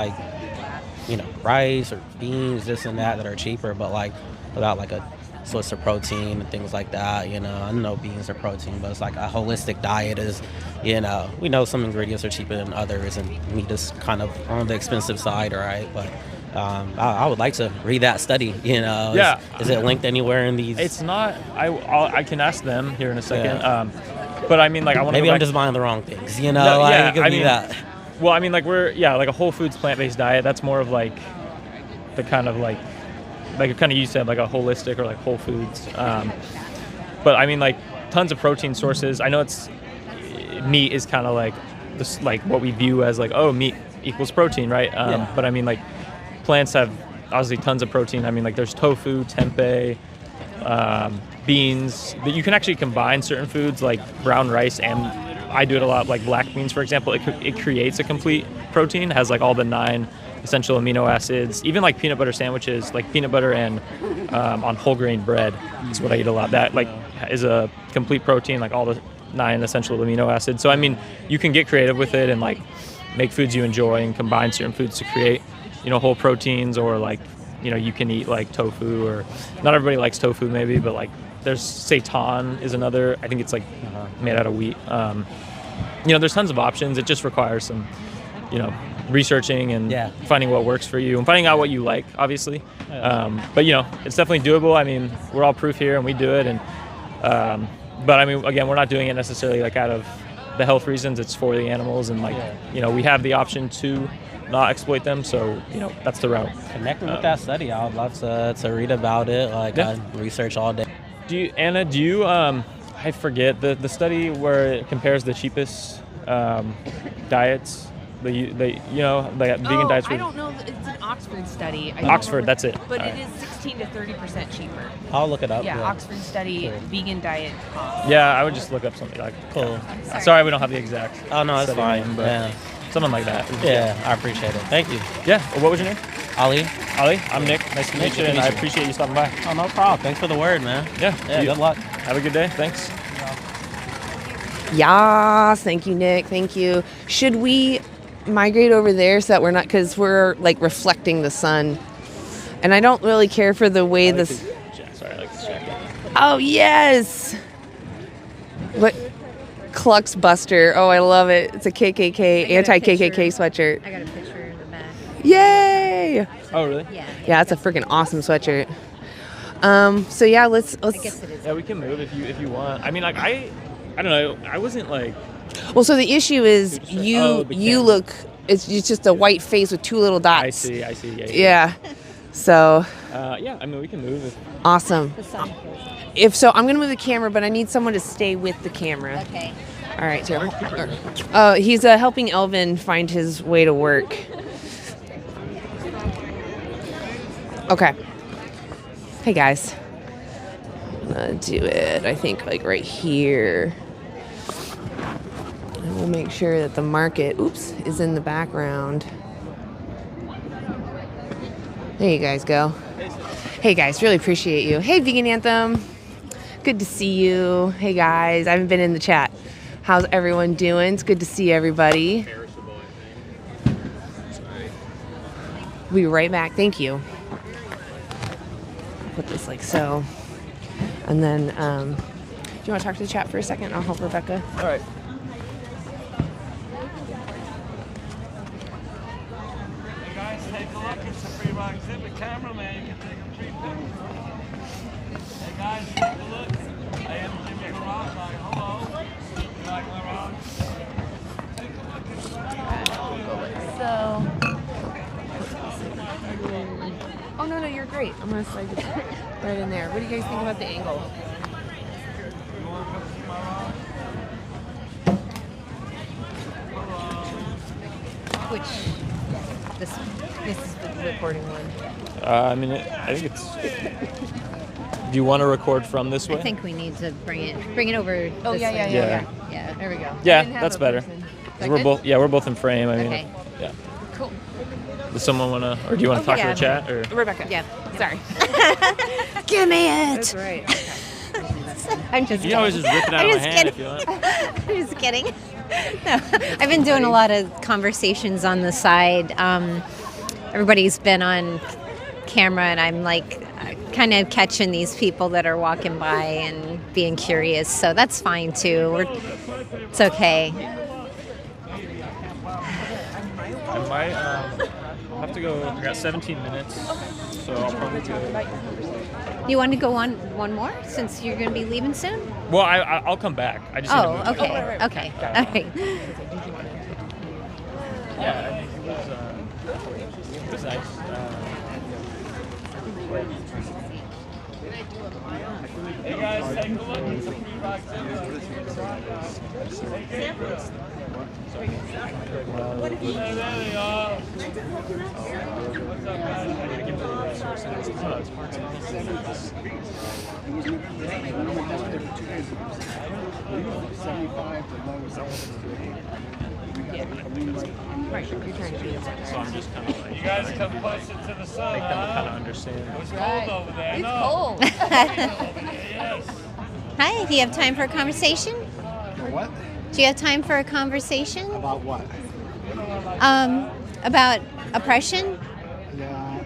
rice or beans, this and that are cheaper, but like without like a source of protein and things like that. I know beans are protein, but it's like a holistic diet is, we know some ingredients are cheaper than others, and meat is kind of on the expensive side, right? But I would like to read that study. Is it linked anywhere in these? It's not. I can ask them here in a second. But I mean, like, I want to. Maybe I'm just buying the wrong things. That. Well, I mean, like like a whole foods plant-based diet. That's more of like the kind of like kind of you said, like a holistic or like whole foods. But I mean, like tons of protein sources. I know meat is kind of like this, like what we view as like, oh, meat equals protein, right? But I mean, like plants have obviously tons of protein. I mean, like there's tofu, tempeh, beans. That you can actually combine certain foods like brown rice, and I do it a lot, like black beans, for example. It creates a complete protein, has like all the 9 essential amino acids. Even like peanut butter sandwiches, like peanut butter and on whole grain bread is what I eat a lot. That like is a complete protein, like all the 9 essential amino acids. So I mean, you can get creative with it and like make foods you enjoy and combine certain foods to create, whole proteins, or like, you can eat like tofu, or not everybody likes tofu maybe, but like there's seitan is another. I think it's like made out of wheat. There's tons of options. It just requires some, researching and finding what works for you and finding out what you like, obviously. But it's definitely doable. I mean, we're all proof here and we do it. And but I mean, again, we're not doing it necessarily like out of the health reasons. It's for the animals, and like we have the option to not exploit them. So that's the route. Connecting with that study, I would love to read about it. Like I research all day. Anna, I forget the study where it compares the cheapest diets. The vegan diets. I don't know. It's an Oxford study. Oxford, that's it. But it is 16 to 30% cheaper. I'll look it up. Yeah, Oxford study, vegan diet cost. Yeah, I would just look up something like. Cool. Sorry, we don't have the exact. Oh no, it's fine. Name, but something like that. Yeah, I appreciate it. Thank you. Yeah. Well, what was your name? Ali. Ali. I'm Nick. Nice to meet you, and I appreciate you stopping by. Oh, no problem. Thanks for the word, man. Yeah. Good luck. Have a good day. Thanks. Yes, thank you, Nick. Thank you. Should we migrate over there so that we're not, because we're like reflecting the sun, and I don't really care for the way this. Sorry, I like this jacket. Oh yes. What? Klux Buster. Oh, I love it. It's a KKK, anti-KKK sweatshirt. I got a picture in the back. Yay! Oh, really? Yeah, it's a freaking awesome sweatshirt. So yeah, let's. Yeah, we can move if you want. I mean, like I don't know. I wasn't like. Well, so the issue is you look. It's just a white face with 2 little dots. I see. Yeah. So. Yeah, I mean, we can move. Awesome. If so, I'm gonna move the camera, but I need someone to stay with the camera. Okay. All right. So, he's helping Elvin find his way to work. Okay. Hey guys. I'm gonna do it. I think like right here. And we'll make sure that the market, is in the background. There you guys go. Hey guys, really appreciate you. Hey Vegan Anthem. Good to see you. Hey guys, I haven't been in the chat. How's everyone doing? It's good to see everybody. We'll be right back. Thank you. Put this like so. And then, do you want to talk to the chat for a second? I'll help Rebecca. All right. Hey guys, take a look. It's a free rock exhibit camera, man. You can take a treat there. Hey guys, take a look. I am Jimmy Rock. Like, hello. You like my rock? Take a look. It's Oh no, you're great. I'm gonna slide this right in there. What do you guys think about the angle? This is the recording one. I mean, I think it's. Do you want to record from this way? I think we need to bring it over. Oh, this yeah. way. Yeah. There we go. Yeah, We didn't have that's a better. person. Is 'Cause that we're good? both. Yeah, we're both in frame. I mean, Okay. yeah. Cool. Does someone wanna, or do you want to talk to the chat, or? Rebecca. Yeah. Sorry. Give me it. That's right. I'm just. You can always just rip it out I'm of my just hand if kidding. you want. I'm just kidding. No, I've been doing a lot of conversations on the side. Everybody's been on camera, and I'm like kind of catching these people that are walking by and being curious. So that's fine too. It's okay. I might have to go. I got 17 minutes, so I'll probably go. You want to go on one more since you're going to be leaving soon? Well, I'll come back. I just. Oh, need to move. okay. Okay. All right. Yeah, I mean, it was nice. Hey guys, take a look at some free box There they are. What's up, Right, you're trying to do it. So I'm just kind of like. You guys come closer to the sun, Make them huh? kind of understand. It's cold over there. It's no. cold. Yes. Hi, do you have time for a conversation? What? Do you have time for a conversation? About what? About oppression? Yeah,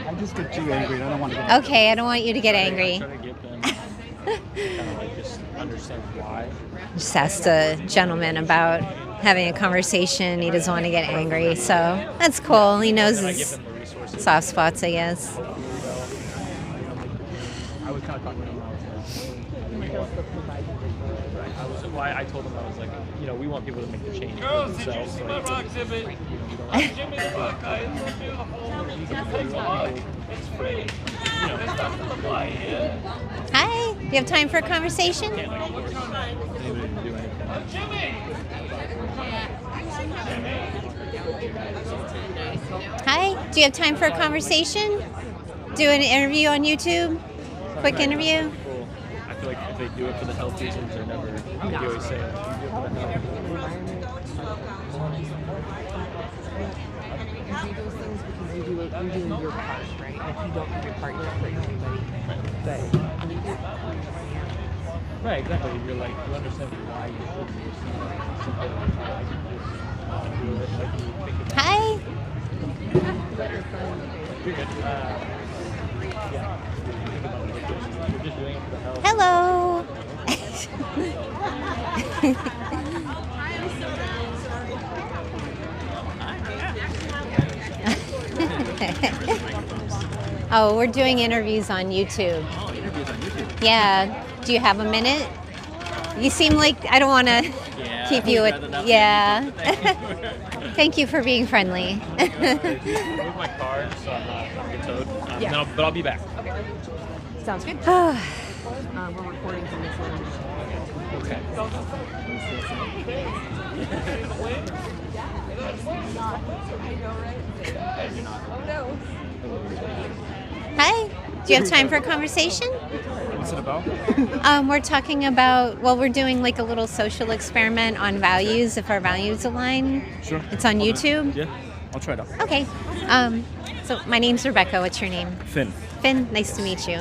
I just get too angry. I don't want to get Okay, I don't want you to get angry. Try to get them kind of like just understand why. Just asked a gentleman about having a conversation. He doesn't want to get angry, so that's cool. He knows his soft spots, I guess. I was kind of talking to him. I told him, I was like, you know, we want people to make the change for Girls, did you themselves. see So my like, rock exhibit? Jimmy's book, it's so beautiful. Take a look. It's free. There's nothing to buy here. Hi, do you have time for a conversation? Jimmy! Hi, do you have time for a conversation? Do an interview on YouTube? Quick interview? I feel like if they do it for the health reasons, they're never, like you always say, if you do it for the health. You do those things because you're doing your part, right? And if you don't do your part, you're not hurting anybody. But when you do Right, exactly. You're like, you understand why you should do something. Hi. You're good. Yeah. You're just doing it for the health. Hello. Oh, we're doing interviews on YouTube. Oh, interviews on YouTube. Yeah. Do you have a minute? You seem like I don't want to keep you with. Yeah. Thank you for being friendly. Move my car so I'm not going to get towed. Yeah. But I'll be back. Okay. Sounds good. We're recording from this one. Okay. Hi. Do you have time for a conversation? What's it about? We're talking about, well, we're doing like a little social experiment on values, if our values align. Sure. It's on YouTube. Yeah, I'll try it out. Okay. So my name's Rebecca. What's your name? Finn. Finn, nice to meet you.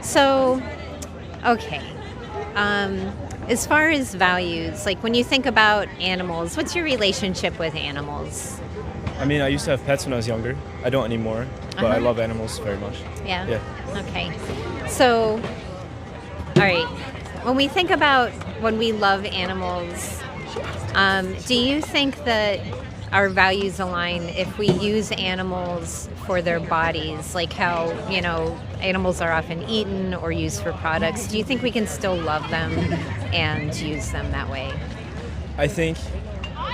So, okay. As far as values, like when you think about animals, what's your relationship with animals? I mean, I used to have pets when I was younger. I don't anymore, but I love animals very much. Yeah? Yeah. Okay. So, all right. When we think about when we love animals, do you think that our values align if we use animals for their bodies, like how, you know, animals are often eaten or used for products? Do you think we can still love them and use them that way? I think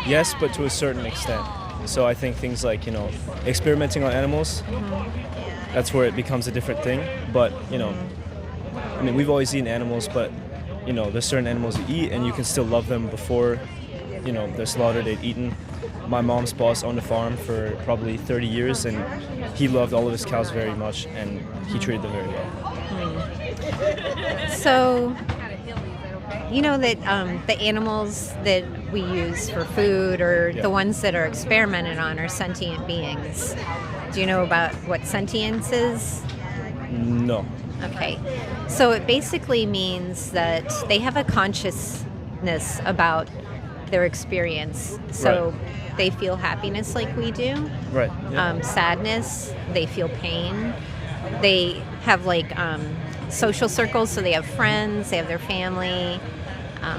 yes, but to a certain extent. So I think things like, you know, experimenting on animals, that's where it becomes a different thing. But, you know, I mean, we've always eaten animals, but, you know, there's certain animals you eat and you can still love them before, you know, they're slaughtered and eaten. my mom's boss owned a farm for probably 30 years, and he loved all of his cows very much, and he treated them very well. So, you know that the animals that we use for food or the ones that are experimented on are sentient beings. Do you know about what sentience is? No. Okay. So it basically means that they have a consciousness about their experience. So they feel happiness like we do. Right. Yeah. Sadness, they feel pain. They have like social circles, so they have friends, they have their family.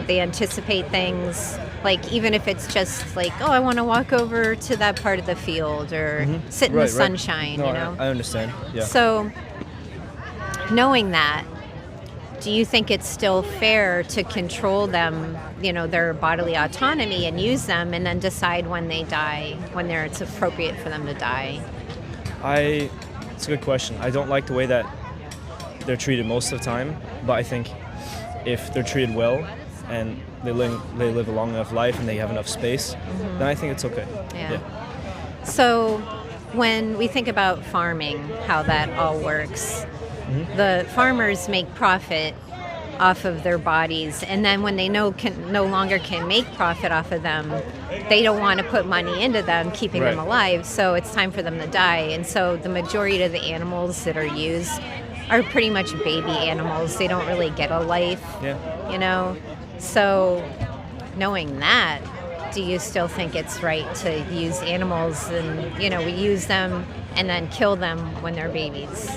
They anticipate things, like even if it's just like, oh, I want to walk over to that part of the field or sit in the sunshine, No, you know? I understand. Yeah. So, knowing that, do you think it's still fair to control them, you know, their bodily autonomy and use them and then decide when they die, when it's appropriate for them to die? It's a good question. I don't like the way that they're treated most of the time, but I think if they're treated well and they live a long enough life and they have enough space, then I think it's okay. Yeah. So when we think about farming, how that all works, the farmers make profit off of their bodies, and then when they no longer can make profit off of them, they don't want to put money into them, keeping them alive, so it's time for them to die. And so the majority of the animals that are used are pretty much baby animals. They don't really get a life, you know? So knowing that, do you still think it's right to use animals and, you know, we use them and then kill them when they're babies?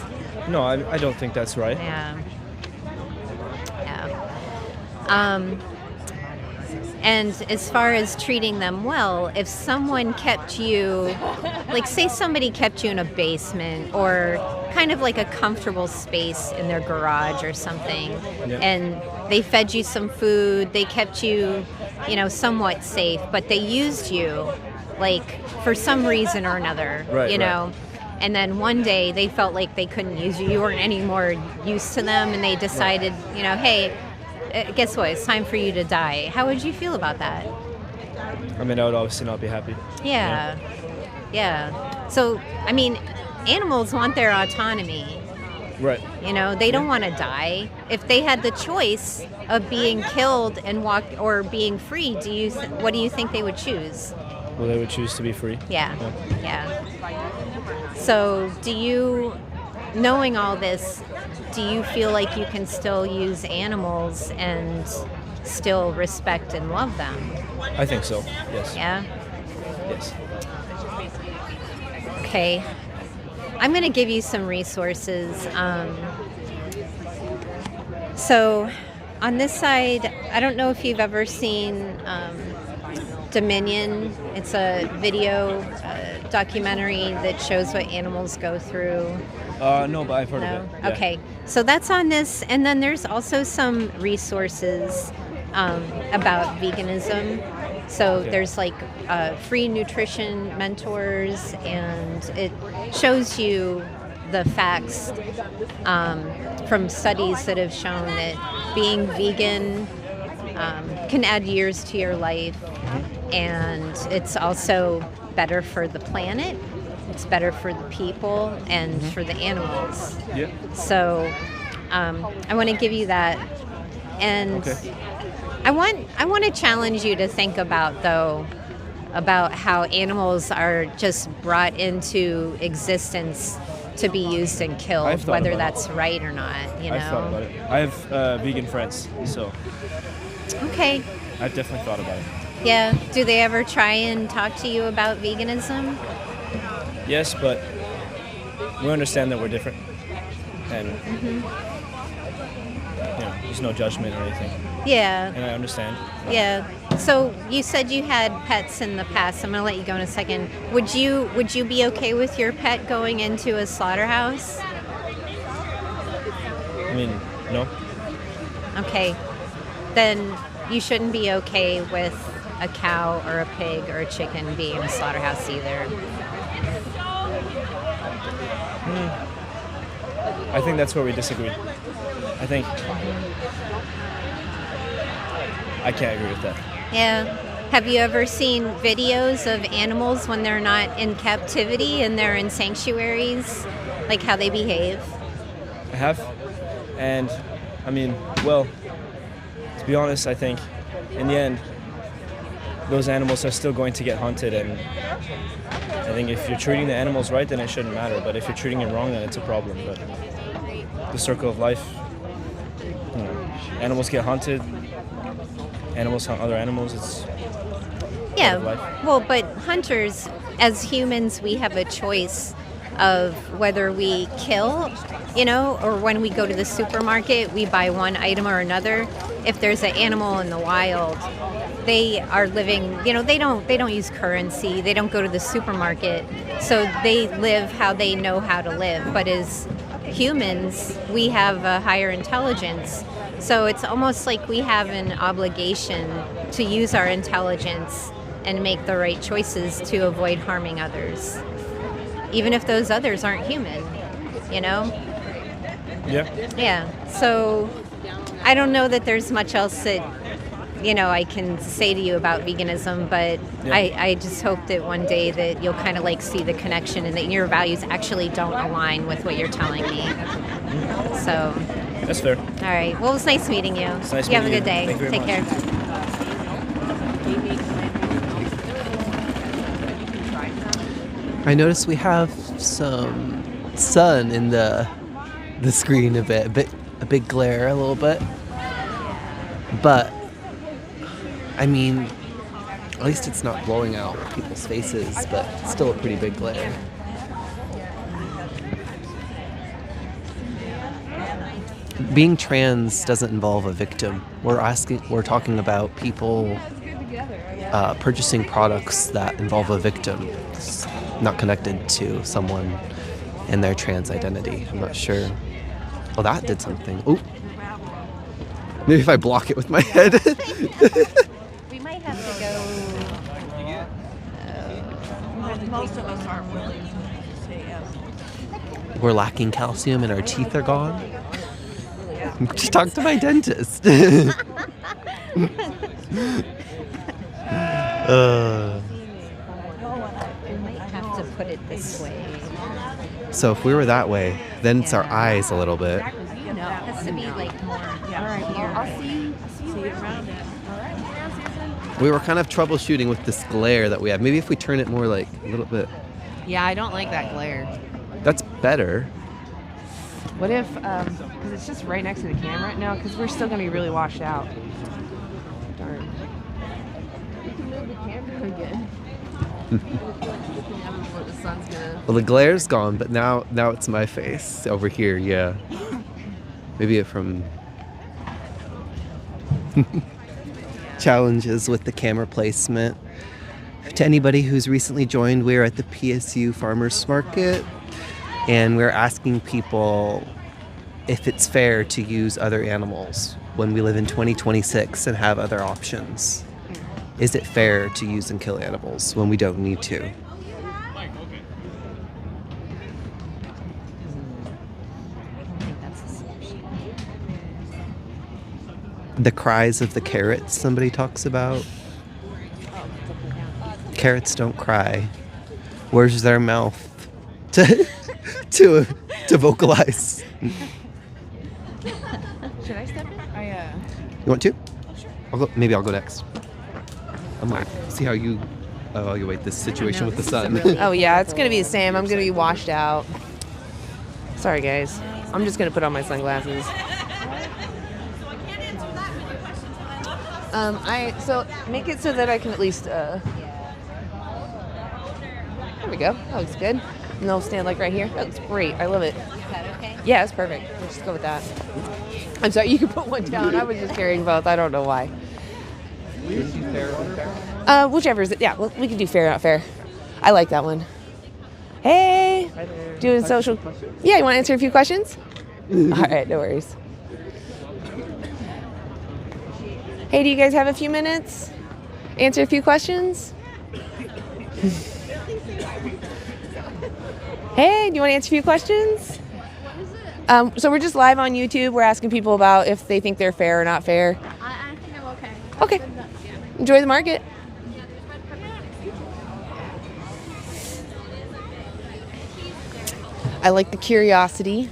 No, I don't think that's right. Yeah. And as far as treating them well, if someone kept you, like say somebody kept you in a basement or kind of like a comfortable space in their garage or something, and they fed you some food, they kept you, you know, somewhat safe, but they used you like for some reason or another, you know, and then one day they felt like they couldn't use you, you weren't any more use to them, and they decided, you know, hey, guess what? It's time for you to die. How would you feel about that? I mean, I would obviously not be happy. Yeah. So, I mean, animals want their autonomy. Right. You know, they don't want to die. If they had the choice of being killed and walked or being free, what do you think they would choose? Well, they would choose to be free. Yeah. So, knowing all this, do you feel like you can still use animals and still respect and love them? I think so, yes. Yeah? Yes. Okay. I'm going to give you some resources. So on this side, I don't know if you've ever seen Dominion. It's a video documentary that shows what animals go through. No, but I've heard of it. Yeah. Okay, so that's on this, and then there's also some resources about veganism. So there's like free nutrition mentors, and it shows you the facts from studies that have shown that being vegan can add years to your life, and it's also better for the planet. It's better for the people and for the animals. Yeah. So I want to give you that, and I want to challenge you to think about how animals are just brought into existence to be used and killed, whether that's right or not. You know. I've thought about it. I have vegan friends, so. Okay. I've definitely thought about it. Yeah. Do they ever try and talk to you about veganism? Yes, but we understand that we're different, and you know, there's no judgment or anything. Yeah. And I understand. Yeah. So you said you had pets in the past. I'm gonna let you go in a second. Would you be okay with your pet going into a slaughterhouse? I mean, no. Okay. Then you shouldn't be okay with a cow or a pig or a chicken being in a slaughterhouse either. I think that's where we disagree. I think I can't agree with that. Yeah. Have you ever seen videos of animals when they're not in captivity and they're in sanctuaries, like how they behave? I have, and I mean, well, to be honest, I think in the end, those animals are still going to get hunted, and I think if you're treating the animals right, then it shouldn't matter. But if you're treating it wrong, then it's a problem. But the circle of life, you know, animals get hunted, animals hunt other animals. It's Yeah, part of life. well, but hunters, as humans, we have a choice of whether we kill, or when we go to the supermarket, we buy one item or another. If there's an animal in the wild, they are living, they don't use currency, they don't go to the supermarket, so they live how they know how to live. But as humans, we have a higher intelligence, so it's almost like we have an obligation to use our intelligence and make the right choices to avoid harming others, even if those others aren't human, Yeah, so I don't know that there's much else that, I can say to you about veganism, but I just hope that one day that you'll kind of like see the connection and that your values actually don't align with what you're telling me. So. That's fair. All right. Well, it was nice meeting you. It's nice you have a meeting good day. you. Thank you very Take much. care. I noticed we have some sun in the screen a big glare a little bit. But I mean, at least it's not blowing out people's faces, but it's still a pretty big glare. Being trans doesn't involve a victim. We're talking about people purchasing products that involve a victim. It's not connected to someone and their trans identity. I'm not sure. Oh, that did something. Oh, maybe if I block it with my head. We might have to go. Most of us aren't willing to say yes. We're lacking calcium and our teeth are gone. Just talk to my dentist. We might have to put it this way. So if we were that way, then it's our eyes a little bit. No, it has to be like more. All right. Well, I'll see you around. All right. We were kind of troubleshooting with this glare that we have. Maybe if we turn it more like a little bit. Yeah, I don't like that glare. That's better. What if, because it's just right next to the camera? No, because we're still going to be really washed out. Darn. We can move the camera again. The sun's gonna... Well, the glare's gone, but now it's my face over here. Yeah. Maybe it from challenges with the camera placement. To anybody who's recently joined, we're at the PSU Farmers Market, and we're asking people if it's fair to use other animals when we live in 2026 and have other options. Is it fair to use and kill animals when we don't need to? The cries of the carrots somebody talks about. Carrots don't cry. Where's their mouth to vocalize? Should I step in? You want to? Sure. Maybe I'll go next. I'm like, see how you. Oh, you wait. This situation with the sun. Oh yeah, it's gonna be the same. I'm gonna be washed out. Sorry guys. I'm just gonna put on my sunglasses. So make it so that I can at least. There we go. That looks good. And I'll stand like right here. That looks great. I love it. Is that okay? Yeah, it's perfect. Let's just go with that. I'm sorry. You can put one down. I was just carrying both. I don't know why. Whichever is it. Yeah, well, we can do fair, not fair. I like that one. Hey, doing social. Yeah, you want to answer a few questions? All right, no worries. Hey, do you guys have a few minutes? Answer a few questions? Hey, do you want to answer a few questions? So we're just live on YouTube. We're asking people about if they think they're fair or not fair. I think I'm okay. Okay. Enjoy the market. I like the curiosity.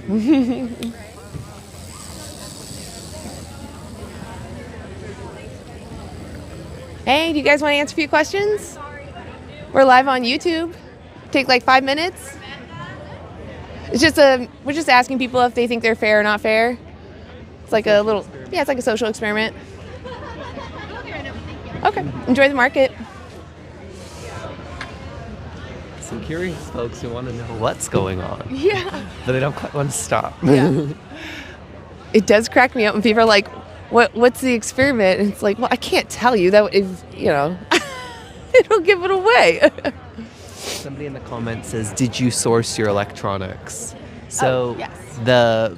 Hey, do you guys want to answer a few questions? We're live on YouTube. Take like 5 minutes. It's just we're just asking people if they think they're fair or not fair. It's like a little, yeah, it's like a social experiment. Okay, enjoy the market. Some curious folks who want to know what's going on. Yeah. But they don't quite want to stop. Yeah. It does crack me up when people are like, what's the experiment? And it's like, well, I can't tell you. That is, it'll give it away. Somebody in the comments says, did you source your electronics? So yes. The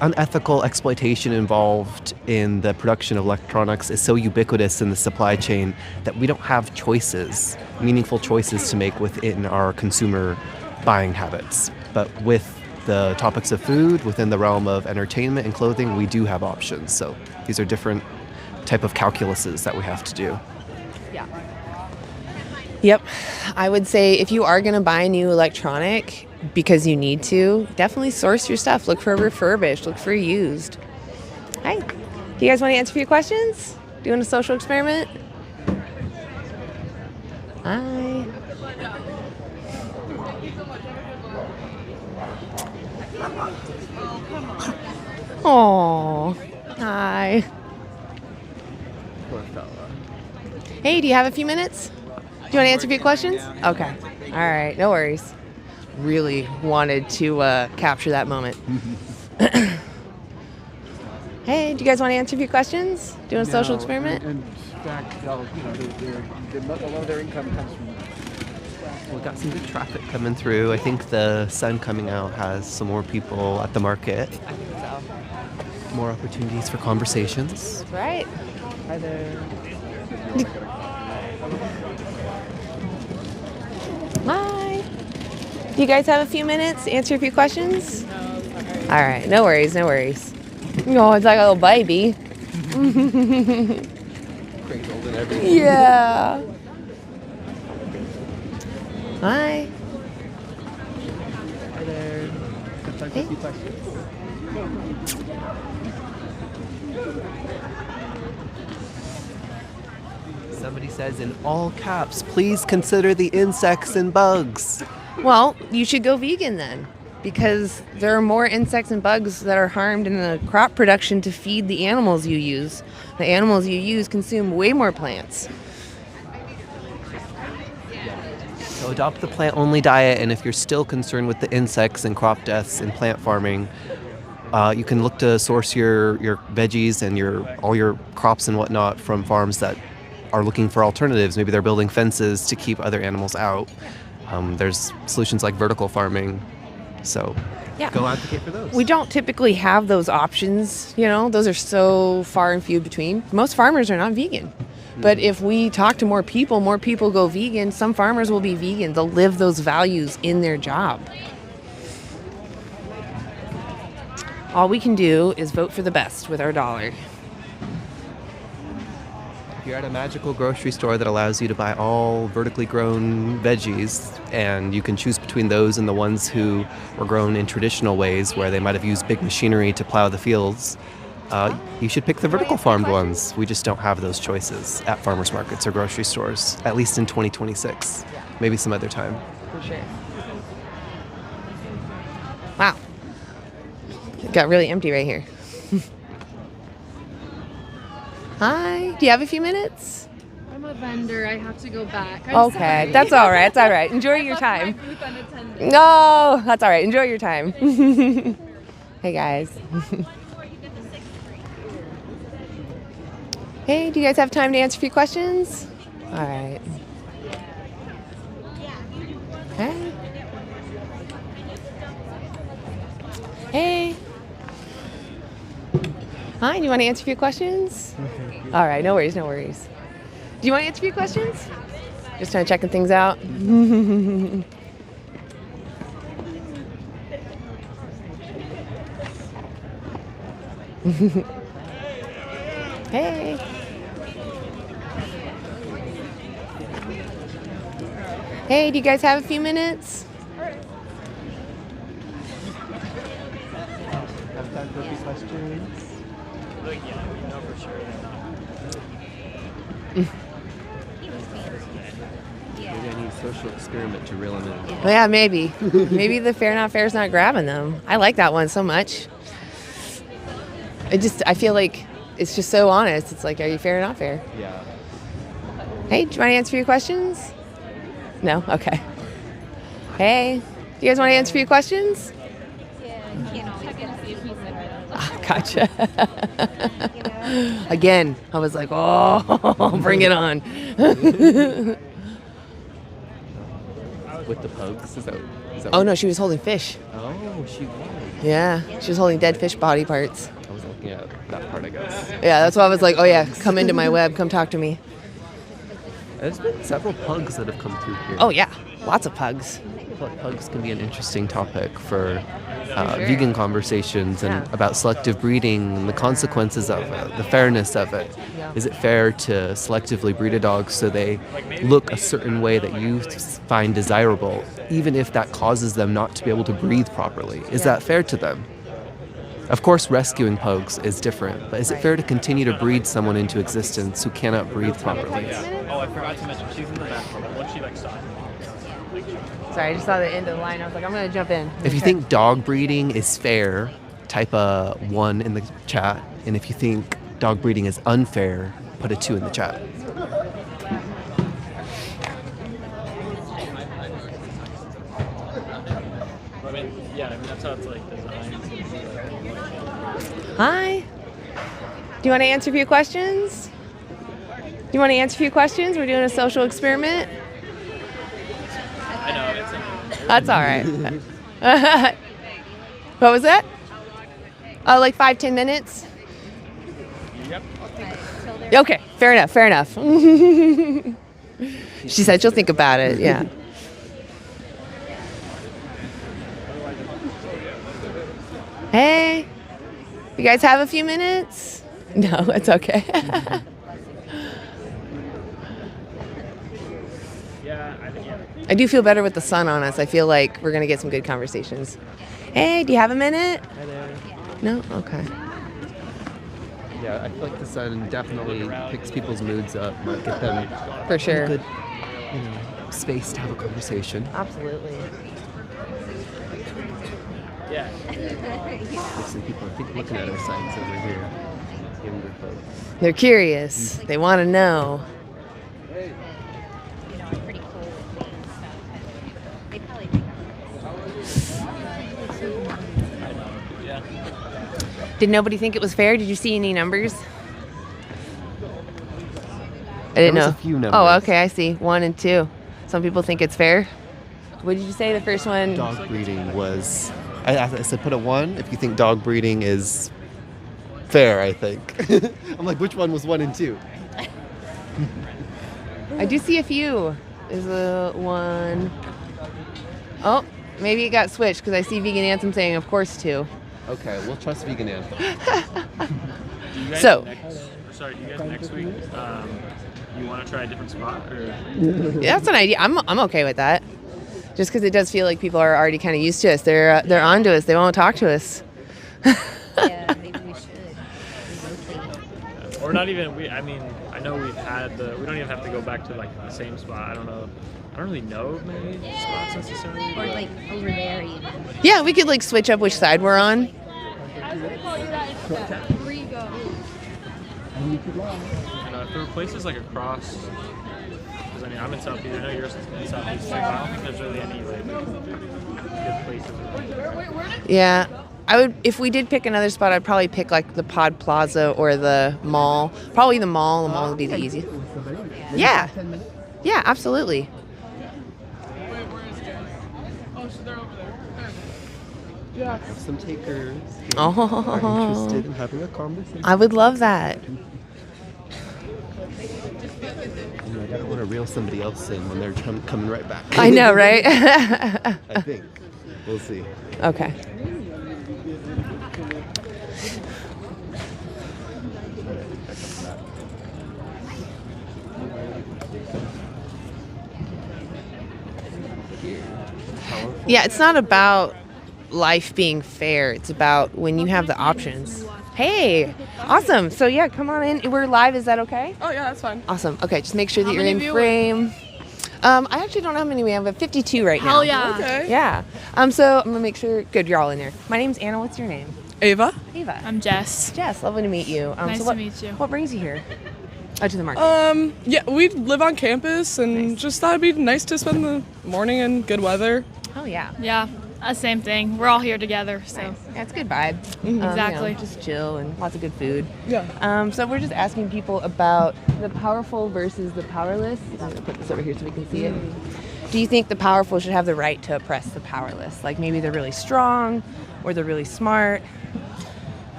unethical exploitation involved in the production of electronics is so ubiquitous in the supply chain that we don't have choices, meaningful choices to make within our consumer buying habits. But with the topics of food, within the realm of entertainment and clothing, we do have options. So these are different type of calculuses that we have to do. Yeah. Yep. I would say if you are going to buy a new electronic because you need to, definitely source your stuff. Look for refurbished. Look for used. Hi. Do you guys want to answer a few questions? Doing a social experiment? Hi. Oh, hi. Poor fella. Hey, do you have a few minutes? Do you want to answer a few questions? Okay. All right. No worries. Really wanted to capture that moment. Hey, do you guys want to answer a few questions? Doing a social experiment? In fact, a lot of their income comes from. We've got some good traffic coming through. I think the sun coming out has some more people at the market. I think so. More opportunities for conversations. That's right. Hi there. Hi. Do you guys have a few minutes to answer a few questions? All right. No worries. No worries. Oh, it's like a little baby. Cradled and everything. Yeah. Hi. Hi there. Got time for a few questions? Somebody says in all caps, please consider the insects and bugs. Well, you should go vegan then, because there are more insects and bugs that are harmed in the crop production to feed the animals you use. The animals you use consume way more plants. So adopt the plant-only diet, and if you're still concerned with the insects and crop deaths in plant farming, you can look to source your veggies and all your crops and whatnot from farms that are looking for alternatives. Maybe they're building fences to keep other animals out. There's solutions like vertical farming. So go advocate for those. We don't typically have those options, those are so far and few between. Most farmers are not vegan. But if we talk to more people go vegan, some farmers will be vegan. They'll live those values in their job. All we can do is vote for the best with our dollar. If you're at a magical grocery store that allows you to buy all vertically grown veggies, and you can choose between those and the ones who were grown in traditional ways where they might have used big machinery to plow the fields, you should pick the vertical farmed ones. We just don't have those choices at farmers markets or grocery stores, at least in 2026. Maybe some other time. For sure. Wow. It got really empty right here. Hi. Do you have a few minutes? I'm a vendor. I have to go back. I'm Okay. sorry. That's all right. That's all right. Enjoy your time. My booth unattended. No, that's all right. Enjoy your time. Hey, guys. Hey, do you guys have time to answer a few questions? All right. Hey. Hey. Hi, do you want to answer a few questions? All right, no worries, no worries. Do you want to answer a few questions? Just kind of checking things out. Hey. Hey, do you guys have a few minutes? questions? Like, yeah, we know for sure they're not. Maybe I need a social experiment to reel them in. Yeah, maybe. Maybe the fair not fair is not grabbing them. I like that one so much. I feel like it's just so honest. It's like, are you fair or not fair? Yeah. Hey, do you want to answer your questions? No? Okay. Hey, do you guys want to answer your questions? Oh, gotcha. Again, I was like, oh, bring it on. With the pugs? Is that Oh, what- no, she was holding fish. Oh, she was. Yeah, she was holding dead fish body parts. I was looking at that part, I guess. Yeah, that's why I was like, oh, yeah, come into my web. Come talk to me. There's been several pugs that have come through here. Oh, yeah, lots of pugs. I feel like pugs can be an interesting topic for sure. vegan conversations and Yeah. about selective breeding and the consequences of it, the fairness of it. Yeah. Is it fair to selectively breed a dog so they look a certain way that you find desirable, even if that causes them not to be able to breathe properly? Is that fair to them? Of course, rescuing pugs is different, but is it fair to continue to breed someone into existence who cannot breathe properly? Oh, I forgot to mention, she's in the back. Once she like stops. Sorry, I just saw the end of the line. I was like, I'm going to jump in. If you think dog breeding is fair, type a 1 in the chat. And if you think dog breeding is unfair, put a 2 in the chat. I mean, that's how it's like designed. Hi. Do you want to answer a few questions? Do you want to answer a few questions? We're doing a social experiment. I know, it's That's all right. What was that? Oh, like 5-10 minutes? Yep. Okay, fair enough, fair enough. She said she'll think about it, yeah. Hey, you guys have a few minutes? No, it's okay. I do feel better with the sun on us. I feel like we're going to get some good conversations. Hey, do you have a minute? Hi there. No? Okay. Yeah, I feel like the sun definitely picks people's moods up, might get them For sure. a good, space to have a conversation. Absolutely. Yeah. Some people, I think, looking at our signs over here. Younger folks. They're curious. They want to know. Did nobody think it was fair? Did you see any numbers? I didn't There was know. a few Oh, numbers. okay. I see. 1 and 2. Some people think it's fair. What did you say? The first one? Dog breeding was. I said put a 1 if you think dog breeding is fair, I think. I'm like, which one was 1 and 2? I do see a few. Is a 1. Oh, maybe it got switched because I see Vegan Anthem saying, of course, 2. Okay, we'll trust Vegan Anthem. Do you guys So- do you guys next week, you want to try a different spot? Or? Yeah, that's an idea. I'm okay with that. Just because it does feel like people are already kind of used to us. They're on to us. They won't talk to us. Yeah, maybe we should. Or not even, I know we've had we don't even have to go back to like the same spot. I don't really know many spots necessarily. Or like over there even. Yeah, we could like switch up which side we're on. And if there were places like across, because I'm in Southeast, I know you're in Southeast, so I don't think there's really any like good places around. Yeah. I would, if we did pick another spot, I'd probably pick like the Pod Plaza or the mall. Probably the mall. The mall would be the easiest. Yeah. Yeah, absolutely. Have some takers who Oh. are interested in having a conversation. I would love that. I don't want to reel somebody else in when they're coming right back. I know, right? I think. We'll see. Okay. Yeah, it's not about life being fair. It's about when you have the options. Hey, awesome. So yeah, come on in. We're live. Is that okay? Oh yeah, that's fine. Awesome. Okay, just make sure that How you're many in viewers? frame. I actually don't know how many we have, but 52 right now. Hell yeah. Okay. Yeah. So I'm gonna make sure. Good, you're all in there. My name's Anna. What's your name? Ava. Ava. I'm Jess. Jess, lovely to meet you. Nice so to what, meet you. What brings you here? Oh, to the market. Yeah, we live on campus and just thought it'd be nice to spend the morning in good weather. Oh yeah. Yeah, same thing. We're all here together, so. Nice. Yeah, it's a good vibe. Exactly. Just chill and lots of good food. Yeah. So we're just asking people about the powerful versus the powerless. I'm gonna put this over here so we can see it. Do you think the powerful should have the right to oppress the powerless? Like maybe they're really strong or they're really smart?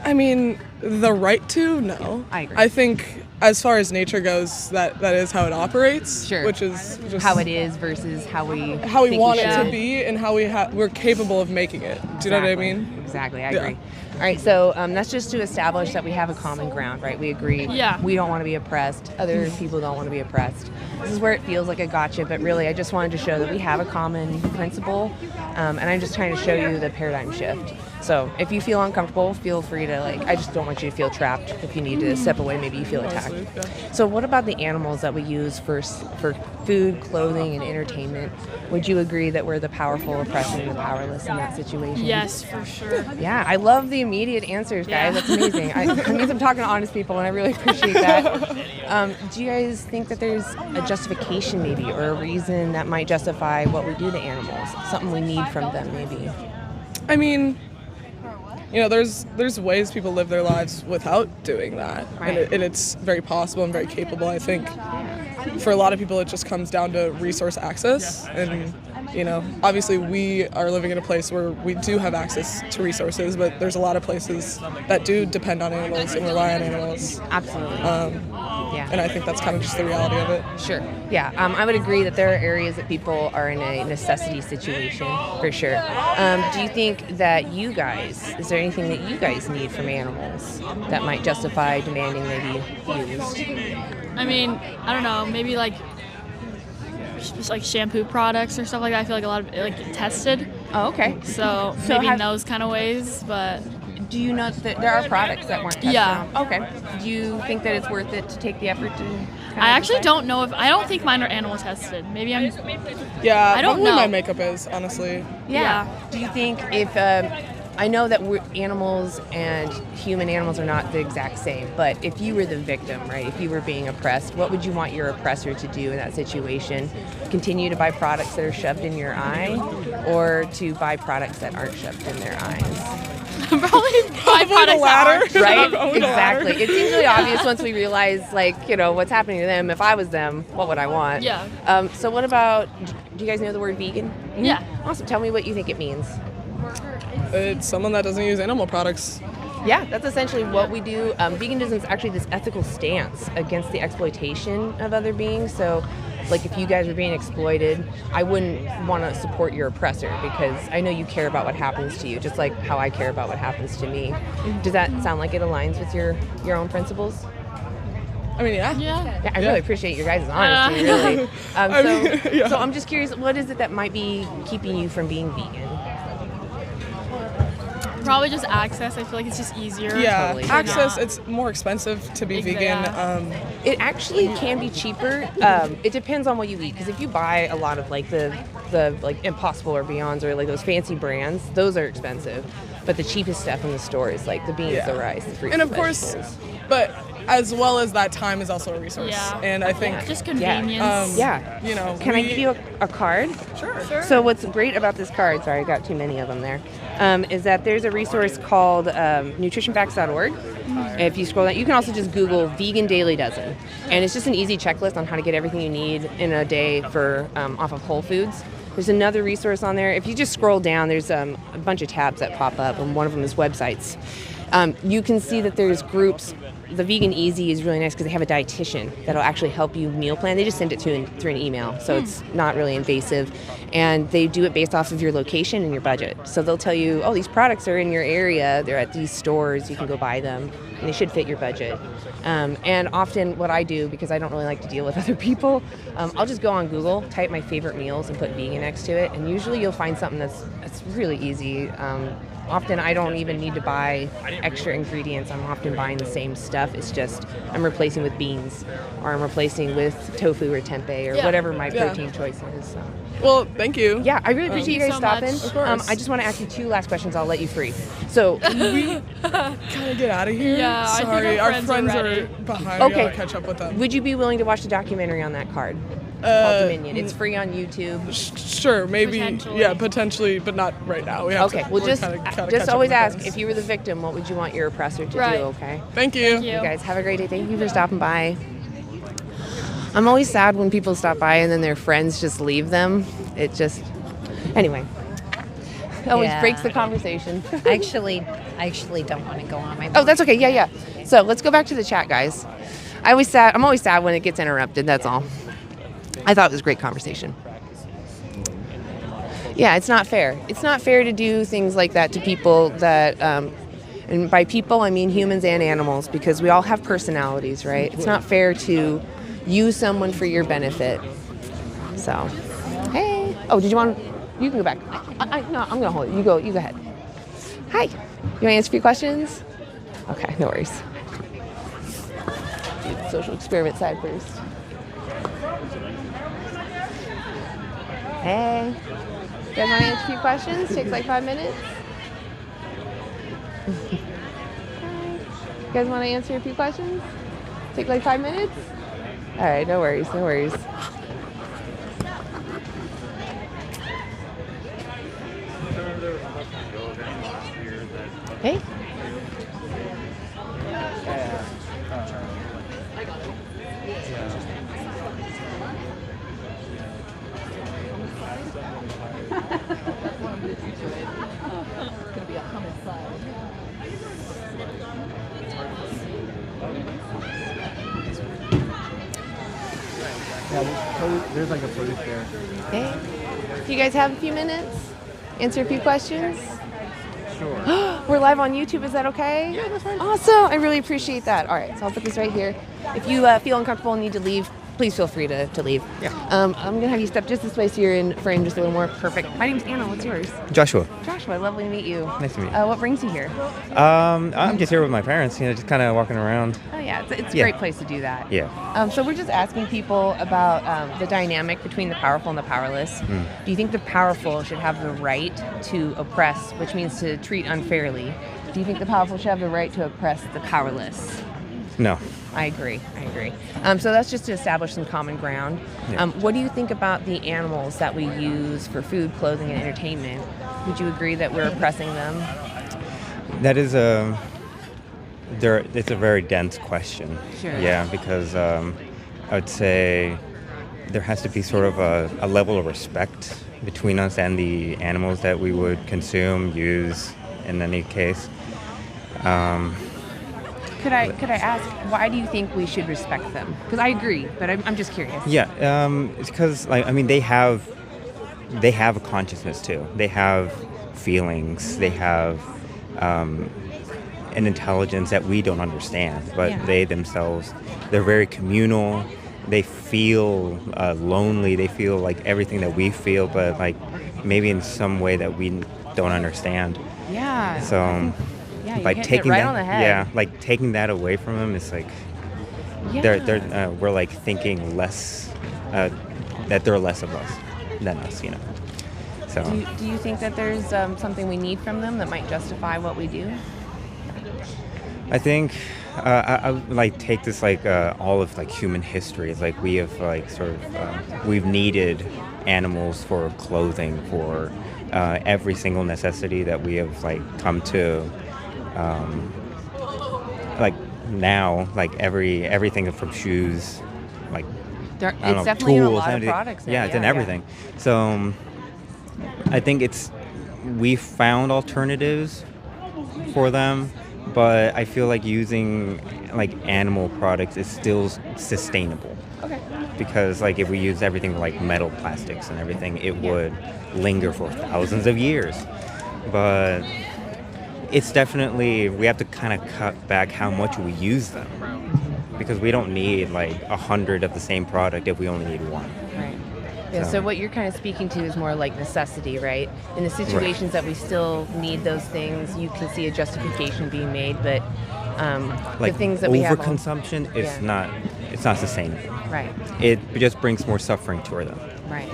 I mean, the right to? No. I agree. I think as far as nature goes, that is how it operates. Sure. Which is just How it is versus how we want it should. to be and how we're capable of making it. Do you know what I mean? Exactly, I Yeah. agree. All right, so that's just to establish that we have a common ground, right? We agree. Yeah. We don't want to be oppressed. Other people don't want to be oppressed. This is where it feels like a gotcha, but really I just wanted to show that we have a common principle, and I'm just trying to show you the paradigm shift. So if you feel uncomfortable, feel free to I just don't want you to feel trapped. If you need to step away, maybe you feel attacked. So what about the animals that we use for food, clothing, and entertainment? Would you agree that we're the powerful oppressing the powerless in that situation? Yes, for sure. Yeah, I love the immediate answers, guys. Yeah. That's amazing. It means I'm talking to honest people, and I really appreciate that. Do you guys think that there's a justification maybe, or a reason that might justify what we do to animals? Something we need from them maybe? I mean, there's ways people live their lives without doing that, Right. and it's very possible and very capable. I think for a lot of people, it just comes down to resource access, and obviously we are living in a place where we do have access to resources, but there's a lot of places that do depend on animals and rely on animals. Absolutely. Yeah. And I think that's kind of just the reality of it. Sure. Yeah, I would agree that there are areas that people are in a necessity situation, for sure. Do you think that is there anything that you guys need from animals that might justify demanding they be used? I mean, I don't know, maybe just like shampoo products or stuff like that. I feel like a lot of it get tested. Oh, okay. So maybe in those kind of ways, but. Do you know that there are products that weren't tested? Yeah. Okay. Do you think that it's worth it to take the effort to? I actually don't know I don't think mine are animal tested. Maybe I'm. Yeah, I don't probably know. my makeup is, honestly. Yeah. Do you think if I know that animals and human animals are not the exact same, but if you were the victim, right? If you were being oppressed, what would you want your oppressor to do in that situation? Continue to buy products that are shoved in your eye, or to buy products that aren't shoved in their eyes? Probably the latter. Right? Probably the Exactly. latter. It seems really obvious once we realize, what's happening to them. If I was them, what would I want? Yeah. So what about, do you guys know the word vegan? Yeah. Awesome. Tell me what you think it means. It's someone that doesn't use animal products. Yeah, that's essentially what we do. Veganism is actually this ethical stance against the exploitation of other beings. So, if you guys were being exploited, I wouldn't want to support your oppressor because I know you care about what happens to you, just like how I care about what happens to me. Does that sound like it aligns with your own principles? I mean, yeah. Yeah, I really appreciate your guys' honesty, really. So I'm just curious, what is it that might be keeping you from being vegan? Probably just access. I feel like it's just easier. Yeah, Totally. access. It's more expensive to be vegan. It actually can be cheaper. It depends on what you eat. Because if you buy a lot of the Impossible or Beyonds or those fancy brands, those are expensive. But the cheapest stuff in the store is the beans, the rice, the fruits, and of the course, vegetables. but as well as that, time is also a resource. Yeah. And I think just convenience. Can I give you a card? Sure. So what's great about this card, sorry, I got too many of them there, is that there's a resource called nutritionfacts.org. If you scroll down, you can also just Google vegan Dailey Dozen. And it's just an easy checklist on how to get everything you need in a day for off of Whole Foods. There's another resource on there. If you just scroll down, there's a bunch of tabs that pop up, and one of them is websites. You can see that there's groups. The Vegan Easy is really nice because they have a dietitian that'll actually help you meal plan. They just send it through an email, so it's not really invasive. And they do it based off of your location and your budget. So they'll tell you, oh, these products are in your area, they're at these stores, you can go buy them, and they should fit your budget. And often what I do, because I don't really like to deal with other people, I'll just go on Google, type my favorite meals, and put vegan next to it, and usually you'll find something that's really easy. often I don't even need to buy extra ingredients. I'm often buying the same stuff. It's just I'm replacing with beans, or I'm replacing with tofu or tempeh, or whatever my protein choice is. So. Well, thank you. Yeah, I really appreciate you guys so stopping. much. Of course. I just want to ask you 2 last questions. I'll let you free. So, we kind of get out of here. Yeah, I think Sorry, our our friends friends are are behind. Okay. We gotta catch up with them. would you be willing to watch the documentary on that card? Called Dominion. It's free on YouTube. Sure, maybe. Yeah, potentially, but not right now. We have Okay, to, well, we're just kinda catch just up always with ask friends. if you were the victim, what would you want your oppressor to Right. do? Okay. Thank you. You guys have a great day. Thank you for stopping by. I'm always sad when people stop by and then their friends just leave them. It just, anyway, always Yeah. breaks the conversation. I actually don't want to go on my. Oh, that's okay. Yeah. So let's go back to the chat, guys. I'm always sad when it gets interrupted. That's all. I thought it was a great conversation. Yeah, it's not fair. It's not fair to do things like that to people that, and by people I mean humans and animals, because we all have personalities, right? It's not fair to use someone for your benefit. So, hey. Oh, did you want? You can go back. No, I'm gonna hold it. You go ahead. Hi. You want to answer a few questions? Okay, no worries. Do the social experiment side first. Hey. You guys want to answer a few questions? Takes like 5 minutes. You guys want to answer a few questions? Take like 5 minutes? All right, no worries. Hey. Yeah, there's like a produce there. Hey. Do you guys have a few minutes? Answer a few questions? Sure. We're live on YouTube. Is that okay? Yeah, that's fine. Awesome. I really appreciate that. All right, so I'll put this right here. If you feel uncomfortable and need to leave, please feel free to leave. Yeah. I'm going to have you step just this way so you're in frame just a little more. Perfect. My name's Anna. What's yours? Joshua. Joshua. Lovely to meet you. Nice to meet you. What brings you here? I'm just here with my parents, just kind of walking around. Oh, yeah. It's a great place to do that. Yeah. So we're just asking people about the dynamic between the powerful and the powerless. Do you think the powerful should have the right to oppress, which means to treat unfairly? Do you think the powerful should have the right to oppress the powerless? No. I agree. So that's just to establish some common ground. Yeah. What do you think about the animals that we use for food, clothing, and entertainment? Would you agree that we're oppressing them? That is it's a very dense question. Sure. Yeah, because I would say there has to be sort of a level of respect between us and the animals that we would consume, use in any case. Could I ask, why do you think we should respect them? Because I agree, but I'm just curious. Yeah, it's because they have a consciousness too. They have feelings. They have an intelligence that we don't understand. But they themselves, they're very communal. They feel lonely. They feel like everything that we feel, but maybe in some way that we don't understand. Yeah. So. Yeah, you By hit taking it right that, on the head. yeah, taking that away from them, it's we're thinking less, that they're less of us than us, So. Do you think that there's something we need from them that might justify what we do? I think I would take this all of human history. It's we have we've needed animals for clothing, for every single necessity that we have come to. Now, everything from shoes, It's definitely tools, in a lot of products now. Yeah, it's in everything. So I think we found alternatives for them, but I feel using animal products is still sustainable. Okay. Because if we use everything metal, plastics, and everything, it would linger for thousands of years. But it's definitely, we have to kind of cut back how much we use them, because we don't need 100 of the same product if we only need one. Right. Yeah, so what you're kind of speaking to is more like necessity, right? In the situations that we still need those things, you can see a justification being made, but like the things that we have overconsumption is not sustainable. Right. It just brings more suffering to them. Right.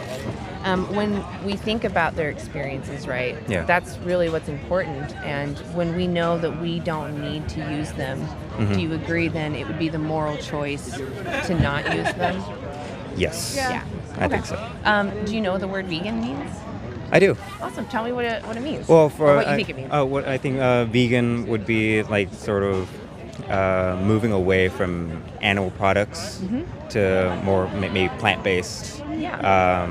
When we think about their experiences, right, Yeah. that's really what's important. And when we know that we don't need to use them, do you agree then it would be the moral choice to not use them? Yes. Yeah. I think so. Do you know what the word vegan means? I do. Awesome. Tell me what it means. Well, or what you think it means. What I think vegan would be like sort of moving away from animal products to more maybe plant-based. Yeah.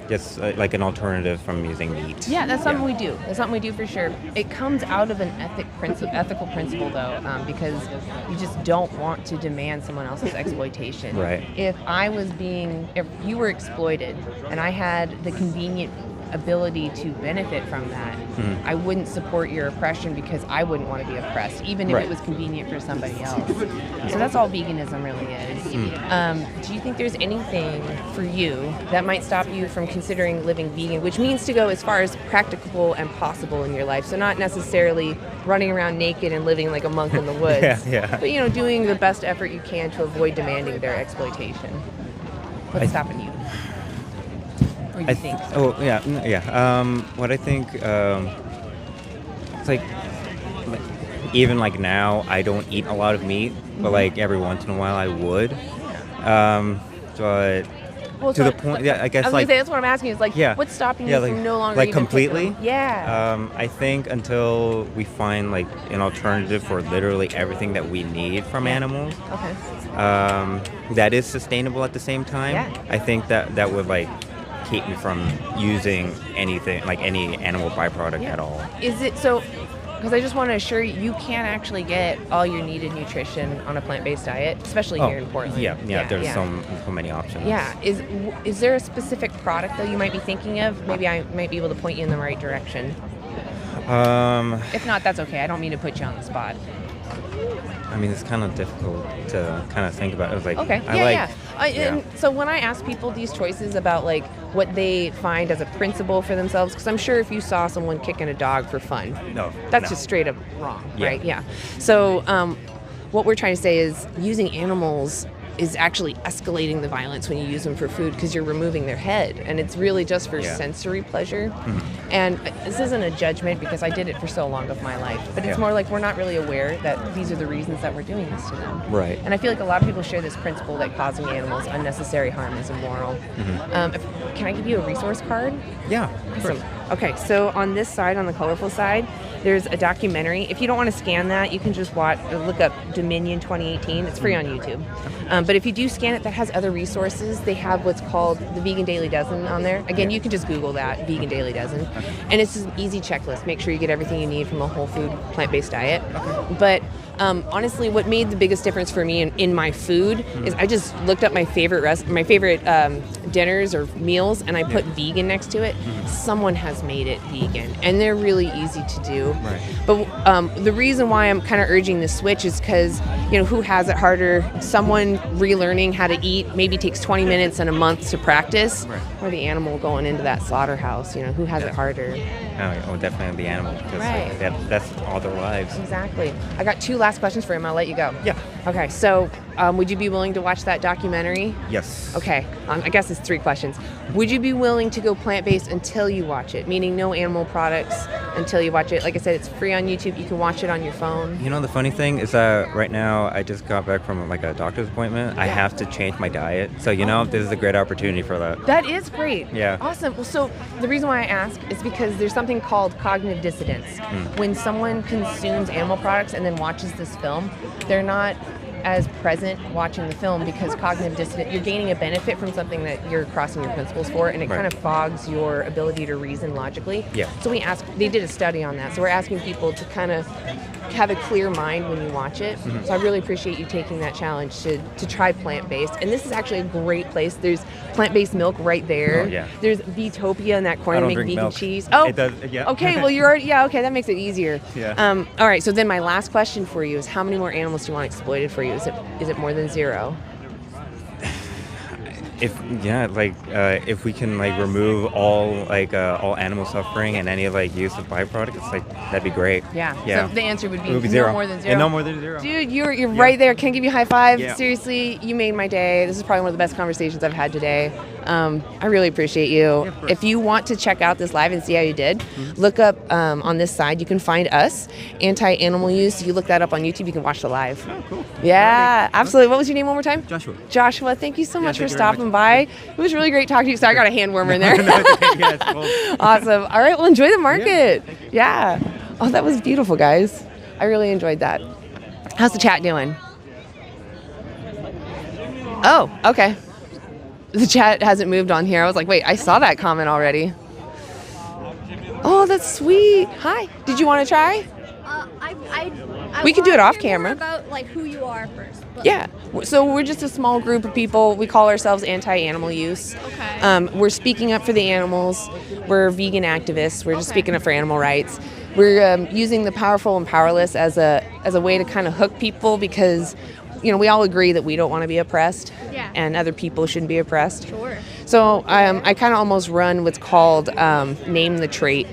Just like an alternative from using meat. Yeah, that's something we do. That's something we do for sure. It comes out of an ethical principle, though, because you just don't want to demand someone else's exploitation. Right. If you were exploited and I had the convenient ability to benefit from that, I wouldn't support your oppression because I wouldn't want to be oppressed, even if it was convenient for somebody else. So that's all veganism really is. Do you think there's anything for you that might stop you from considering living vegan, which means to go as far as practicable and possible in your life? So not necessarily running around naked and living like a monk in the woods, but doing the best effort you can to avoid demanding their exploitation. What's stopping you? Or you think? What I think, it's like even like now, I don't eat a lot of meat, but like every once in a while I would. But to the point, I guess I was like gonna say, that's what I'm asking is like, what's stopping you from no longer like even completely? taking them? Yeah. I think until we find like an alternative for literally everything that we need from animals. Okay. That is sustainable at the same time. Yeah. I think that would like keep me from using anything like any animal byproduct at all. Is it so? Because I just want to assure you, you can actually get all your needed nutrition on a plant-based diet, especially here in Portland. There's so many options. Yeah. Is there a specific product though you might be thinking of? Maybe I might be able to point you in the right direction. If not, that's okay. I don't mean to put you on the spot. I mean, it's kind of difficult to kind of think about. It was like, okay. And so when I ask people these choices about like what they find as a principle for themselves, because I'm sure if you saw someone kicking a dog for fun, that's just straight up wrong, right? Yeah. So what we're trying to say is using animals is actually escalating the violence when you use them for food because you're removing their head, and it's really just for sensory pleasure. And this isn't a judgment because I did it for so long of my life, but it's more like we're not really aware that these are the reasons that we're doing this to them. Right. And I feel like a lot of people share this principle that causing animals unnecessary harm is immoral. Can I give you a resource card? Yeah. Awesome. Okay, so on this side, on the colorful side, there's a documentary. If you don't want to scan that, you can just look up Dominion 2018. It's free on YouTube. But if you do scan it, that has other resources. They have what's called the Vegan Daily Dozen on there. Again, you can just Google that, Vegan Daily Dozen. And it's an easy checklist. Make sure you get everything you need from a whole food, plant-based diet. But honestly, what made the biggest difference for me in my food is I just looked up my favorite dinners or meals, and I put vegan next to it. Someone has made it vegan, and they're really easy to do. Right. But the reason why I'm kind of urging this switch is because, who has it harder? Someone relearning how to eat maybe takes 20 minutes and a month to practice, or the animal going into that slaughterhouse. Who has it harder? Oh, definitely the animal, because Right. that's all their lives. Exactly. I got two last questions for him. I'll let you go. Yeah. Okay, so would you be willing to watch that documentary? Yes. Okay, I guess it's 3 questions. Would you be willing to go plant-based until you watch it? Meaning no animal products until you watch it. Like I said, it's free on YouTube. You can watch it on your phone. The funny thing is that right now I just got back from like a doctor's appointment. I have to change my diet. So, this is a great opportunity for that. That is great. Yeah. Awesome. Well, so the reason why I ask is because there's something called cognitive dissonance. When someone consumes animal products and then watches this film, they're not as present watching the film because cognitive dissonance, you're gaining a benefit from something that you're crossing your principles for, and it kind of fogs your ability to reason logically. Yeah. So they did a study on that. So we're asking people to kind of have a clear mind when you watch it. So I really appreciate you taking that challenge to try plant-based. And this is actually a great place. There's plant-based milk right there. Oh, yeah. There's Beatopia in that corner to make vegan milk. cheese. Oh, it does, yeah. Okay, well you're already, okay, that makes it easier. Yeah. All right, so then my last question for you is how many more animals do you want exploited for you? Is it more than 0? if we can remove all animal suffering and any use of byproducts, that'd be great. Yeah. Yeah. So the answer would be, It would be no zero. more than zero. Yeah, no more than zero. Dude, you're right there. Can I give you a high five? Yeah. Seriously, you made my day. This is probably one of the best conversations I've had today. I really appreciate you. If you want to check out this live and see how you did, look up on this side. You can find us, Anti-Animal Use. If you look that up on YouTube, you can watch the live. Oh, cool. Yeah, absolutely. What was your name one more time? Joshua. Joshua, thank you so much for thank you very stopping by. It was really great talking to you. Sorry, I got a hand warmer in there. Yeah, it's cool. Awesome. All right, well, enjoy the market. Yeah. Oh, that was beautiful, guys. I really enjoyed that. How's the chat doing? Oh, okay. The chat hasn't moved on here. I was like, wait, I saw that comment already. Oh, that's sweet. Hi. Did you want to try? We could do it off camera. About who you are first. Yeah. So we're just a small group of people. We call ourselves Anti-Animal Use. Okay. We're speaking up for the animals. We're vegan activists. We're just speaking up for animal rights. We're using the powerful and powerless as a way to kind of hook people because, we all agree that we don't want to be oppressed, and other people shouldn't be oppressed. Sure. So I kind of almost run what's called Name the Trait,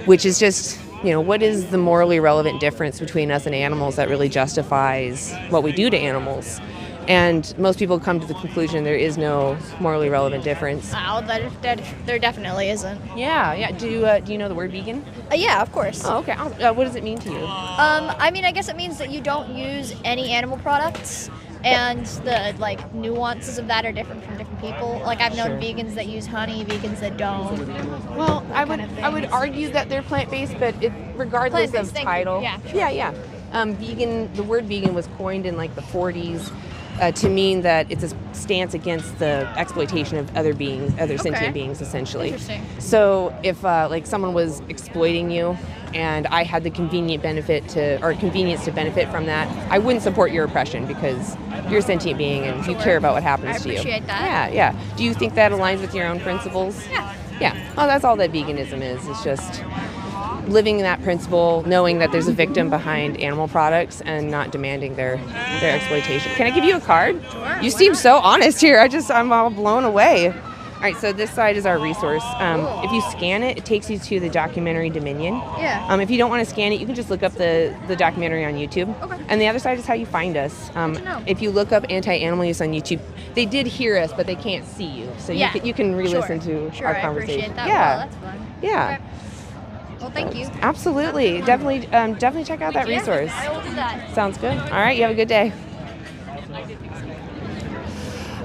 which is just, what is the morally relevant difference between us and animals that really justifies what we do to animals? And most people come to the conclusion there is no morally relevant difference. Wow, there definitely isn't. Yeah. Do you know the word vegan? Yeah, of course. Oh, okay. What does it mean to you? I guess it means that you don't use any animal products, and the nuances of that are different from different people. I've known vegans that use honey, vegans that don't. Well, I would argue that they're plant-based, but regardless of title. Yeah, sure. Yeah. Vegan. The word vegan was coined in the 40s. To mean that it's a stance against the exploitation of other beings, sentient beings, essentially. Interesting. So if someone was exploiting you, and I had the convenience to benefit from that, I wouldn't support your oppression because you're a sentient being and you care about what happens to you. I appreciate that. Yeah. Do you think that aligns with your own principles? Yeah. Yeah. Well, that's all that veganism is. It's just living that principle, knowing that there's a victim behind animal products and not demanding their exploitation. Can I give you a card? Sure. You seem so honest here. I'm all blown away. All right, so this side is our resource. If you scan it, it takes you to the documentary Dominion. Yeah. If you don't want to scan it, you can just look up the documentary on YouTube. Okay. And the other side is how you find us. Good to know. If you look up Anti-Animal Use on YouTube, they did hear us, but they can't see you. So you can re-listen to our I conversation. appreciate that. Yeah. Well, that's fun. Yeah. Okay. Well, thank you. Absolutely. Definitely check out that resource. I will do that. Sounds good. All right, you have a good day.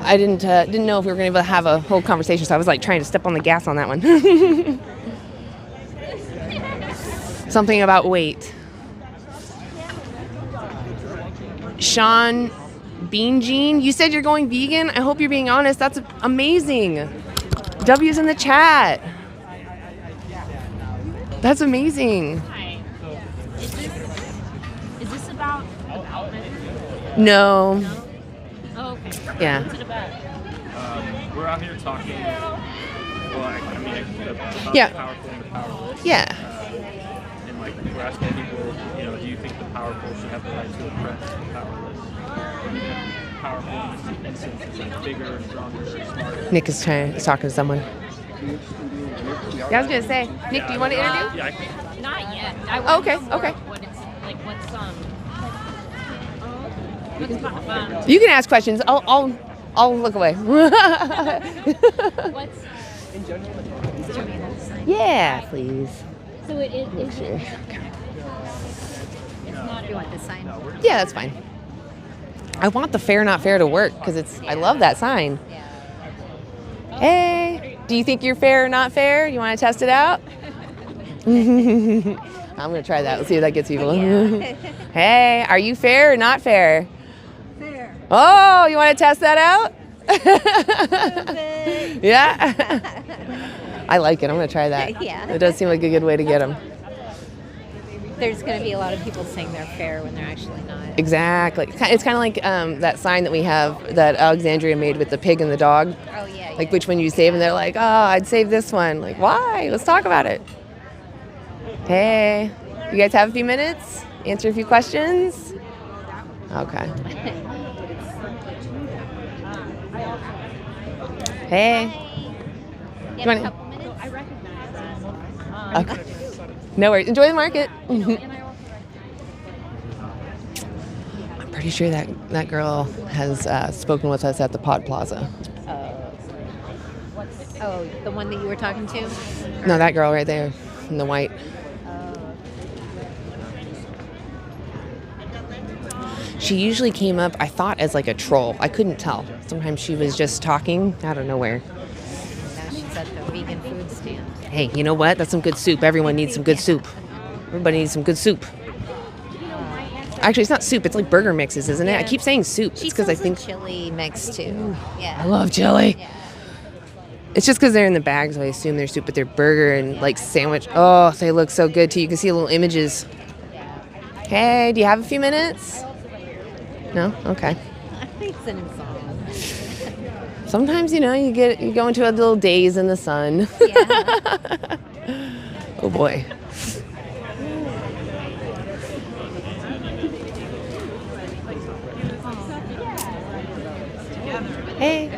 I didn't know if we were going to be able to have a whole conversation, so I was trying to step on the gas on that one. Something about weight. Sean Bean Jean, you said you're going vegan. I hope you're being honest. That's amazing. W's in the chat. That's amazing. Hi. Is this about measure? No. Oh, okay. Yeah. What's it about? We're out here talking. About Yeah. the powerful and the powerless. Yeah. And we're asking people, do you think the powerful should have the right to oppress the powerless? Powerful in the sense of bigger, stronger, smarter. Nick is talking to someone. Yeah, I was gonna say, Nick, do you want to interview? Yeah, I can. Not yet. I Oh, want to okay, know more okay. What it's what's You can ask questions. I'll look away. what's Yeah, please. So it is. Make sure. Do you want this sign? Yeah, that's fine. I want the fair, not fair to work because I love that sign. Hey, do you think you're fair or not fair? You want to test it out? I'm gonna try that. Let's see if that gets people. Hey, are you fair or not fair? Fair. Oh, you want to test that out? Yeah. I like it. I'm gonna try that. Yeah. It does seem like a good way to get them. There's going to be a lot of people saying they're fair when they're actually not. Exactly. It's kind of like that sign that we have that Alexandria made with the pig and the dog. Oh, yeah. Like which one you save, and they're like, oh, I'd save this one. Like, why? Let's talk about it. Hey, you guys have a few minutes? Answer a few questions? Okay. Hey. You have a couple minutes? I recognize Okay. No worries. Enjoy the market. I'm pretty sure that girl has spoken with us at the Pod Plaza. Oh, the one that you were talking to? No, that girl right there in the white. She usually came up, I thought, as like a troll. I couldn't tell. Sometimes she was just talking out of nowhere. Now she's at the vegan food stand. Hey, you know what? That's some good soup. Everyone needs some good soup. Everybody needs some good soup. Actually, it's not soup. It's like burger mixes, isn't it? I keep saying soup. It's because I think chili mix too. Yeah. I love chili. Yeah. It's just because they're in the bags, so I assume they're soup, but they're burger and like sandwich. Oh, they look so good too. You can see little images. Hey, do you have a few minutes? No? Okay. I think it's an insult. Sometimes, you know, you go into a little daze in the sun. Yeah. Oh boy. Hey,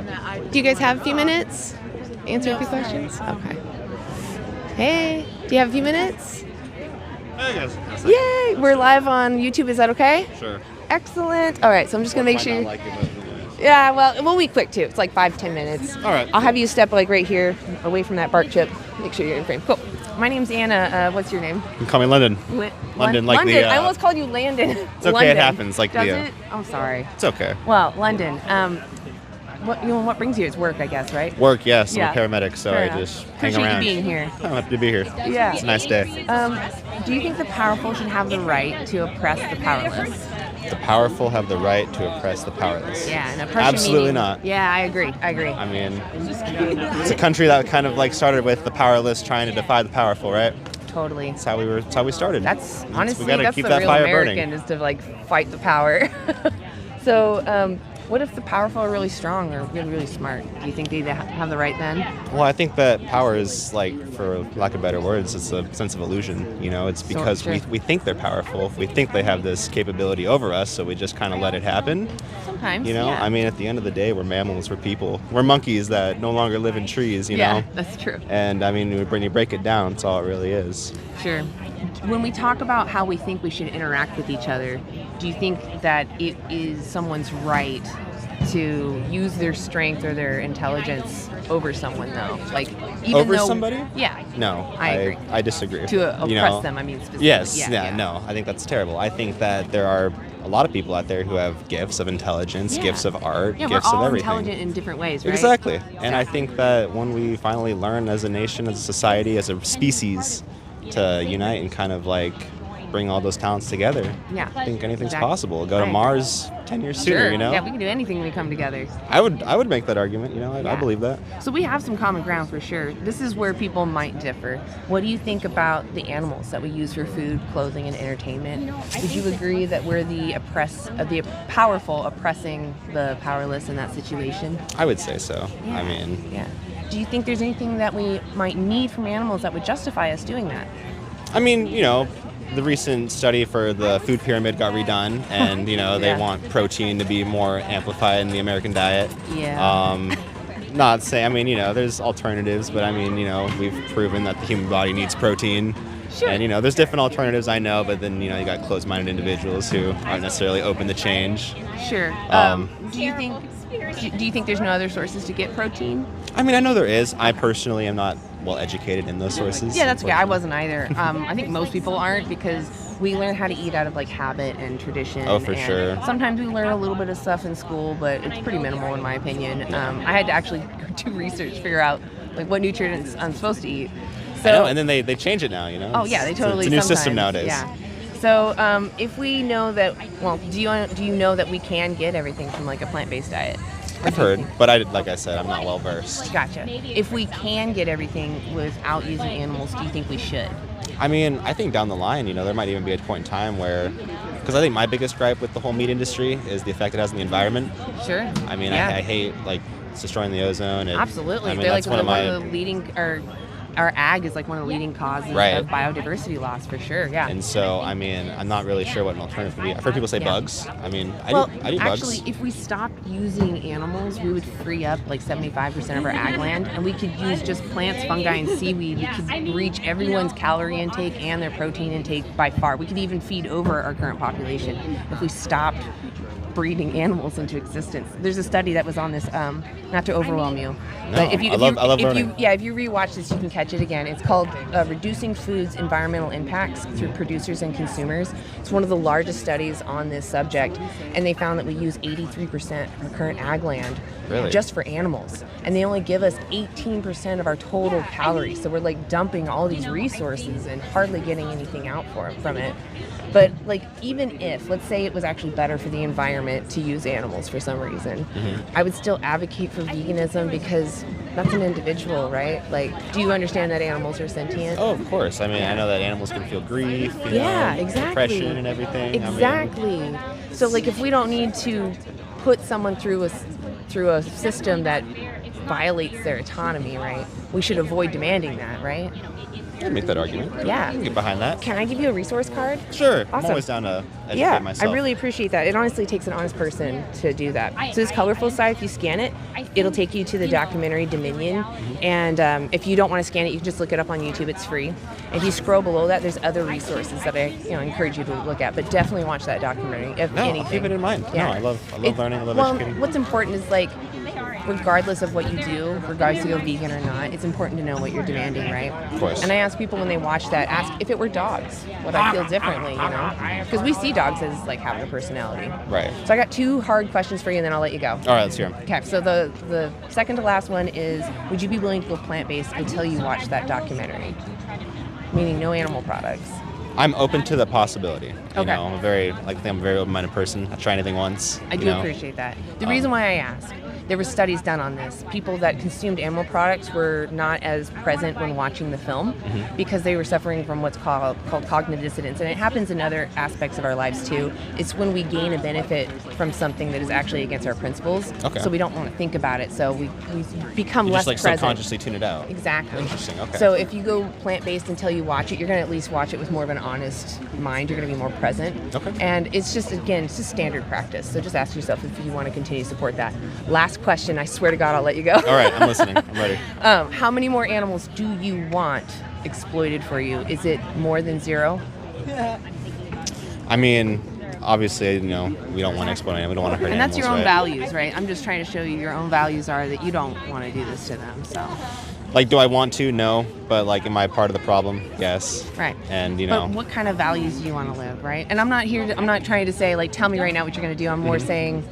do you guys have a few minutes? Answer a few questions? Okay. Hey, do you have a few minutes? Hey guys. Yay! We're live on YouTube. Is that okay? Sure. Excellent. All right, so I'm just going to make sure. Yeah, well, we'll be quick too. It's like 5-10 minutes. All right. I'll have you step like right here, away from that bark chip. Make sure you're in frame. Cool. My name's Anna. What's your name? You can call me London. London, like London. the. I almost called you Landon. It's okay. London. It happens. Like Does the. it? I'm sorry. It's okay. Well, London. What brings you? It's work, I guess, right? Work, yes. Yeah. I'm a paramedic, so Fair I enough. just hang Appreciate around. you being here. I'm happy to be here. Yeah. It's a nice day. Do you think the powerful should have the right to oppress the powerless? The powerful have the right to oppress the powerless. Yeah, and oppression Absolutely meaning, not. Yeah, I agree. I mean, it's a country that kind of like started with the powerless trying to defy the powerful, right? Totally. That's how we started. That's honestly we gotta that's keep the that real fire American burning. is to like fight the power. So, what if the powerful are really strong or really smart? Do you think they have the right then? Well, I think that power is like, for lack of better words, it's a sense of illusion. You know, it's because sure. we think they're powerful. We think they have this capability over us, so we just kind of let it happen. Sometimes, You know, yeah. I mean, at the end of the day, we're mammals, we're people. We're monkeys that no longer live in trees, you know? that's true. And I mean, when you break it down, it's all it really is. Sure. When we talk about how we think we should interact with each other, do you think that it is someone's right to use their strength or their intelligence over someone, though? Like, even Over though, somebody? Yeah. No, I agree. I disagree. To oppress You know? them, I mean, specifically. Yes, Yeah. no, I think that's terrible. I think that there are a lot of people out there who have gifts of intelligence, Yeah. gifts of art, Yeah, gifts we're all of everything. intelligent in different ways, right? Exactly. And I think that when we finally learn as a nation, as a society, as a species to unite and kind of like bring all those talents together, Yeah. I think anything's Exactly. possible. Go to Right. Mars 10 years sooner, Sure. you know? Yeah, we can do anything when we come together. I would make that argument, you know, I Yeah. believe that. So we have some common ground for sure. This is where people might differ. What do you think about the animals that we use for food, clothing, and entertainment? Would you agree that we're the powerful oppressing the powerless in that situation? I would say so. Yeah. I mean, Yeah. Do you think there's anything that we might need from animals that would justify us doing that? you know, the recent study for the food pyramid got redone, and you know they Yeah. want protein to be more amplified in the American diet. Yeah. Not say, I mean, you know, there's alternatives, but I mean, you know, we've proven that the human body needs protein. Sure. And you know, there's different alternatives, I know, but then you know, you got closed-minded individuals who aren't necessarily open to change. Sure. Do you think there's no other sources to get protein? I mean, I know there is. I personally am not well educated in those sources. Yeah, that's okay. I wasn't either. I think most people aren't because we learn how to eat out of like habit and tradition. Oh, for and sure. Sometimes we learn a little bit of stuff in school, but it's pretty minimal in my opinion. I had to actually do research, figure out like what nutrients I'm supposed to eat. I know, and then they change it now, you know? Oh yeah, they totally. It's a new sometimes, system nowadays. Yeah. So if we know that, well, do you know that we can get everything from like a plant-based diet? I've heard, but like I said, I'm not well versed. Gotcha. If we can get everything without using animals, do you think we should? I mean, I think down the line, you know, there might even be a point in time where, because I think my biggest gripe with the whole meat industry is the effect it has on the environment. Sure. I mean, Yeah. I hate like it's destroying the ozone. Absolutely. I mean, They're that's like one of one of the leading or our ag is like one of the leading causes Right. of biodiversity loss for sure. Yeah. And so, I mean, I'm not really sure what an alternative would be. I've heard people say bugs. I mean, I do actually, bugs. if we stopped using animals, we would free up like 75% of our ag land, and we could use just plants, fungi, and seaweed. We could reach everyone's calorie intake and their protein intake by far. We could even feed over our current population if we stopped breeding animals into existence. There's a study that was on this, not to overwhelm you, but if you rewatch this, you can catch it again. It's called Reducing Food's Environmental Impacts Through Producers and Consumers. It's one of the largest studies on this subject, and they found that we use 83% of our current ag land just for animals, and they only give us 18% of our total calories. So we're like dumping all these resources and hardly getting anything out from it. But like, even if, let's say it was actually better for the environment to use animals for some reason, I would still advocate for veganism because that's an individual, right? Like, do you understand that animals are sentient? Oh, of course. I mean, I know that animals can feel grief, exactly. depression and everything. Exactly. So like, if we don't need to put someone through a system that violates their autonomy, right? We should avoid demanding that, right? I can make that argument. Yeah. I can get behind that. Can I give you a resource card? Sure. Awesome. I'm always down to educate myself. I really appreciate that. It honestly takes an honest person to do that. So this colorful side, if you scan it, it'll take you to the documentary Dominion. And if you don't want to scan it, you can just look it up on YouTube. It's free. If you scroll below that, there's other resources that I encourage you to look at. But definitely watch that documentary. If anything. I'll keep it in mind. Yeah. No, I love learning. I love educating. What's important is like, regardless of what you do, regardless if you go vegan or not, it's important to know what you're demanding, right? Of course. And I ask people when they watch that, ask if it were dogs, would I feel differently, Because we see dogs as like having a personality. Right. So I got 2 hard questions for you, and then I'll let you go. All right, let's hear them. Okay, so the second to last one is, would you be willing to go plant-based until you watch that documentary? Meaning no animal products. I'm open to the possibility. Okay. I'm a very open-minded person. I try anything once. I do appreciate that. The reason why I ask, there were studies done on this. People that consumed animal products were not as present when watching the film because they were suffering from what's called cognitive dissonance. And it happens in other aspects of our lives too. It's when we gain a benefit from something that is actually against our principles. Okay. So we don't want to think about it. So we become less just present. subconsciously tune it out. Exactly. Interesting. Okay. So if you go plant-based until you watch it, you're going to at least watch it with more of an honest mind. You're going to be more present. Okay. And it's just standard practice. So just ask yourself if you want to continue to support that. Last question. I swear to God, I'll let you go. All right, I'm listening. I'm ready. How many more animals do you want exploited for you? Is it more than 0? I mean, obviously, we don't want to exploit anyone. We don't want to hurt And animals. that's your own right? values, right? I'm just trying to show you your own values are that you don't want to do this to them. So. Like, do I want to? No. But like, am I part of the problem? Yes. Right. And But what kind of values do you want to live, right? And I'm not trying to say like, tell me right now what you're going to do. I'm more saying,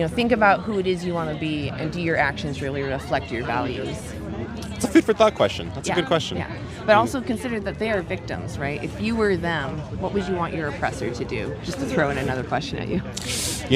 think about who it is you want to be, and do your actions really reflect your values? It's a food for thought question. That's a good question. Yeah. But also consider that they are victims, right? If you were them, what would you want your oppressor to do? Just to throw in another question at you.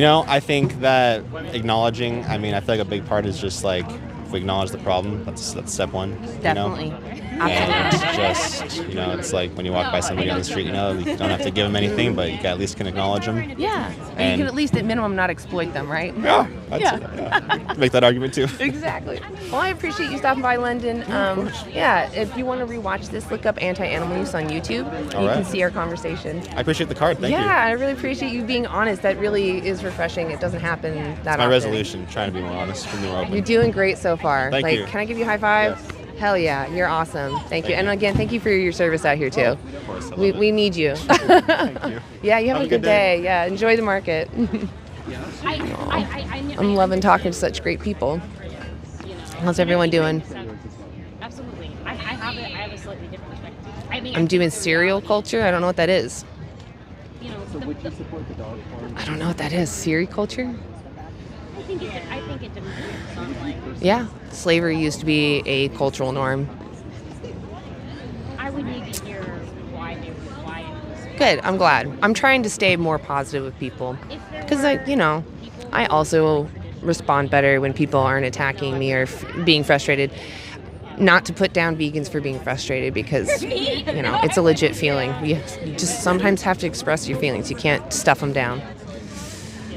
I think that acknowledging, I feel like a big part is just like, if we acknowledge the problem, that's step one. Definitely. And just, it's like when you walk by somebody on the street, you don't have to give them anything, but you at least can acknowledge them. Yeah. And you can at least at minimum not exploit them, right? Yeah. Yeah. Make that argument too. Exactly. Well, I appreciate you stopping by, London. If you want to rewatch this, look up Anti-Animal Use on YouTube. All you right. can see our conversation. I appreciate the card. Thank you. Yeah, I really appreciate you being honest. That really is refreshing. It doesn't happen that often. It's my resolution, trying to be more honest, be more open. You're doing great so far. Thank you. Can I give you a high five? Yes. Hell yeah, you're awesome. Thank you. And again, thank you for your service out here too. Of course, we need you. Thank you. Yeah, you have a good day. Yeah, enjoy the market. I'm loving talking to such great people. How's everyone doing? Absolutely. I have a slightly different perspective. I'm doing cereal culture. I don't know what that is. So would you support the dog farm? I don't know what that is. Cereculture? I think it depends on like. Yeah. Slavery used to be a cultural norm. I would need to hear why it was. Good. I'm glad. I'm trying to stay more positive with people because I also respond better when people aren't attacking me or being frustrated. Not to put down vegans for being frustrated because, it's a legit feeling. You just sometimes have to express your feelings. You can't stuff them down.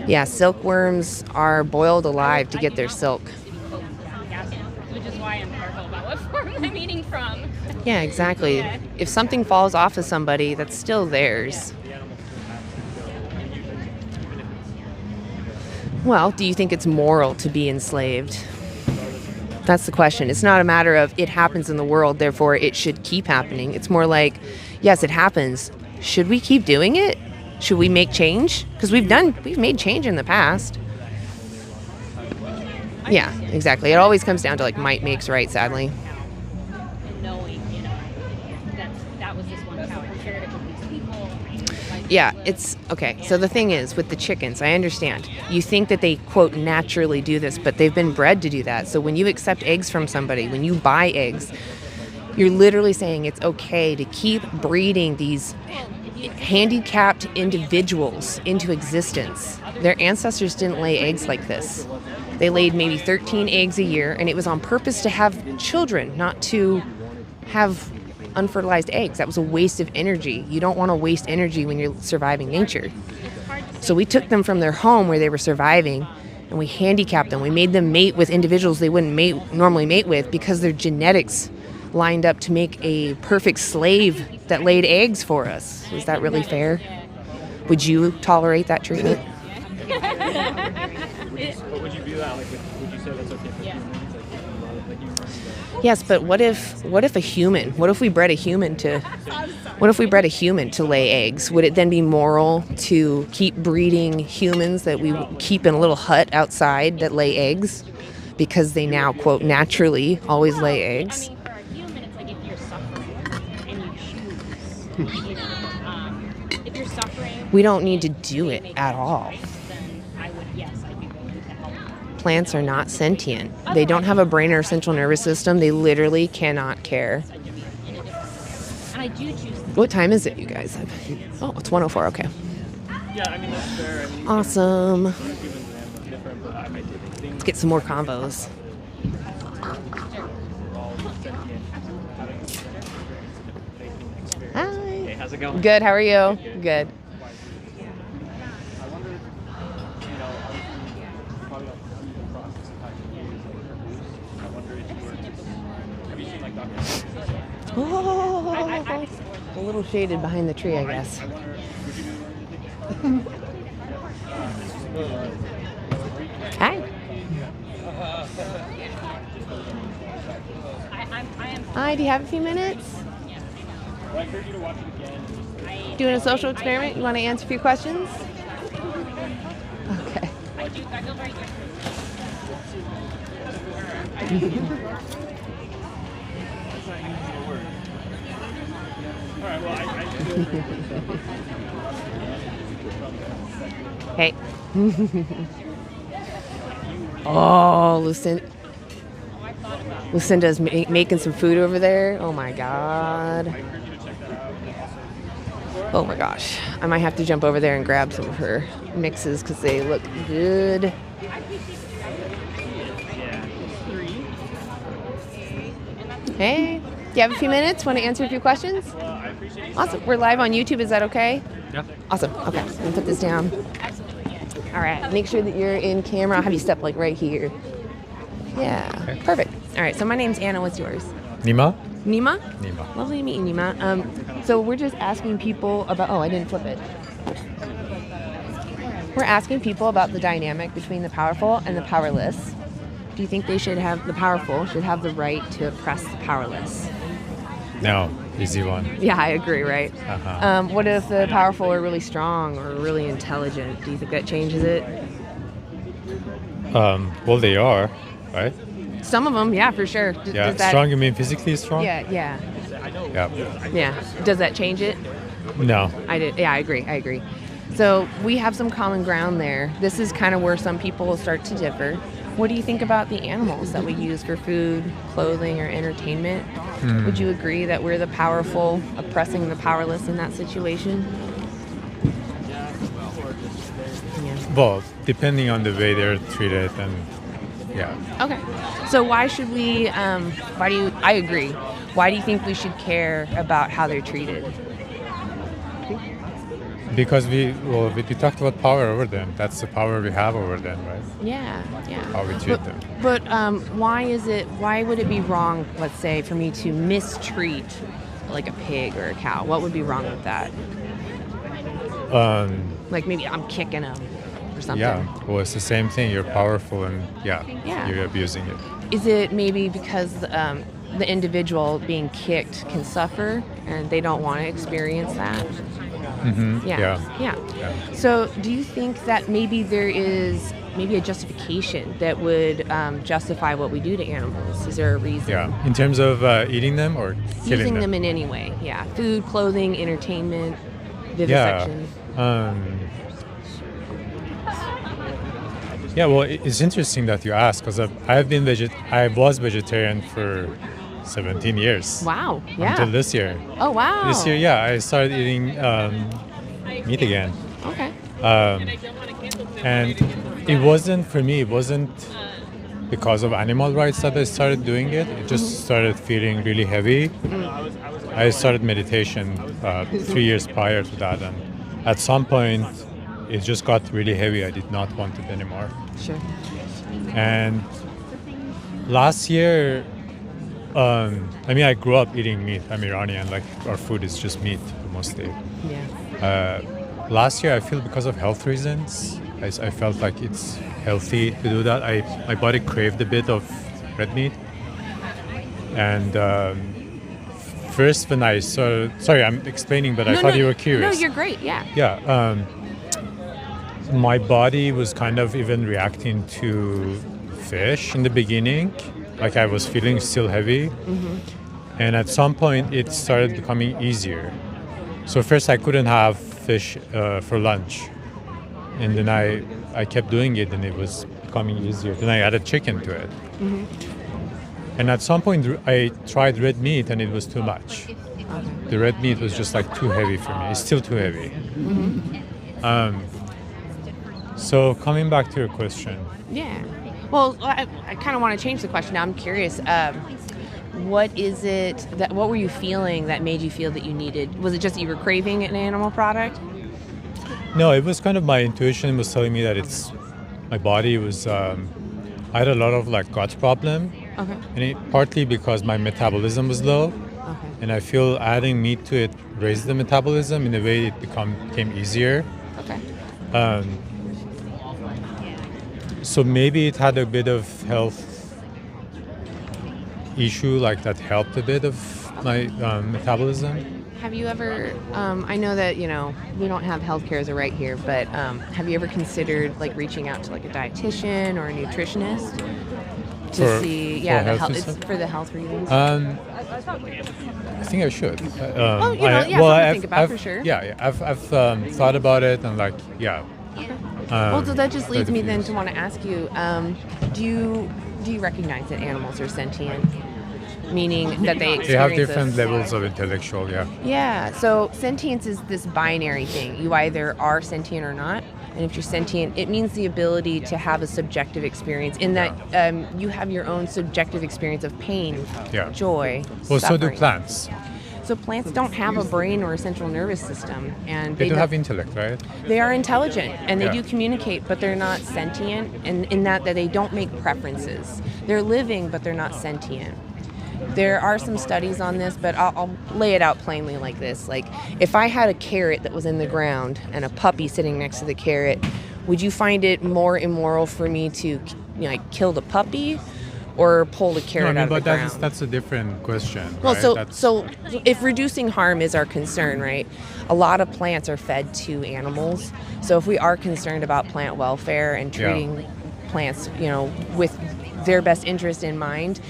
Yeah, silkworms are boiled alive to get their silk. which is why I'm careful about what form I'm eating from. Yeah, exactly. Yeah. If something falls off of somebody, that's still theirs. Well, do you think it's moral to be enslaved? That's the question. It's not a matter of it happens in the world, therefore it should keep happening. It's more like, yes, it happens. Should we keep doing it? Should we make change? Because we've made change in the past. Yeah, exactly. It always comes down to like might makes right, sadly. Knowing, that was this one cow. I shared it with these people. Yeah, it's okay. So the thing is with the chickens, I understand. You think that they, quote, naturally do this, but they've been bred to do that. So when you accept eggs from somebody, when you buy eggs, you're literally saying it's okay to keep breeding these handicapped individuals into existence. Their ancestors didn't lay eggs like this. They laid maybe 13 eggs a year, and it was on purpose to have children, not to have unfertilized eggs. That was a waste of energy. You don't want to waste energy when you're surviving nature. So we took them from their home where they were surviving, and we handicapped them. We made them mate with individuals they wouldn't normally mate with because their genetics lined up to make a perfect slave that laid eggs for us. Is that really fair? Would you tolerate that treatment? But would you view that like? Would you say that's okay for humans? Yes, but what if a human? What if we bred a human to? What if we bred a human to lay eggs? Would it then be moral to keep breeding humans that we keep in a little hut outside that lay eggs, because they now, quote, naturally always lay eggs? For a human, it's like if you're suffering and you choose, if you're suffering, We don't need to do it at all. then I would, yes, I'd be willing to help. Plants are not sentient. They don't have a brain or central nervous system. They literally cannot care. And I do choose. What time is it, you guys? Oh, it's 1:04. Okay. Yeah, I mean that's fair. I mean, Awesome. different, but I might do things. Let's get some more combos. Hi. Hey, how's it going? Good. How are you? Good. Oh, a little shaded behind the tree, I guess. Hi. Hi, do you have a few minutes? Doing a social experiment? You want to answer a few questions? Okay. Hey. Oh, Lucinda's making some food over there. Oh my God. Oh my gosh. I might have to jump over there and grab some of her mixes because they look good. Hey, do you have a few minutes? Want to answer a few questions? Awesome. We're live on YouTube. Is that okay? Yeah. Awesome. Okay. I'm going to put this down. All right. Make sure that you're in camera. I'll have you step like right here. Yeah. Okay. Perfect. All right. So my name's Anna. What's yours? Nima? Nima? Nima. Lovely to meet you, Nima. So we're just asking people about... Oh, I didn't flip it. We're asking people about the dynamic between the powerful and the powerless. Do you think the powerful should have the right to oppress the powerless? No, easy one. Yeah, I agree, right? Uh-huh. What if the powerful are really strong or really intelligent? Do you think that changes it? Well, they are, right? Some of them, yeah, for sure. Yeah, Does that, strong, you mean physically strong? Yeah. Yeah. Yeah. Does that change it? No. Yeah, I agree. So we have some common ground there. This is kind of where some people start to differ. What do you think about the animals that we use for food, clothing, or entertainment? Would you agree that we're the powerful oppressing the powerless in that situation? Both, depending on the way they're treated and yeah. Okay. So why should we, I agree. Why do you think we should care about how they're treated? Because we talked about power over them. That's the power we have over them, right? Yeah. How we treat them. But why would it be wrong, let's say, for me to mistreat like a pig or a cow? What would be wrong with that? Like maybe I'm kicking them or something. Yeah, well, it's the same thing. You're powerful and you're abusing it. Is it maybe because the individual being kicked can suffer and they don't want to experience that? Mm-hmm. Yeah. So do you think that maybe there is a justification that would justify what we do to animals? Is there a reason? Yeah, in terms of eating them or killing Using them in any way, yeah. Food, clothing, entertainment, vivisection. Yeah, well, it's interesting that you ask because I was vegetarian for 17 years. Wow, yeah. Until this year. Oh, wow. This year, I started eating meat again. Okay. And it wasn't because of animal rights that I started doing it. It just started feeling really heavy. I started meditation 3 years prior to that, and at some point it just got really heavy. I did not want it anymore. Sure. And last year, I grew up eating meat. I'm Iranian, like our food is just meat mostly. Yeah. Last year, I feel because of health reasons, I felt like it's healthy to do that. My body craved a bit of red meat. And first when I saw, sorry, I'm explaining, but I thought you were curious. No, you're great, yeah. Yeah. My body was kind of even reacting to fish in the beginning. Like I was feeling still heavy. Mm-hmm. And at some point it started becoming easier. So first I couldn't have fish for lunch. And then I kept doing it and it was becoming easier. Then I added chicken to it. Mm-hmm. And at some point I tried red meat and it was too much. The red meat was just like too heavy for me. It's still too heavy. Mm-hmm. So coming back to your question. Yeah. Well, I kind of want to change the question now. I'm curious. What were you feeling that made you feel that you needed? Was it just that you were craving an animal product? No, it was kind of my intuition was telling me that my body was, I had a lot of like gut problem. Okay. And partly because my metabolism was low. Okay. And I feel adding meat to it raised the metabolism in a way it became easier. Okay. So maybe it had a bit of health issue, like that helped a bit of my metabolism. Have you ever, I know that, we don't have healthcare as a right here, but have you ever considered like reaching out to like a dietitian or a nutritionist to see, for the health reasons? I think I should. Something to think about for sure. Yeah, I've thought about it and like, yeah. Well, so that just leads me then to want to ask you, do you recognize that animals are sentient? Meaning that they have different levels of intellectual, Yeah, so sentience is this binary thing. You either are sentient or not. And if you're sentient, it means the ability to have a subjective experience in that you have your own subjective experience of pain, joy, Well, suffering. so do plants. So plants don't have a brain or a central nervous system, and they do have intellect, right? They are intelligent and they do communicate, but they're not sentient. And in that they don't make preferences. They're living, but they're not sentient. There are some studies on this, but I'll lay it out plainly like this. Like, if I had a carrot that was in the ground and a puppy sitting next to the carrot, would you find it more immoral for me to kill the puppy? Or pull the carrot out of the ground? But that's a different question. Well, right? so if reducing harm is our concern, right? A lot of plants are fed to animals. So if we are concerned about plant welfare and treating plants, with their best interest in mind,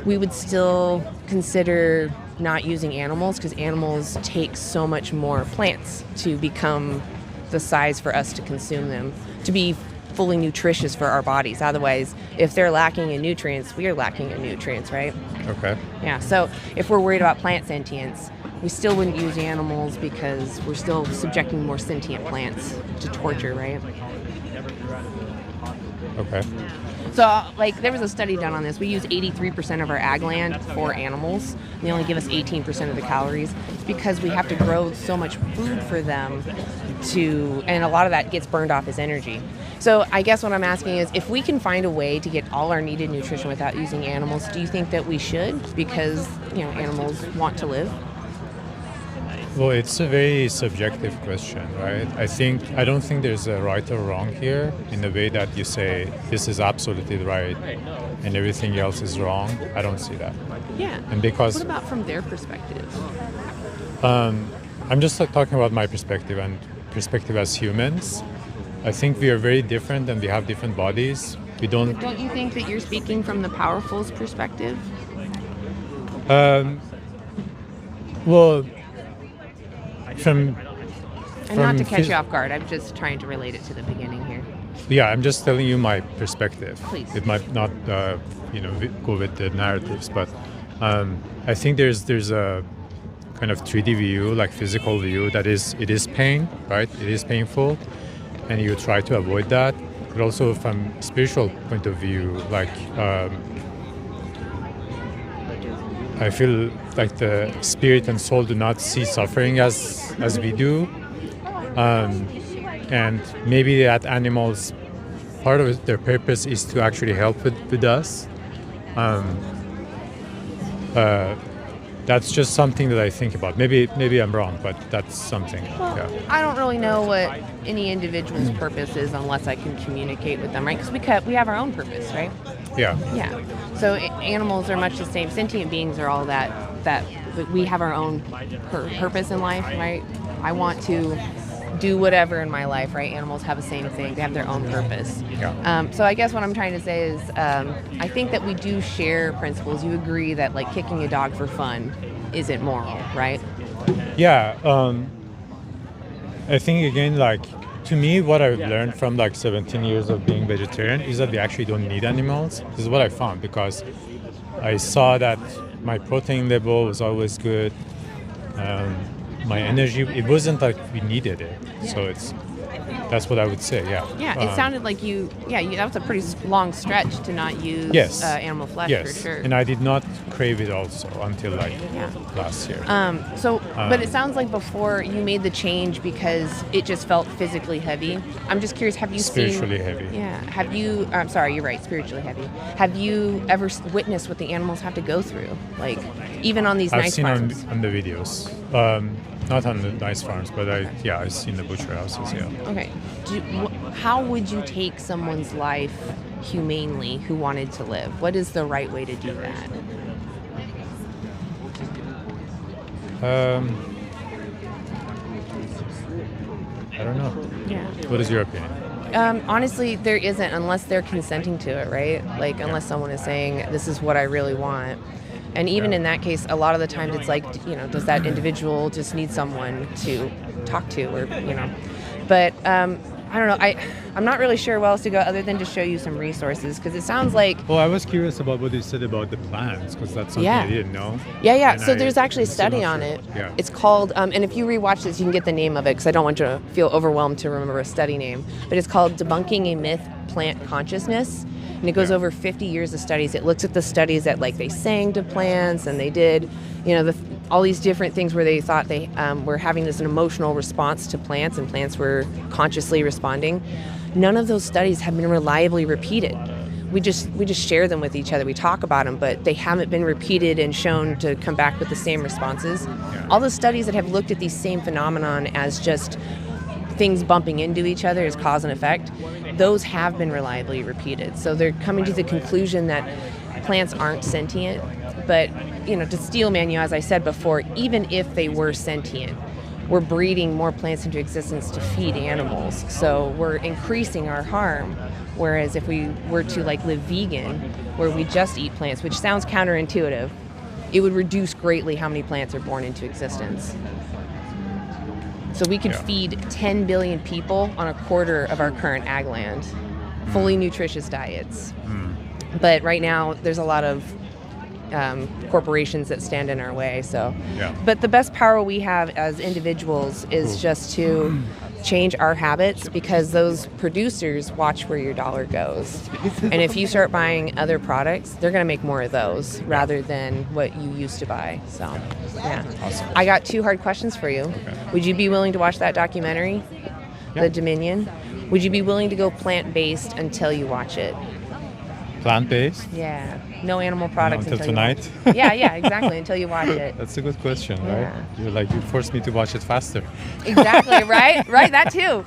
we would still consider not using animals because animals take so much more plants to become the size for us to consume them, to be fully nutritious for our bodies. Otherwise, if they're lacking in nutrients, we are lacking in nutrients, right? Okay. Yeah, so if we're worried about plant sentience, we still wouldn't use animals because we're still subjecting more sentient plants to torture, right? Okay. So, like, there was a study done on this. We use 83% of our ag land for animals. They only give us 18% of the calories. It's because we have to grow so much food for them and a lot of that gets burned off as energy. So I guess what I'm asking is, if we can find a way to get all our needed nutrition without using animals, do you think that we should? Because, animals want to live. Well, it's a very subjective question, right? I don't think there's a right or wrong here in the way that you say this is absolutely right and everything else is wrong. I don't see that. Yeah. And because what about from their perspective? I'm just talking about my perspective and perspective as humans. I think we are very different and we have different bodies. We don't. Don't you think that you're speaking from the powerful's perspective? Well. And not to catch you off guard, I'm just trying to relate it to the beginning here. Yeah, I'm just telling you my perspective. Please. It might not, go with the narratives, but I think there's a kind of 3D view, like physical view, it is pain, right? It is painful, and you try to avoid that. But also from spiritual point of view, like I feel like the spirit and soul do not see suffering as we do, and maybe that animals, part of their purpose is to actually help with us. That's just something that I think about. Maybe I'm wrong, but that's something. Well, yeah. I don't really know what any individual's purpose is unless I can communicate with them, right? Because we have our own purpose, right? Yeah. Yeah. So animals are much the same. Sentient beings are all that we have our own purpose in life, right? I want to do whatever in my life, right? Animals have the same thing. They have their own purpose. Yeah. So I guess what I'm trying to say is I think that we do share principles. You agree that, like, kicking a dog for fun isn't moral, right? Yeah. I think, again, like, to me, what I've learned from 17 years of being vegetarian is that we actually don't need animals. This is what I found, because I saw that my protein level was always good. My energy, it wasn't like we needed it. So that's what I would say, yeah. Yeah, it sounded like that was a pretty long stretch to not use animal flesh, for sure. And I did not crave it also until last year. But it sounds like before you made the change because it just felt physically heavy. I'm just curious, have you spiritually heavy? Yeah. Have you, I'm sorry, you're right, spiritually heavy. Have you ever witnessed what the animals have to go through? Like, even on these nice farms? I've seen on the videos. Not on the nice farms, but I've seen the butcher houses, yeah. Okay. How would you take someone's life humanely who wanted to live? What is the right way to do that? I don't know. Yeah. What is your opinion? Honestly, there isn't, unless they're consenting to it, right? Like, unless someone is saying, this is what I really want. And even in that case, a lot of the times it's like, does that individual just need someone to talk to, or, But I don't know. I'm not really sure where else to go other than to show you some resources, because it sounds like... Well, I was curious about what you said about the plants, because that's something I didn't know. Yeah. So there's actually a study on it. Yeah. It's called, and if you rewatch this, you can get the name of it, because I don't want you to feel overwhelmed to remember a study name. But it's called Debunking a Myth, Plant Consciousness. And it goes over 50 years of studies. It looks at the studies that, like, they sang to plants, and they did, all these different things where they thought they were having an emotional response to plants, and plants were consciously responding. None of those studies have been reliably repeated. We just share them with each other. We talk about them, but they haven't been repeated and shown to come back with the same responses. All the studies that have looked at these same phenomenon as just things bumping into each other as cause and effect, those have been reliably repeated. So they're coming to the conclusion that plants aren't sentient. But, to steal Manu, as I said before, even if they were sentient, we're breeding more plants into existence to feed animals. So we're increasing our harm. Whereas if we were to live vegan, where we just eat plants, which sounds counterintuitive, it would reduce greatly how many plants are born into existence. So we could feed 10 billion people on a quarter of our current ag land, fully nutritious diets. But right now, there's a lot of corporations that stand in our way. So, but the best power we have as individuals is just to change our habits because those producers watch where your dollar goes. And if you start buying other products, they're going to make more of those rather than what you used to buy. So, yeah. Awesome. I got 2 hard questions for you. Okay. Would you be willing to watch that documentary, The Dominion? Would you be willing to go plant-based until you watch it? Plant-based? Yeah. No animal products until until tonight? You watch it. Yeah, exactly. Until you watch it. That's a good question, Yeah. right? You forced me to watch it faster. Exactly, right? Right, that too.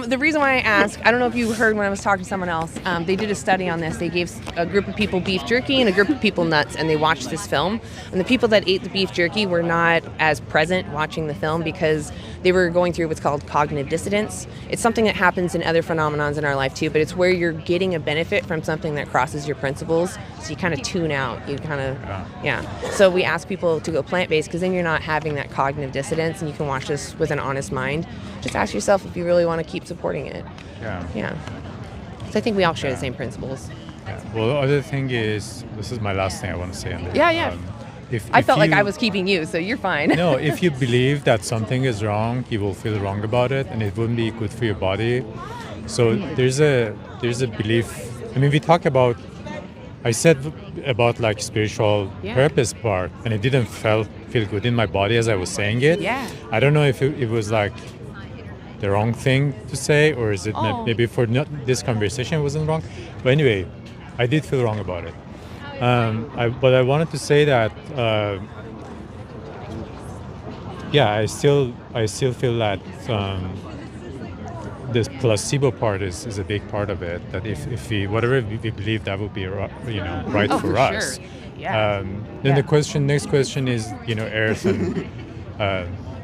The reason why I ask, I don't know if you heard when I was talking to someone else, they did a study on this. They gave a group of people beef jerky and a group of people nuts, and they watched this film. And the people that ate the beef jerky were not as present watching the film because they were going through what's called cognitive dissonance. It's something that happens in other phenomenons in our life too, but it's where you're getting a benefit from something that crosses your principles, so you kind of tune out. You kind of, yeah. So we ask people to go plant-based because then you're not having that cognitive dissonance and you can watch this with an honest mind. Just ask yourself if you really want to keep supporting it. Yeah. Yeah. So I think we all share the same principles. Yeah. Well, the other thing is, this is my last thing I want to say on this. Yeah. I felt like I was keeping you, so you're fine. No, if you believe that something is wrong, you will feel wrong about it, and it wouldn't be good for your body. So there's a belief. I mean, we talk about. I said about like spiritual purpose part, and it didn't feel good in my body as I was saying it. Yeah. I don't know if it was like the wrong thing to say, or is it maybe for this conversation it wasn't wrong. But anyway, I did feel wrong about it. But I wanted to say that, I still feel that this placebo part is a big part of it. That if we whatever we believe that would be right for us. Sure. Yeah. Then the next question is Earth and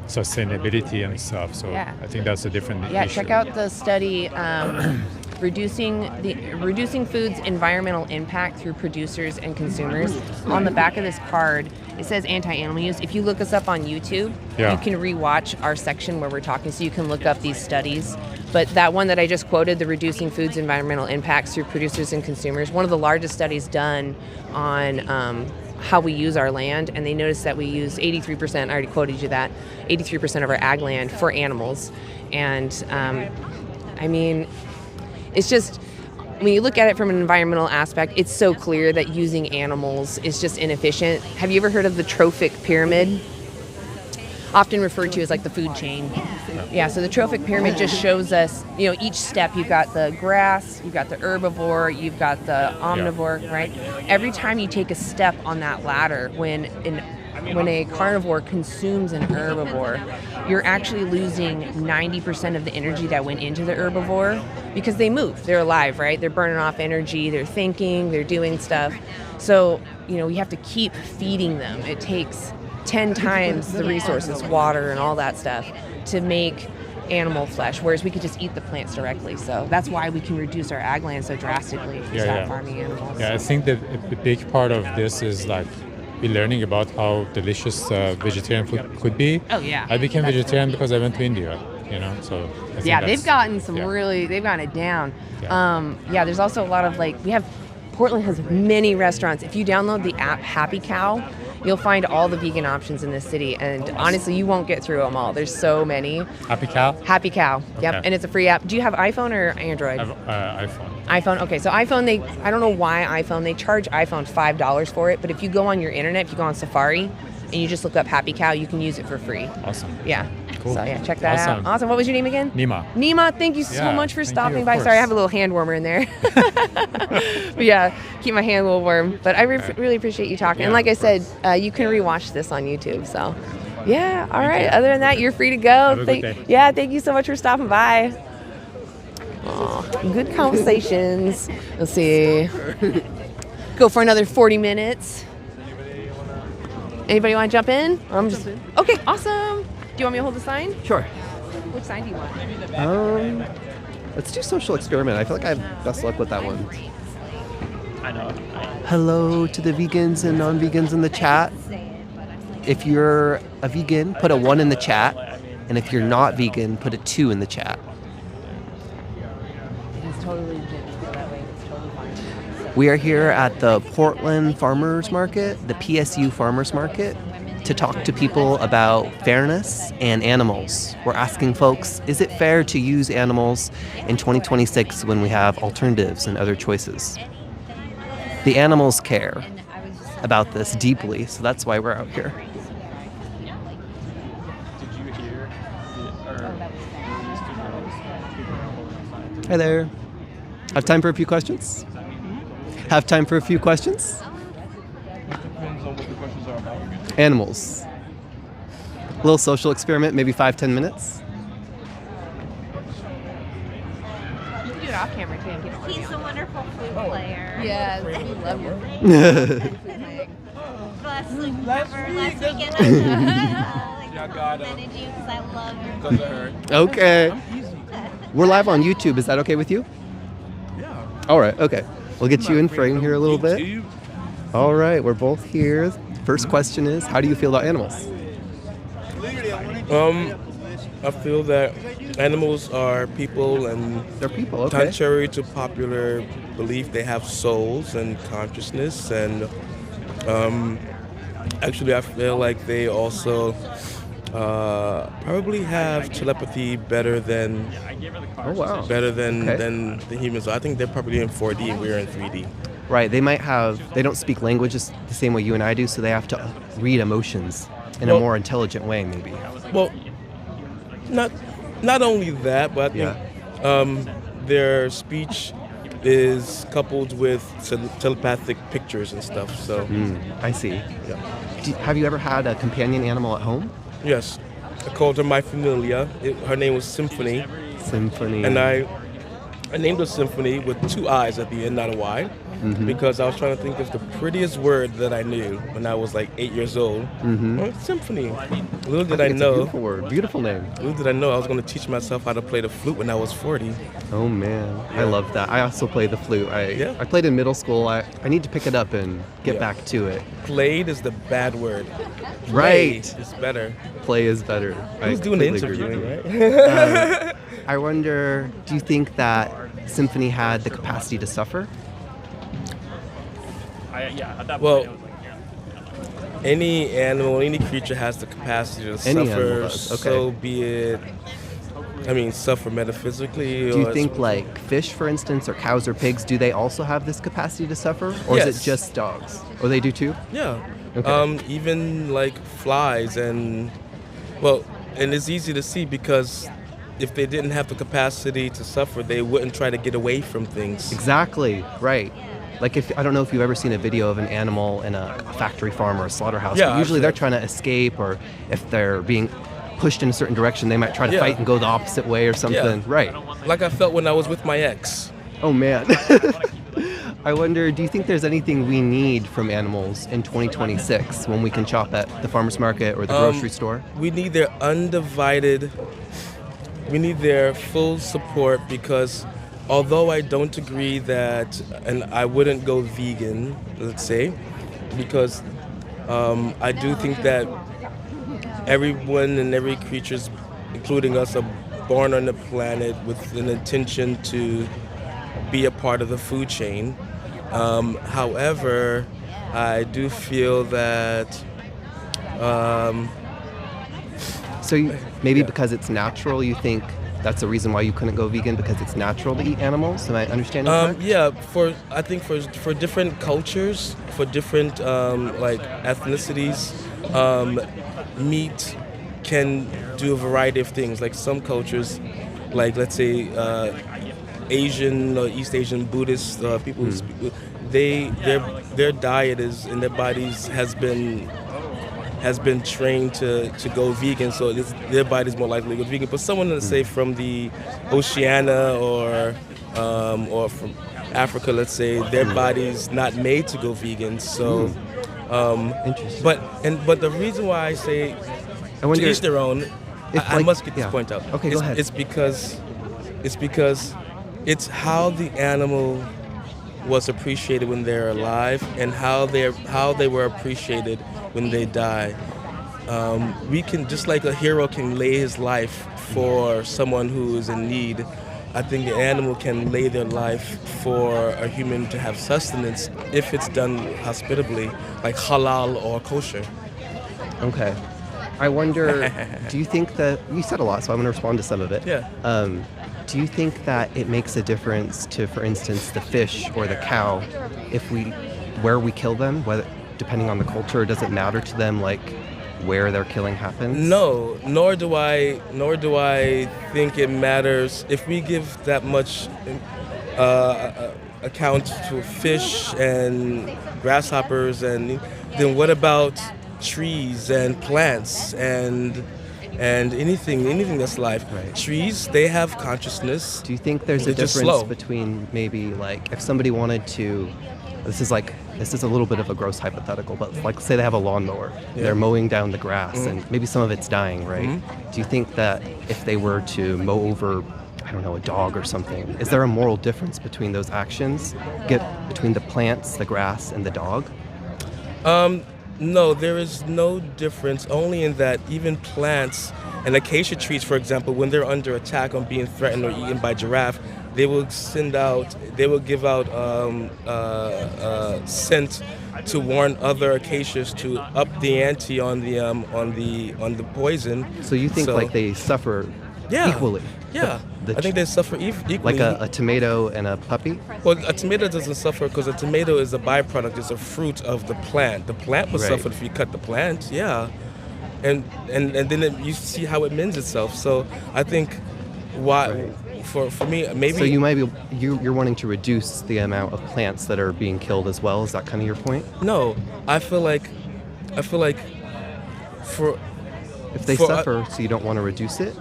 sustainability and stuff. So I think that's a different issue. Yeah, check out the study. Reducing food's environmental impact through producers and consumers. On the back of this card, it says anti-animal use. If you look us up on YouTube, you can rewatch our section where we're talking, so you can look up these studies. But that one that I just quoted, the reducing food's environmental impacts through producers and consumers, one of the largest studies done on how we use our land, and they noticed that we use 83%, I already quoted you that, 83% of our ag land for animals. And I mean, it's just, when you look at it from an environmental aspect, it's so clear that using animals is just inefficient. Have you ever heard of the trophic pyramid? Often referred to as like the food chain. Yeah, so the trophic pyramid just shows us, each step. You've got the grass, you've got the herbivore, you've got the omnivore, right? Every time you take a step on that ladder, when a carnivore consumes an herbivore, you're actually losing 90% of the energy that went into the herbivore because they move. They're alive, right? They're burning off energy, they're thinking, they're doing stuff. So, we have to keep feeding them. It takes 10 times the resources, water and all that stuff, to make animal flesh, whereas we could just eat the plants directly. So that's why we can reduce our ag land so drastically if we stop farming animals. Yeah, I think that a big part of this is like we're learning about how delicious vegetarian food could be. Oh yeah. I became vegetarian because I went to India, so I think they've gotten some they've gotten it down. There's also a lot of Portland has many restaurants. If you download the app Happy Cow, you'll find all the vegan options in this city, and honestly, you won't get through them all. There's so many. Happy Cow? Happy Cow, yep, Okay. and it's a free app. Do you have iPhone or Android? I have iPhone. iPhone, okay, so iPhone, I don't know why iPhone, they charge iPhone $5 for it, but if you go on your internet, if you go on Safari, and you just look up Happy Cow, you can use it for free. Awesome. Yeah. Cool. So yeah, check that out. Awesome. What was your name again? Nima. Nima, thank you so much for stopping by. Sorry, I have a little hand warmer in there. But yeah, keep my hand a little warm. But I really appreciate you talking. And like I said, you can rewatch this on YouTube. So yeah, all right. Other than that, you're free to go. Have a good day. Yeah, thank you so much for stopping by. Aw, good conversations. Let's see. Go for another 40 minutes. Anybody want to jump in? Okay, awesome. Do you want me to hold the sign? Sure. Which sign do you want? Let's do social experiment. I feel like I have best luck with that one. I know. Hello to the vegans and non-vegans in the chat. If you're a vegan, put a 1 in the chat. And if you're not vegan, put a 2 in the chat. It's totally legit. That way it's totally fine. We are here at the Portland Farmers Market, the PSU Farmers Market. to talk to people about fairness and animals. We're asking folks, is it fair to use animals in 2026 when we have alternatives and other choices? The animals care about this deeply, so that's why we're out here. Hi there. Have time for a few questions? Have time for a few questions? Depends on what the questions are about. Animals. A little social experiment, maybe 5-10 minutes. You can do it off camera too. He's a wonderful flute player. Yes, we love him. Best flute ever. Last weekend I complimented you because I love your flute. Okay. We're live on YouTube. Is that okay with you? Yeah. All right. Okay. We'll get you in frame here a little bit. All right. We're both here. First question is, how do you feel about animals? I feel that animals are people, and they're people. Okay. Contrary to popular belief, they have souls and consciousness, and actually, I feel like they also probably have telepathy better than than the humans. I think they're probably in 4D and we're in 3D. Right. They might have. They don't speak languages the same way you and I do, so they have to read emotions in a more intelligent way, maybe. Well, not only that, but I think their speech is coupled with telepathic pictures and stuff. So I see. Yeah. Have you ever had a companion animal at home? Yes, I called her my familia. Her name was Symphony. Symphony. And I named her Symphony with 2 eyes at the end, not a Y, because I was trying to think of the prettiest word that I knew when I was like 8 years old. Well, Symphony. Little did I know. It's a beautiful word. Beautiful name. Little did I know I was going to teach myself how to play the flute when I was 40. Oh man, I love that. I also play the flute. I played in middle school. I need to pick it up and get back to it. Played is the bad word. Right. Play is better. Play is better. Who's doing the interviewing, right? I wonder, do you think that Symphony had the capacity to suffer? Well, any animal, any creature has the capacity to suffer, so be it, suffer metaphically. Do you think like fish, for instance, or cows or pigs, do they also have this capacity to suffer? Or is it just dogs? Or they do too? Yeah. Okay. Even like flies and it's easy to see because if they didn't have the capacity to suffer, they wouldn't try to get away from things. Exactly, right. Like I don't know if you've ever seen a video of an animal in a factory farm or a slaughterhouse. Yeah, but usually they're trying to escape, or if they're being pushed in a certain direction, they might try to fight and go the opposite way or something. Yeah. Right. Like I felt when I was with my ex. Oh man. I wonder, do you think there's anything we need from animals in 2026 when we can shop at the farmer's market or the grocery store? We need their full support, because although I don't agree that, and I wouldn't go vegan, let's say, because I do think that everyone and every creature, including us, are born on the planet with an intention to be a part of the food chain. However, I do feel that because it's natural, you think that's the reason why you couldn't go vegan, because it's natural to eat animals? Am I understanding correct? Yeah, I think for different cultures, for different ethnicities, meat can do a variety of things. Like some cultures, like let's say Asian or East Asian Buddhist people who speak, their diet is, and their bodies has been trained to go vegan, so their body's more likely to go vegan. But someone, let's say from the Oceania or from Africa, let's say, their body's not made to go vegan. So, interesting. But the reason why I say to each their own, I must get this point out. Okay, go ahead. It's because it's how the animal was appreciated when they're alive and how they were appreciated when they die. We can, just like a hero can lay his life for someone who is in need, I think the animal can lay their life for a human to have sustenance if it's done hospitably, like halal or kosher. Okay. I wonder, do you think that, you said a lot, so I'm going to respond to some of it. Yeah. Do you think that it makes a difference to, for instance, the fish or the cow, where we kill them, whether, depending on the culture, does it matter to them, like, where their killing happens? No, nor do I think it matters if we give that much account to fish and grasshoppers, and then what about trees and plants and anything that's life? Right. Trees, they have consciousness. Do you think there's a They're just difference slow. between maybe, like, if somebody wanted to, this is a little bit of a gross hypothetical, but like say they have a lawnmower, Yeah. they're mowing down the grass, Mhm. and maybe some of it's dying, right? Do you think that if they were to mow over, I don't know, a dog or something, is there a moral difference between those actions, between the plants, the grass, and the dog? No, there is no difference, only in that even plants and acacia trees, for example, when they're under attack on being threatened or eaten by giraffe, they will give out scent to warn other acacias to up the ante on the poison. So you think like they suffer equally? Yeah, I think they suffer equally. Like a tomato and a puppy? Well, a tomato doesn't suffer because a tomato is a byproduct, it's a fruit of the plant. The plant will Right. suffer if you cut the plant, yeah. And then you see how it mends itself. So I think for me, maybe... So you might be, you're wanting to reduce the amount of plants that are being killed as well? Is that kind of your point? No, I feel like for... If they suffer, so you don't want to reduce it?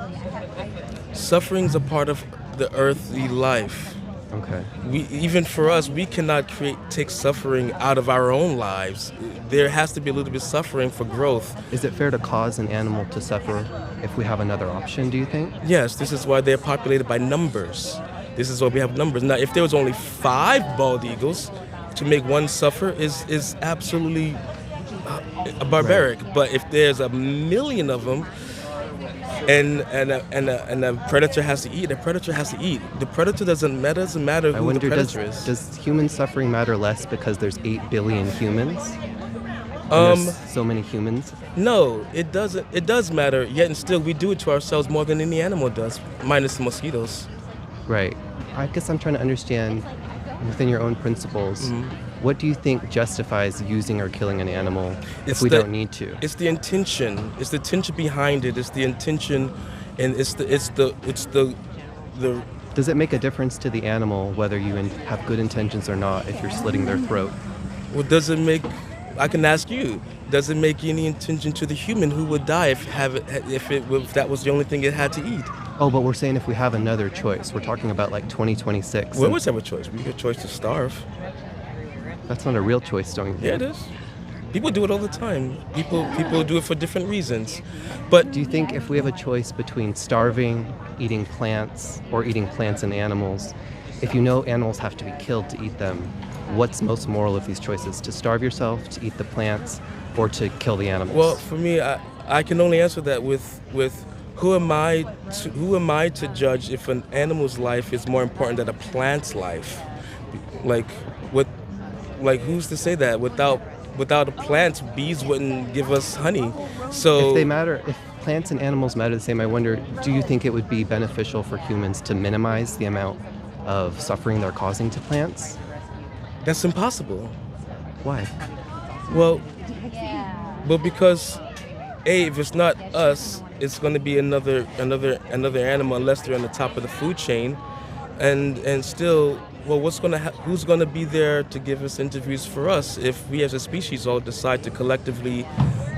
Suffering's a part of the earthly life. Okay. Even for us, we cannot take suffering out of our own lives. There has to be a little bit of suffering for growth. Is it fair to cause an animal to suffer if we have another option, do you think? Yes, this is why they're populated by numbers. This is why we have numbers. Now, if there was only 5 bald eagles, to make one suffer is absolutely barbaric. Right. But if there's 1 million of them, and a predator has to eat, the predator has to eat. The predator doesn't matter who the predator is. Does human suffering matter less because there's 8 billion humans? So many humans? No, it doesn't. It does matter, yet and still we do it to ourselves more than any animal does, minus the mosquitoes. Right. I guess I'm trying to understand, within your own principles, what do you think justifies using or killing an animal if we don't need to? It's the intention. It's the intention behind it. It's the intention, and it's the. Does it make a difference to the animal whether you have good intentions or not if you're slitting their throat? Well, does it make? I can ask you. Does it make any intention to the human who would die if that was the only thing it had to eat? Oh, but we're saying if we have another choice. We're talking about like 2026. We always have a choice. We have a choice to starve. That's not a real choice, don't you think? Yeah, it is. People do it all the time. People do it for different reasons. But do you think if we have a choice between starving, eating plants, or eating plants and animals, if you know animals have to be killed to eat them, what's most moral of these choices? To starve yourself, to eat the plants, or to kill the animals? Well, for me, I can only answer that with who am I to judge if an animal's life is more important than a plant's life? Like who's to say that? Without the plants, bees wouldn't give us honey. So if plants and animals matter the same, I wonder, do you think it would be beneficial for humans to minimize the amount of suffering they're causing to plants? That's impossible. Why? Well, because if it's not us, it's going to be another animal unless they're on the top of the food chain, and still. Well, who's going to be there to give us interviews for us if we as a species all decide to collectively,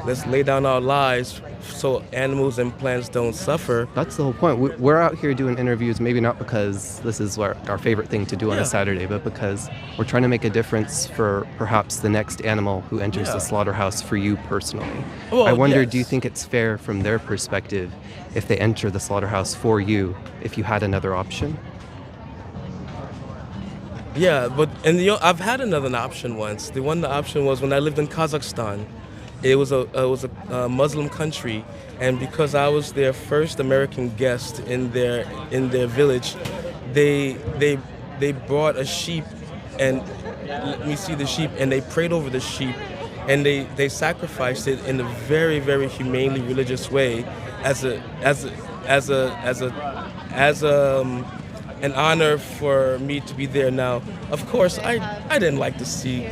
let's lay down our lives so animals and plants don't suffer? That's the whole point. We're out here doing interviews, maybe not because this is our favorite thing to do on a Saturday, but because we're trying to make a difference for perhaps the next animal who enters the slaughterhouse for you personally. Well, I wonder, yes. Do you think it's fair from their perspective if they enter the slaughterhouse for you if you had another option? Yeah, I've had another option once. The option was when I lived in Kazakhstan. It was a Muslim country, and because I was their first American guest in their village, they brought a sheep, and let me see the sheep, and they prayed over the sheep, and they sacrificed it in a very, very humanely religious way as an honor for me to be there. Now, of course, I didn't like to see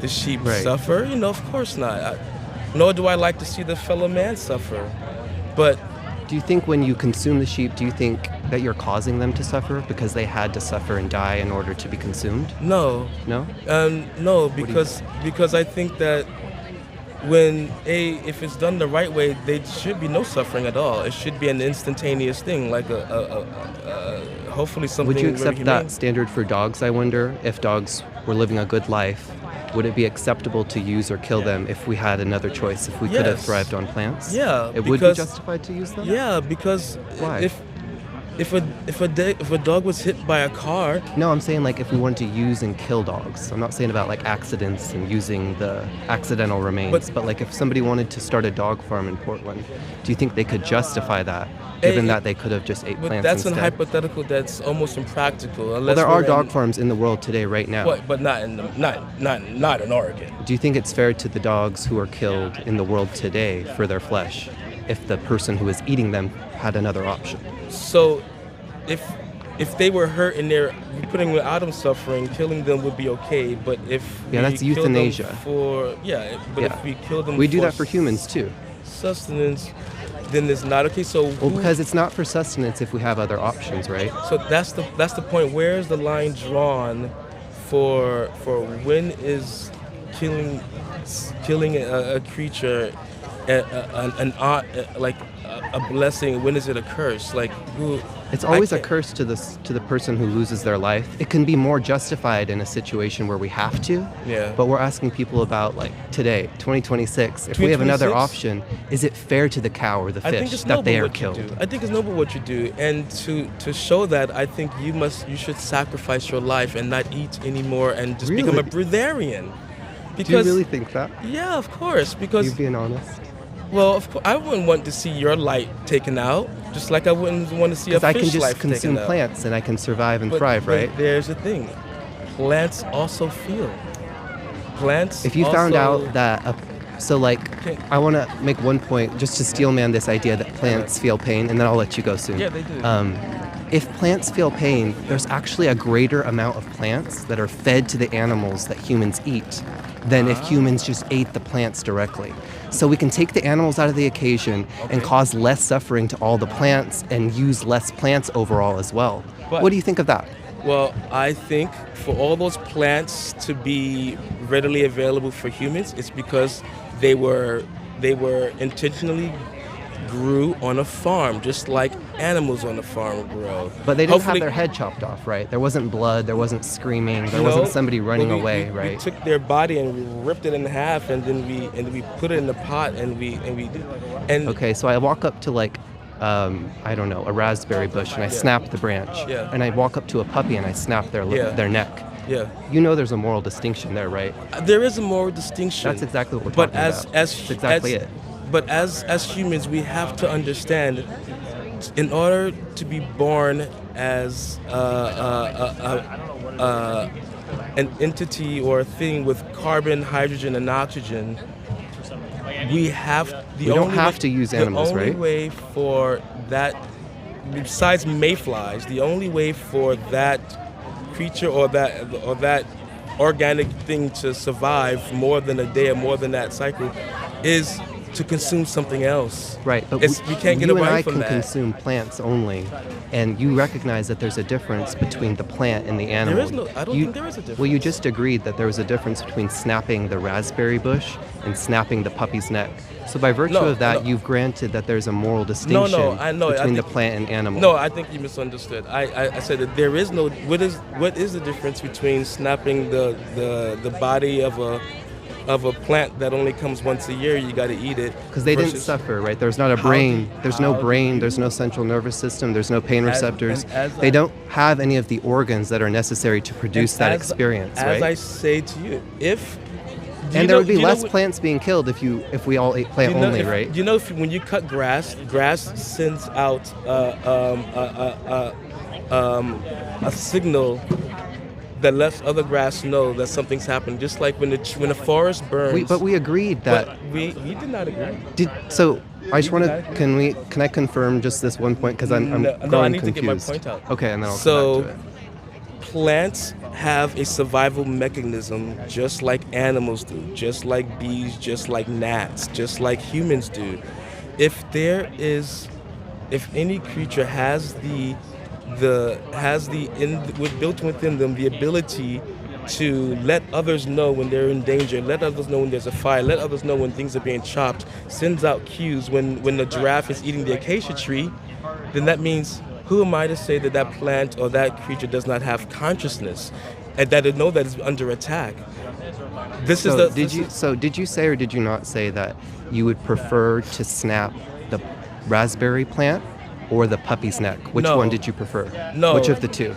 the sheep suffer. Of course not. Nor do I like to see the fellow man suffer. But do you think when you consume the sheep, do you think that you're causing them to suffer because they had to suffer and die in order to be consumed? No. No? No, because I think that if it's done the right way, there should be no suffering at all. It should be an instantaneous thing, like hopefully something. Would you accept very that humane. standard for dogs, I wonder? If dogs were living a good life, would it be acceptable to use or kill them if we had another choice, if we could have thrived on plants? Yeah. It would be justified to use them? Yeah, because why? If a dog was hit by a car. No, I'm saying like if we wanted to use and kill dogs. I'm not saying about like accidents and using the accidental remains, but like if somebody wanted to start a dog farm in Portland, do you think they could justify that, given that they could have just ate plants that's instead? An hypothetical that's almost impractical. Well, there are dog farms in the world today right now. But not in Oregon. Do you think it's fair to the dogs who are killed in the world today for their flesh if the person who is eating them had another option? So, if they were hurt and they're putting them out of suffering, killing them would be okay. But if that's euthanasia. If we kill them, we do that for humans too. Sustenance, then it's not okay. So because it's not for sustenance if we have other options, right? So that's the point. Where is the line drawn for when is killing a creature like a blessing? When is it a curse? Like who? It's always a curse to the person who loses their life. It can be more justified in a situation where we have to. Yeah. But we're asking people about like today, 2026. If we have another option, is it fair to the cow or the fish that they are killed? I think it's noble what you do, and to show that, I think you should sacrifice your life and not eat anymore and just become a breatharian. Do you really think that? Yeah, of course. Because you being honest. Well, of course, I wouldn't want to see your light taken out, just like I wouldn't want to see a fish life taken out. Because I can just consume plants and I can survive and thrive, right? There's the thing. Plants also feel. Plants If you found out that, I want to make one point, just to steelman this idea that plants feel pain, and then I'll let you go soon. Yeah, they do. If plants feel pain, there's actually a greater amount of plants that are fed to the animals that humans eat than if humans just ate the plants directly. So we can take the animals out of the equation and cause less suffering to all the plants and use less plants overall as well. What do you think of that? Well, I think for all those plants to be readily available for humans, it's because they were intentionally grew on a farm, just like animals on a farm grow. But they didn't have their head chopped off, right? There wasn't blood, there wasn't screaming, there wasn't somebody running away, right? We took their body and we ripped it in half, and then we put it in the pot, Okay, so I walk up to I don't know, a raspberry bush, and I snap the branch. Yeah. And I walk up to a puppy and I snap their neck. Yeah. You know there's a moral distinction there, right? There is a moral distinction. That's exactly what we're talking about. That's exactly it. But as humans, we have to understand, in order to be born as an entity or a thing with carbon, hydrogen, and oxygen, we don't have to use animals, right? The only way for that, besides mayflies, the only way for that creature or that organic thing to survive more than a day or more than that cycle is to consume something else. Right, but we can't get away from that. You and I can consume plants only, and you recognize that there's a difference between the plant and the animal. I don't think there is a difference. Well, you just agreed that there was a difference between snapping the raspberry bush and snapping the puppy's neck. So by virtue of that, you've granted that there's a moral distinction between the plant and animal. No, I think you misunderstood. I said that there is no. What is the difference between snapping the body of a plant that only comes once a year? You got to eat it. Because they didn't suffer, right? There's not a brain. There's no brain. There's no central nervous system. There's no pain receptors. They don't have any of the organs that are necessary to produce that experience, right? As I say to you, there would be less plants being killed if we all ate plant only, right? You know, when you cut grass sends out a signal that lets other grass know that something's happening. Just like when the forest burns. But we agreed that. But we did not agree. So I just want to. Can I confirm just this one point because I'm No, growing I need confused. to get my point out. Okay, and then I'll So, come back to it. plants have a survival mechanism just like animals do, just like bees, just like gnats, just like humans do. If any creature has built within them the ability to let others know when they're in danger, let others know when there's a fire, let others know when things are being chopped, sends out cues when the giraffe is eating the acacia tree, then that means, who am I to say that that plant or that creature does not have consciousness and that it know that it's under attack? Did you say or did you not say that you would prefer to snap the raspberry plant or the puppy's neck? Which No. one did you prefer? No. Which of the two?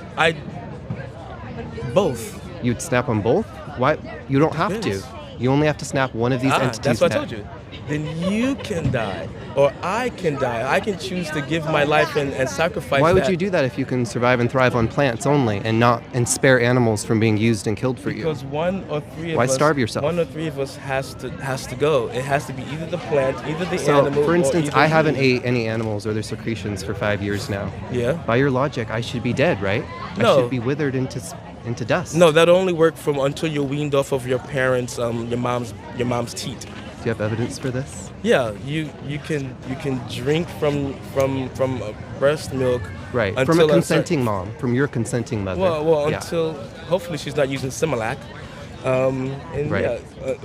Both. You'd snap them both? Why? You don't have Yes. to. You only have to snap one of these entities. That's what I neck. told you. Then you can die, or I can die. I can choose to give my life and sacrifice. Why would that. you do that if you can survive and thrive on plants only and spare animals from being used and killed for you? Because one or three of Why us. starve yourself? One or three of us has to go. It has to be either the plant, either the So, animal. for instance, or either I haven't you. ate any animals or their secretions for 5 years now. Yeah. By your logic, I should be dead, right? I No. should be withered into dust. No, that'll only work until you're weaned off of your parents, your mom's teat. Do you have evidence for this? Yeah, you can drink from breast milk. Right, until from a certain- consenting mom, from your consenting mother. Well, Yeah. until hopefully she's not using Similac. And Right.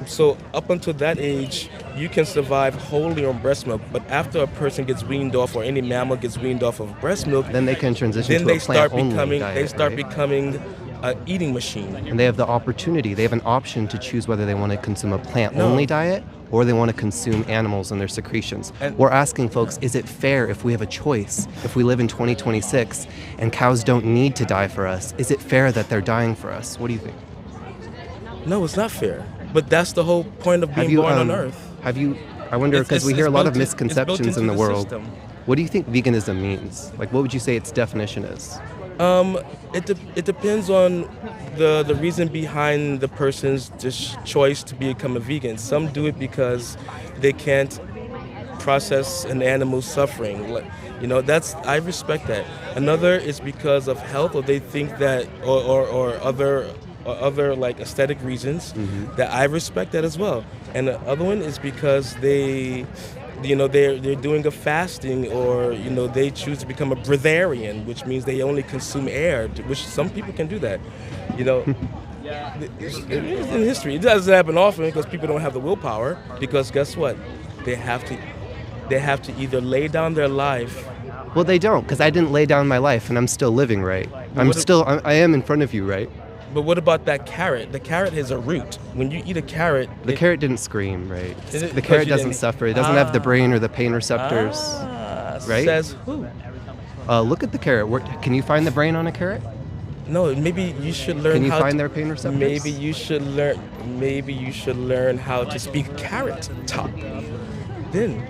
so up until that age, you can survive wholly on breast milk. But after a person gets weaned off, or any mammal gets weaned off of breast milk, then they can transition then to they a start plant-only becoming diet, they start right? becoming an eating machine. And they have the opportunity, they have an option to choose whether they want to consume a plant-only diet or they want to consume animals and their secretions. We're asking folks, is it fair if we have a choice, if we live in 2026 and cows don't need to die for us, is it fair that they're dying for us? What do you think? No, it's not fair. But that's the whole point of being born on Earth. I wonder, because we hear a lot of built misconceptions in into the the world. system. What do you think veganism means? Like, what would you say its definition is? It depends on the reason behind the person's choice to become a vegan. Some do it because they can't process an animal's suffering. I respect that. Another is because of health, or they think that, or other like aesthetic reasons. That I respect that as well. And the other one is because they're doing a fasting, or they choose to become a breatharian, which means they only consume air, which some people can do that. In history, it doesn't happen often because people don't have the willpower. Because guess what, they have to either lay down their life. Well, they don't, because I didn't lay down my life and I'm still living, right? I am in front of you, right? But what about that carrot? The carrot is a root. When you eat a carrot, The carrot didn't scream, right? Is it The because carrot you doesn't didn't- suffer. It doesn't have the brain or the pain receptors, right? Says who? Look at the carrot. Can you find the brain on a carrot? No, maybe you should learn. Can you how find to, their pain receptors? Maybe you should learn. Maybe you should learn how to speak carrot top. Then,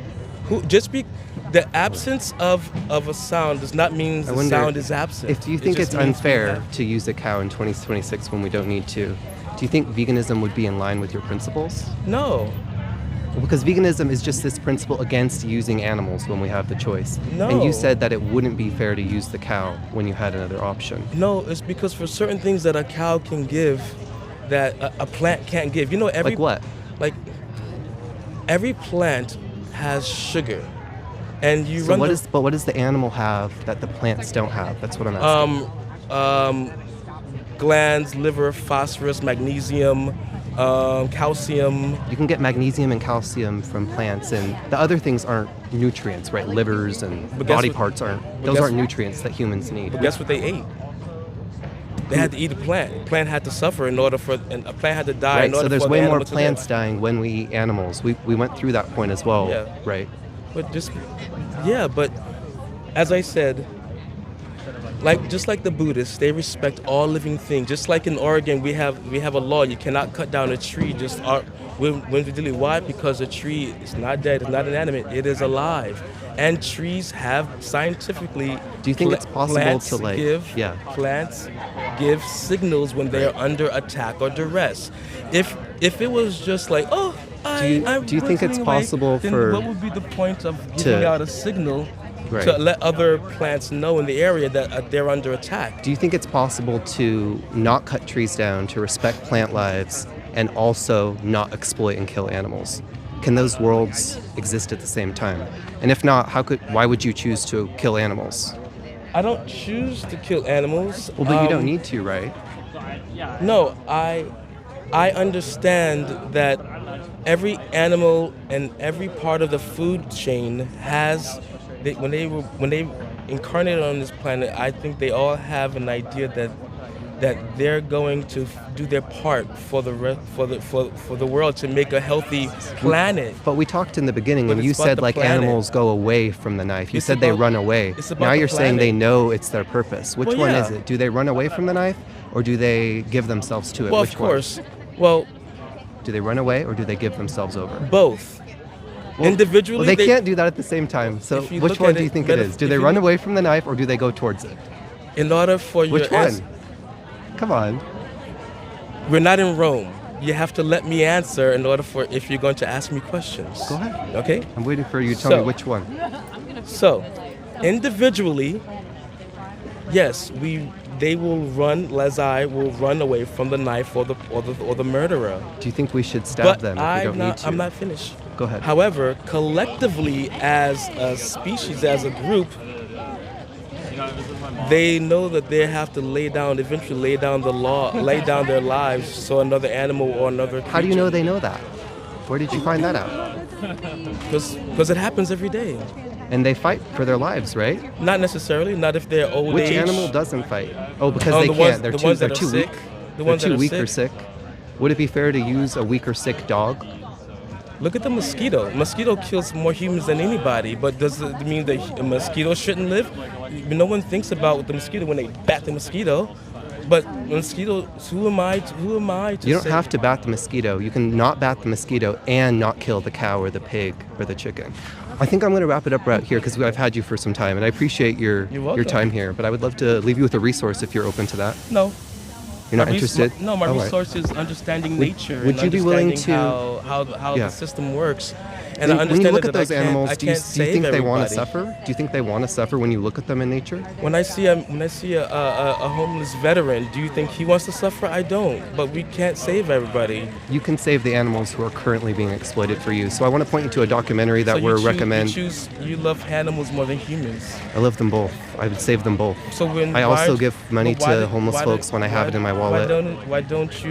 the absence of a sound does not mean I the wonder sound is absent. If you It think just it's means we unfair have- to use a cow in 2026 when we don't need to, do you think veganism would be in line with your principles? No. Because veganism is just this principle against using animals when we have the choice. No. And you said that it wouldn't be fair to use the cow when you had another option. No, it's because for certain things that a cow can give, that a plant can't give. Like what? Like every plant has sugar, and you So run. what does the animal have that the plants don't have? That's what I'm asking. Glands, liver, phosphorus, magnesium, calcium. You can get magnesium and calcium from plants, and the other things aren't nutrients, right? Livers and But guess body what- parts aren't. but Those guess- aren't nutrients that humans need. But guess what they ate? They had to eat a plant. A plant had to suffer in order for, and a plant had to die Right, in order so there's for the way more animal to live. plants dying when we eat animals. We went through that point as well, Yeah. right? But as I said, just like the Buddhists, they respect all living things. Just like in Oregon, we have a law: you cannot cut down a tree just willy-nilly. Why? Because a tree is not dead, it's not inanimate, it is alive. And trees have scientifically. Do you think it's possible to Plants give signals when they are under attack or duress. If it was just like, do you think it's possible for what would be the point of giving out a signal to let other plants know in the area that they're under attack? Do you think it's possible to not cut trees down, to respect plant lives, and also not exploit and kill animals? Can those worlds exist at the same time? And if not, why would you choose to kill animals? I don't choose to kill animals. Well, but you don't need to, right? No, I understand that every animal and every part of the food chain has, when they incarnated on this planet, I think they all have an idea that they're going to do their part for the world to make a healthy planet. But we talked in the beginning, and you said like animals go away from the knife. You said they run away. Now you're saying they know it's their purpose. Which one is it? Do they run away from the knife, or do they give themselves to it? Well, Which of course. One? Well, do they run away or do they give themselves over? Both. Well, individually, they can't do that at the same time. So which one do you think it is? Do they run away from the knife or do they go towards it? In order for your which one? Come on. We're not in Rome. You have to let me answer in order for if you're going to ask me questions. Go ahead. Okay? I'm waiting for you to tell me which one. So, individually, yes, they will run. Lazai will run away from the knife or the murderer. Do you think we should stab them if we don't need to? I'm not finished. Go ahead. However, collectively, as a species, as a group, they know that they have to eventually lay down the law, lay down their lives so another animal or another creature. How do you know they know that? Where did you find that out? Because it happens every day. And they fight for their lives, right? Not necessarily. Not if they're old Which age. animal doesn't fight? Oh, because they can't. They're too weak. They're too weak or sick. Would it be fair to use a weak or sick dog? Look at the mosquito. Mosquito kills more humans than anybody, but does it mean that a mosquito shouldn't live? No one thinks about the mosquito when they bat the mosquito. But mosquitoes, who am I to You don't have to bat the mosquito. You can not bat the mosquito and not kill the cow or the pig or the chicken. I think I'm going to wrap it up right here because I've had you for some time, and I appreciate your time here. But I would love to leave you with a resource if you're open to that. No. You're not interested? No, my resource is understanding nature. Would you be willing to how the system works? And when you look at those animals, do you think they want to suffer? Do you think they want to suffer when you look at them in nature? When I see a homeless veteran, do you think he wants to suffer? I don't. But we can't save everybody. You can save the animals who are currently being exploited for you. So I want to point you to a documentary that we're recommend. You love animals more than humans. I love them both. I would save them both. So I also give money to homeless folks when I have it in my wallet. Why don't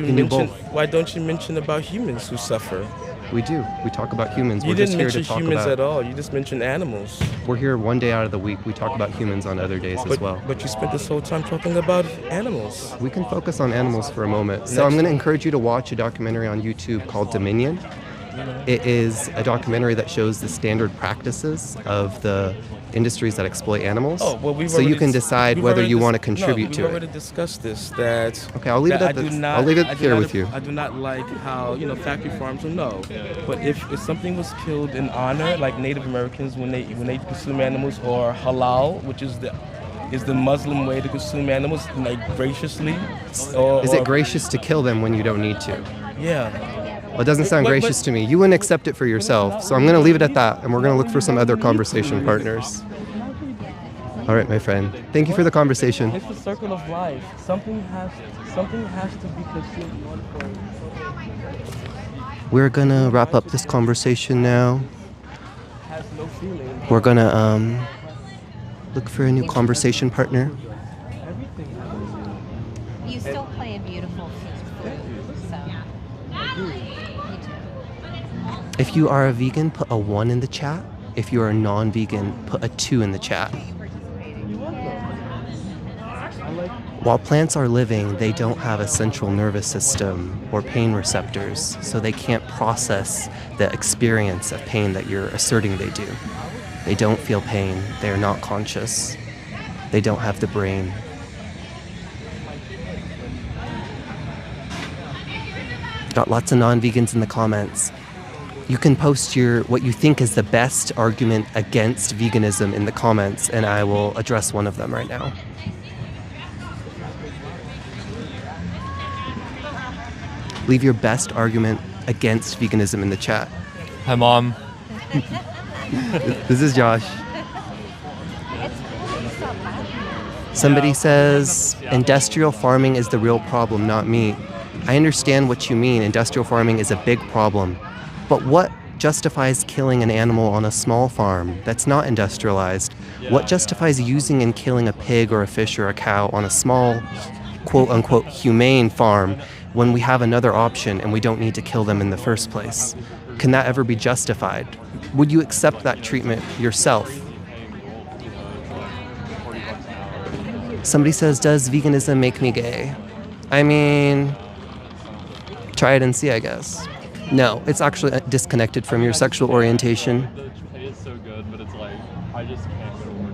you mention about humans who suffer? We do. We talk about humans. You didn't mention humans at all. You just mentioned animals. We're here one day out of the week. We talk about humans on other days as well. But you spent this whole time talking about animals. We can focus on animals for a moment. So I'm going to encourage you to watch a documentary on YouTube called Dominion. It is a documentary that shows the standard practices of the industries that exploit animals. So you can decide whether you want to contribute to it. We've already discussed this. Okay, I'll leave it at this. I'll leave it here with you. I do not like how factory farms will know. But if something was killed in honor, like Native Americans when they consume animals, or halal, which is the Muslim way to consume animals, like graciously. Is it gracious to kill them when you don't need to? Yeah. Well, it doesn't sound gracious to me. You wouldn't accept it for yourself. So I'm going to leave it at that, and we're going to look for some other conversation partners. All right, my friend. Thank you for the conversation. It's the circle of life. Something has to be consumed. We're going to wrap up this conversation now. We're going to look for a new conversation partner. You still play a beautiful flute, so. If you are a vegan, put a 1 in the chat. If you are a non-vegan, put a 2 in the chat. While plants are living, they don't have a central nervous system or pain receptors, so they can't process the experience of pain that you're asserting they do. They don't feel pain. They're not conscious. They don't have the brain. Got lots of non-vegans in the comments. You can post what you think is the best argument against veganism in the comments, and I will address one of them right now. Leave your best argument against veganism in the chat. Hi, Mom. This is Josh. Somebody says, industrial farming is the real problem, not meat. I understand what you mean. Industrial farming is a big problem. But what justifies killing an animal on a small farm that's not industrialized? What justifies using and killing a pig or a fish or a cow on a small, quote-unquote, humane farm when we have another option and we don't need to kill them in the first place? Can that ever be justified? Would you accept that treatment yourself? Somebody says, does veganism make me gay? I mean, try it and see, I guess. No, it's actually disconnected from your sexual orientation. The pay is so good, but it's like, I just can't go to work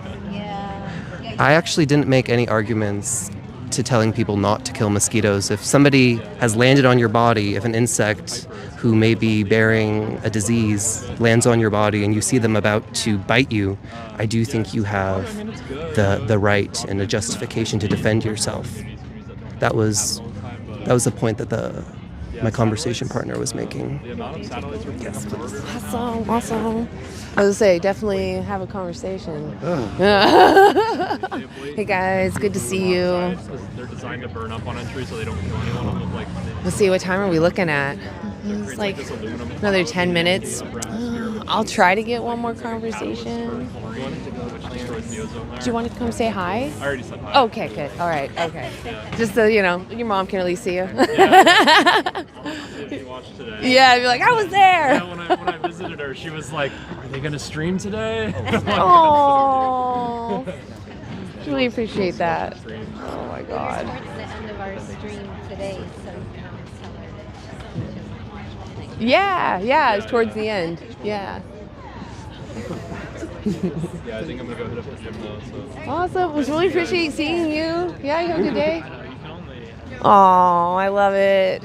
every day. I actually didn't make any arguments to telling people not to kill mosquitoes. If somebody has landed on your body, if an insect who may be bearing a disease lands on your body and you see them about to bite you, I do think you have the right and a justification to defend yourself. That was a point that my conversation partner was making. Yes, please. Awesome. I was gonna say, definitely have a conversation. Hey guys, good to see you. They're designed to burn up on entry so they don't kill anyone. Like, Let's see, what time are we looking at? It's like another 10 minutes. I'll try to get one more conversation. Do you want to come say hi? I already said hi. Okay, good. All right, okay. Just so, your mom can at least see you. Yeah, I'd be like, I was there. Yeah, when I visited her, she was like, are they going to stream today? Oh, really appreciate that. Oh my God. Towards the end of our stream today, so Yeah, it's towards the end. Yeah. Yeah, I think I'm going to go hit up the gym though. So. Awesome. Was really appreciate seeing you. Yeah, you have a good day. Oh, I love it.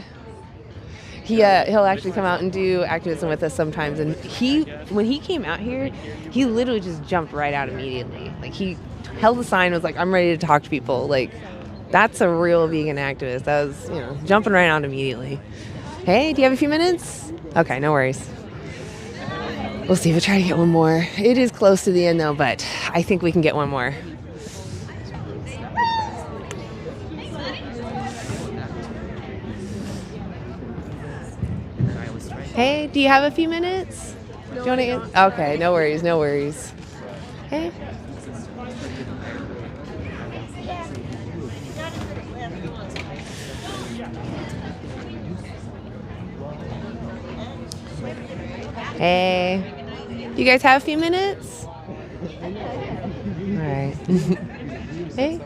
He'll actually come out and do activism with us sometimes. And when he came out here, he literally just jumped right out immediately. Like, he held the sign and was like, I'm ready to talk to people. Like, that's a real vegan activist. That was, jumping right out immediately. Hey, do you have a few minutes? Okay, no worries. We'll see if we try to get one more. It is close to the end though, but I think we can get one more. Hey, do you have a few minutes? Do you want to? Okay, no worries. Hey. Hey, do you guys have a few minutes? All right. Hey.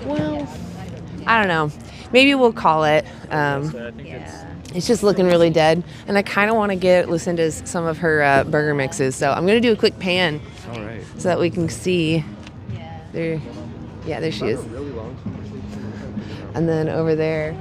Well, I don't know. Maybe we'll call it. It's just looking really dead, and I kind of want to listen to some of her burger mixes. So I'm gonna do a quick pan, so that we can see. There she is. And then over there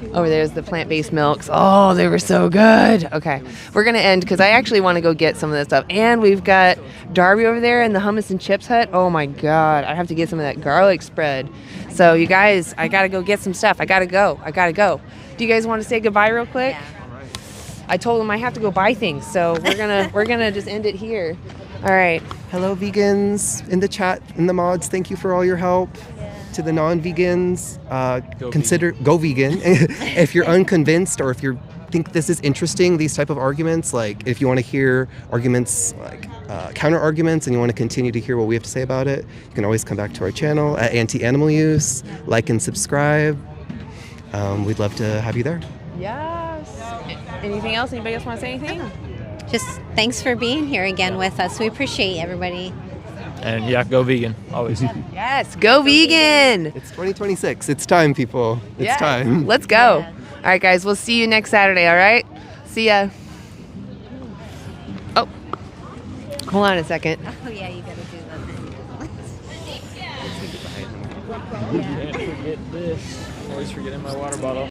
is the plant-based milks. Oh, they were so good. Okay, we're gonna end because I actually want to go get some of this stuff. And we've got Darby over there in the hummus and chips hut. Oh my God, I have to get some of that garlic spread. So you guys, I gotta go get some stuff. I gotta go. Do you guys want to say goodbye real quick? Yeah. I told them I have to go buy things, so we're gonna just end it here. All right. Hello, vegans in the chat, in the mods. Thank you for all your help. To the non-vegans, go vegan. If you're unconvinced or if you think this is interesting, these type of arguments, like if you want to hear arguments like counter arguments and you want to continue to hear what we have to say about it, you can always come back to our channel at Anti-Animal Use. Like and subscribe. We'd love to have you there. Yes. Anything else? Anybody else want to say anything? just thanks for being here again with us. We appreciate everybody. And yeah, go vegan, always. Yes, go vegan. It's 2026. It's time, people. It's time. Let's go. All right, guys, we'll see you next Saturday, all right? See ya. Oh, hold on a second. Oh, yeah, you gotta do that. Can't forget this. Always forgetting my water bottle.